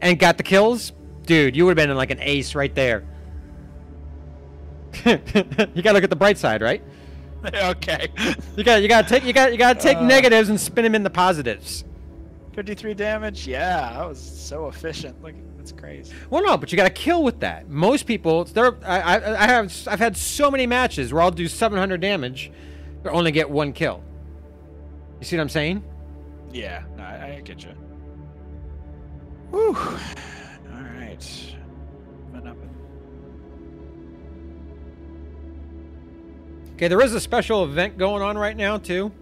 and got the kills, dude, you would have been like an ace right there. You gotta look at the bright side, right? Okay. You gotta take negatives and spin them into positives. 53 damage. Yeah, that was so efficient. Look, that's crazy. Well, no, but you got to kill with that. Most people, I've had so many matches where I'll do 700 damage, but only get 1 kill. You see what I'm saying? Yeah, no, I get you. Whew. All right. Okay, there is a special event going on right now too.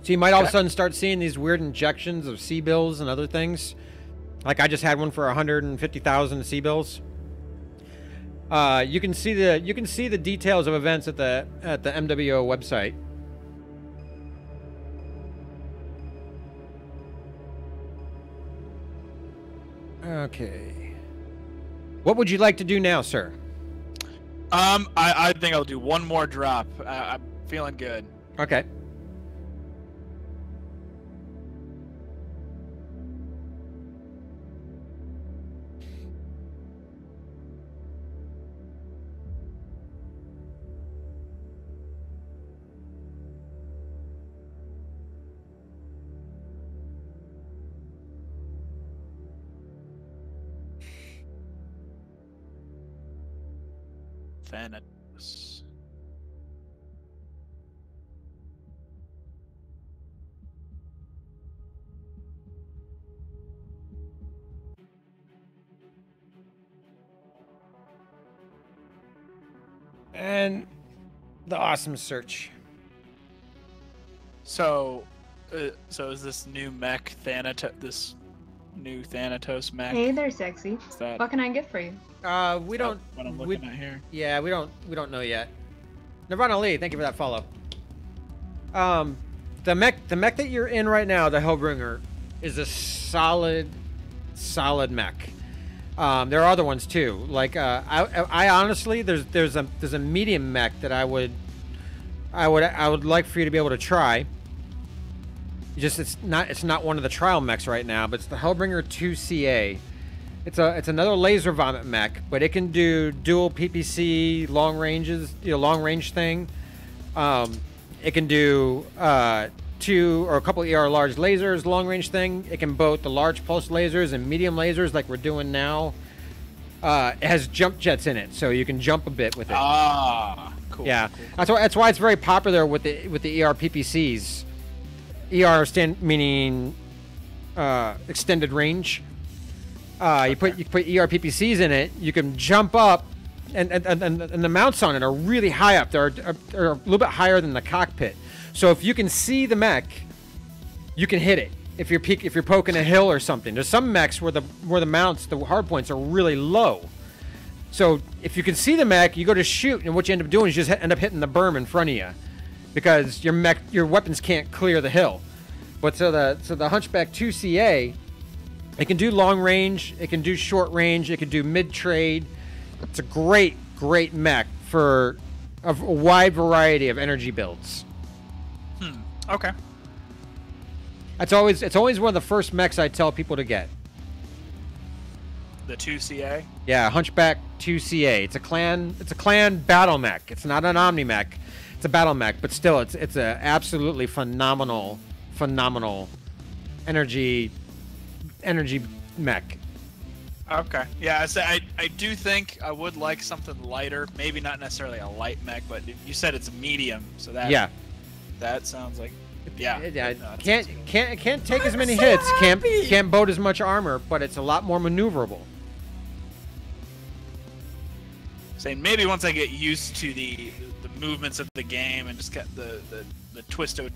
So you might all of a sudden start seeing these weird injections of C-bills and other things. Like I just had one for 150,000 C-bills. You can see the details of events at the MWO website. Okay. What would you like to do now, sir? I think I'll do one more drop. I'm feeling good. Okay. Thanatos. And the awesome search. So is this new mech this new Thanatos mech? Hey there, sexy. What can I get for you? We don't. What I'm looking at here. Yeah, we don't know yet. Nirvana Lee, thank you for that follow. The mech that you're in right now, the Hellbringer, is a solid mech. There are other ones too. Like I honestly, there's a medium mech that I would like for you to be able to try. It's not one of the trial mechs right now, but it's the Hellbringer 2CA. It's another laser vomit mech, but it can do dual PPC long range thing. It can do 2 or a couple ER large lasers long range thing. It can both the large pulse lasers and medium lasers like we're doing now. It has jump jets in it, so you can jump a bit with it. Ah, cool. Yeah, cool. That's why it's very popular with the ER PPCs. Meaning extended range. You put ER PPCs in it, you can jump up, and the mounts on it are really high up. They're a little bit higher than the cockpit. So if you can see the mech, you can hit it. If you're poking a hill or something. There's some mechs where the mounts, the hard points are really low. So if you can see the mech, you go to shoot, and what you end up doing is you just end up hitting the berm in front of you, because your weapons can't clear the hill. But so the Hunchback 2CA, it can do long range, it can do short range, it can do mid trade. It's a great mech for a wide variety of energy builds. Okay. It's always one of the first mechs I tell people to get. The 2CA? Yeah, Hunchback 2CA. It's a clan battle mech. It's not an Omni mech. It's a battle mech, but still it's a absolutely phenomenal energy mech. Okay. Yeah, I do think I would like something lighter. Maybe not necessarily a light mech, but you said it's medium, so that sounds like can't take as many hits. Can't boat as much armor, but it's a lot more maneuverable. Saying maybe once I get used to the movements of the game and just get the torso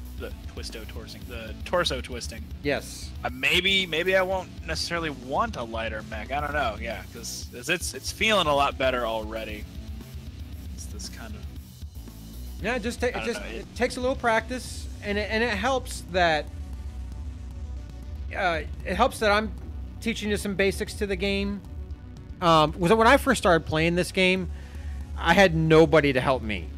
twisting. Yes. Maybe I won't necessarily want a lighter mech. I don't know. Yeah, because it's feeling a lot better already. It's this kind of. Yeah, it takes a little practice, and it helps that. It helps that I'm teaching you some basics to the game. When I first started playing this game, I had nobody to help me.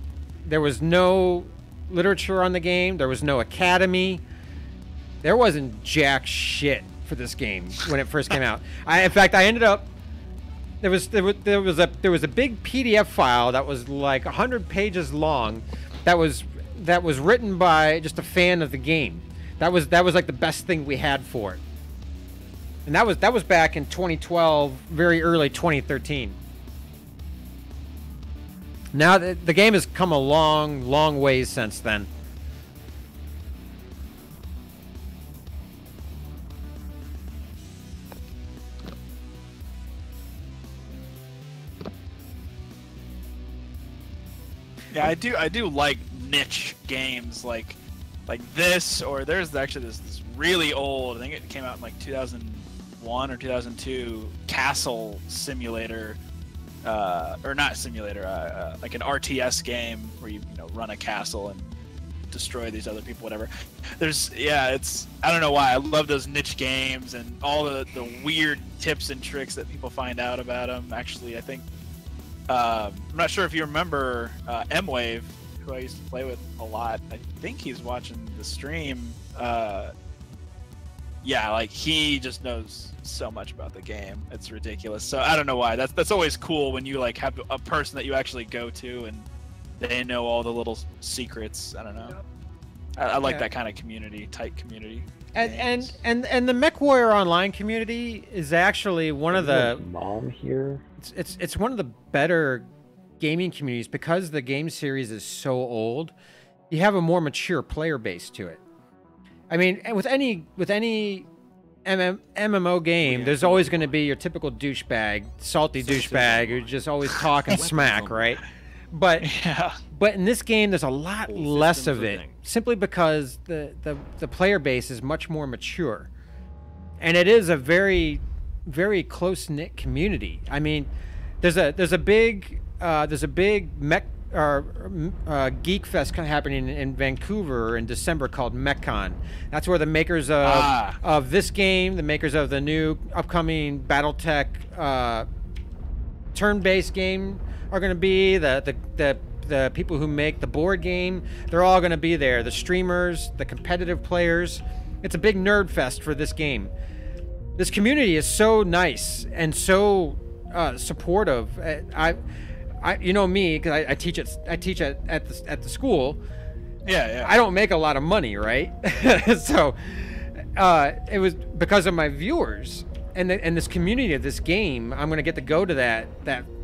There was no literature on the game. There was no academy. There wasn't jack shit for this game when it first came out. In fact, I ended up there was a big PDF file that was like 100 pages long. That was written by just a fan of the game. That was like the best thing we had for it. And that was back in 2012, very early 2013. Now the game has come a long ways since then. Yeah, I do like niche games like this, or there's actually this really old, I think it came out in like 2001 or 2002, Castle Simulator, or not simulator, like an RTS game where you run a castle and destroy these other people, whatever. I don't know why, I love those niche games and all the weird tips and tricks that people find out about them. Actually, I think I'm not sure if you remember M-Wave, who I used to play with a lot. I think he's watching the stream. Yeah, like he just knows so much about the game. It's ridiculous. So I don't know why. That's always cool when you like have a person that you actually go to and they know all the little secrets. I don't know. I like that kind of community, tight community. And the MechWarrior Online community is actually one of the mom here. It's one of the better gaming communities because the game series is so old. You have a more mature player base to it. I mean, with any MMO game, there's always going to be your typical douchebag, salty douchebag who just always talking smack, right? But in this game, there's a lot less of it, simply because the player base is much more mature, and it is a very, very close knit community. I mean, there's a big mech Geek Fest happening in Vancouver in December called MechCon. That's where the makers of this game, the makers of the new upcoming BattleTech turn-based game are going to be. The people who make the board game, they're all going to be there. The streamers, the competitive players. It's a big nerd fest for this game. This community is so nice and so supportive. You know me, because I teach at the school. Yeah. I don't make a lot of money, right? So it was because of my viewers and this community of this game. I'm gonna get to go to that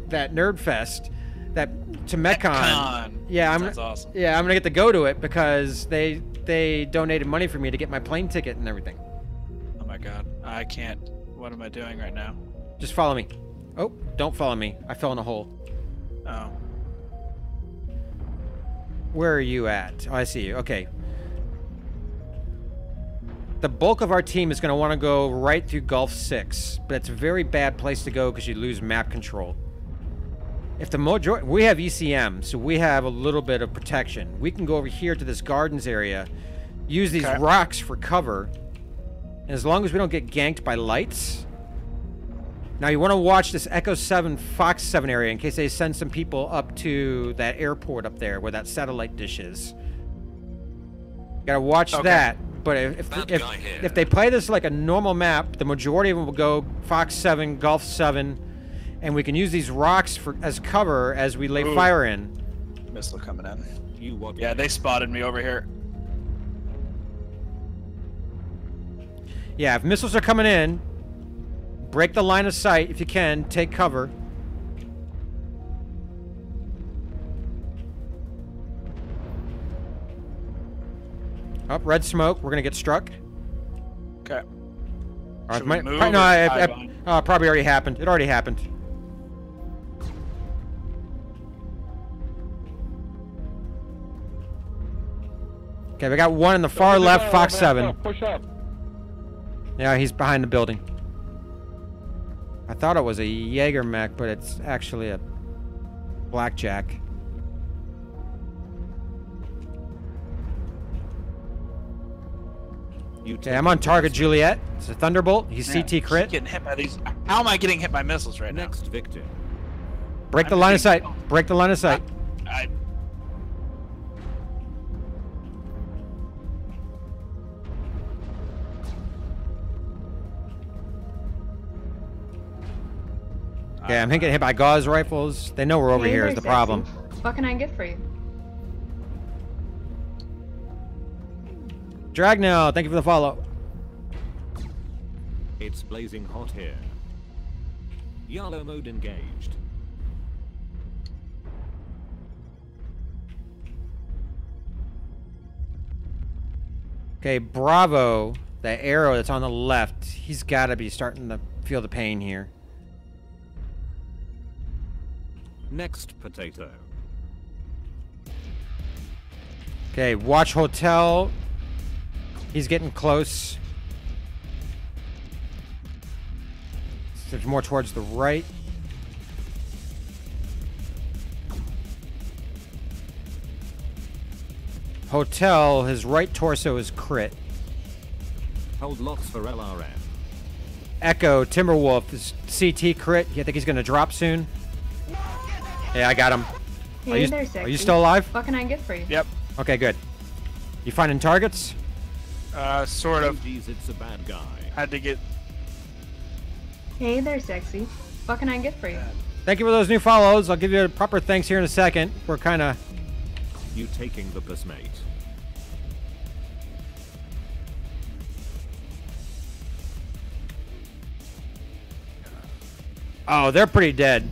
nerd fest, to MechCon. Yeah, That's awesome. Yeah, I'm gonna get to go to it because they donated money for me to get my plane ticket and everything. Oh my god, I can't. What am I doing right now? Just follow me. Oh, don't follow me. I fell in a hole. Oh. Where are you at? Oh, I see you. Okay. The bulk of our team is going to want to go right through Gulf 6, but it's a very bad place to go because you lose map control. If the majority, we have ECM, so we have a little bit of protection. We can go over here to this gardens area, use these rocks for cover, and as long as we don't get ganked by lights. Now you want to watch this Echo 7, Fox 7 area in case they send some people up to that airport up there where that satellite dish is. Gotta watch that. But if they play this like a normal map, the majority of them will go Fox 7, Gulf 7, and we can use these rocks as cover as we lay fire in. Missile coming in. Yeah, they spotted me over here. Yeah, if missiles are coming in, break the line of sight if you can. Take cover. Up, red smoke. We're gonna get struck. Okay. All right, probably already happened. It already happened. Okay, we got one in the far left, Fox 7. Push up. Yeah, he's behind the building. I thought it was a Jaeger mech, but it's actually a Blackjack. Okay, I'm on target, Juliet. It's a Thunderbolt. He's CT crit. Getting hit by these. How am I getting hit by missiles right now? Next victim. Break the line of sight. Break the line of sight. Okay, I'm getting hit by Gauss rifles. They know we're over here is the problem. What can I get for you? Dragnell, thank you for the follow. It's blazing hot here. Yellow mode engaged. Okay, Bravo, the arrow that's on the left, he's got to be starting to feel the pain here. Next potato. Okay, watch Hotel. He's getting close. There's more towards the right. Hotel, his right torso is crit. Hold locks for LRM. Echo, Timberwolf is CT crit. You think he's going to drop soon? Yeah, I got him. Hey there, Sexy. Are you still alive? What can I get for you? Yep. Okay, good. You finding targets? Sort of. Geez, it's a bad guy. Had to get. Hey there, Sexy. What can I get for you? Thank you for those new follows. I'll give you a proper thanks here in a second. We're kind of... You taking the piss, mate. Oh, they're pretty dead.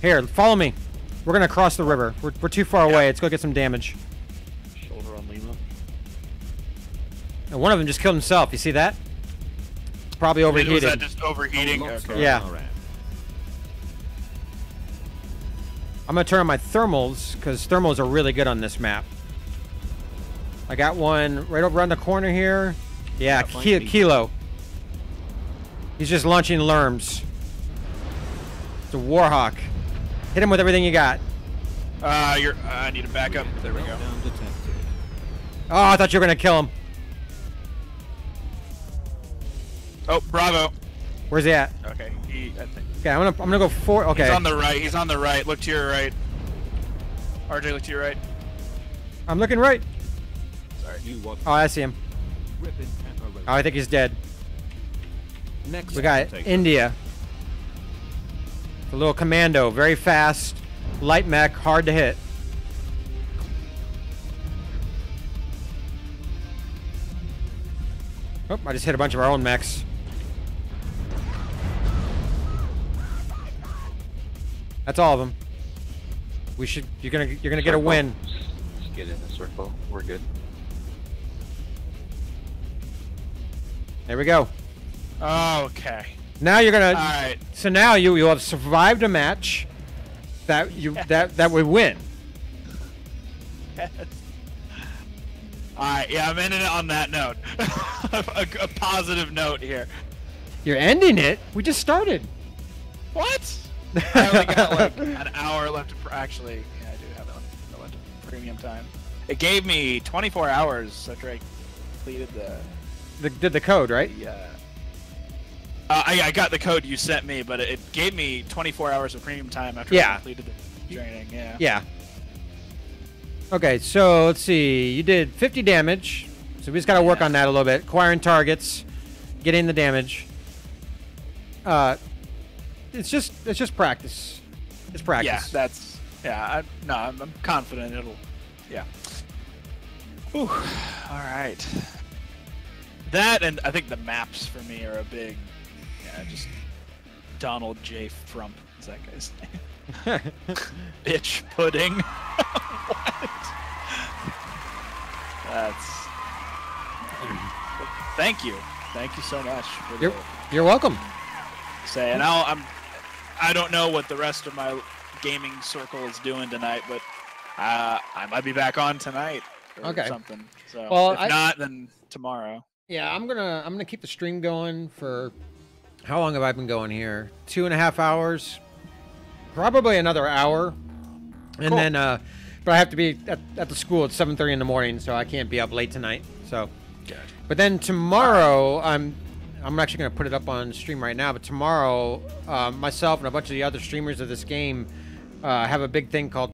Here, follow me. We're going to cross the river. We're too far away. Let's go get some damage. Shoulder on Lima. And one of them just killed himself. You see that? Probably overheated. Was that just overheating? Okay. Yeah. I'm going to turn on my thermals, because thermals are really good on this map. I got one right over on the corner here. Yeah, Kilo. He's just launching lerms. It's a Warhawk. Hit him with everything you got. I need to back up. There we go. Oh, I thought you were going to kill him. Oh, Bravo. Where's he at? Okay, I think. Okay, I'm gonna go for. Okay. He's on the right. He's on the right. Look to your right. RJ, look to your right. I'm looking right. Sorry. Oh, I see him. Rip in pepper Oh, I think he's dead. Next We got taker. India. The little commando, very fast, light mech, hard to hit. Oh, I just hit a bunch of our own mechs. That's all of them. We should. You're gonna get a win. Just get in the circle. We're good. There we go. Okay. Now you're gonna. All right. So now you have survived a match that that would win. Yes. All right. Yeah, I'm ending it on that note. a positive note here. You're ending it. We just started. What? I only got like an hour left. Actually, yeah, I do have a left of premium time. It gave me 24 hours after I completed Did the code right? I got the code you sent me, but it gave me 24 hours of premium time after I completed the training. Yeah. Yeah. Okay, so let's see. You did 50 damage, so we just got to work on that a little bit. Acquiring targets, getting the damage. It's just practice. It's practice. Yeah, I'm confident it'll. Yeah. Whew. All right. That and I think the maps for me are a big. Yeah, just Donald J. Frump is that guy's name. Bitch pudding. What? That's. Thank you so much. For You're welcome. Say, and I don't know what the rest of my gaming circle is doing tonight, but I might be back on tonight or something. So well, if not, then tomorrow. Yeah, I'm gonna keep the stream going for how long have I been going here? 2.5 hours, probably another hour, and then but I have to be at the school at 7:30 in the morning, so I can't be up late tonight. So, but then tomorrow I'm actually gonna put it up on stream right now. But tomorrow, myself and a bunch of the other streamers of this game have a big thing called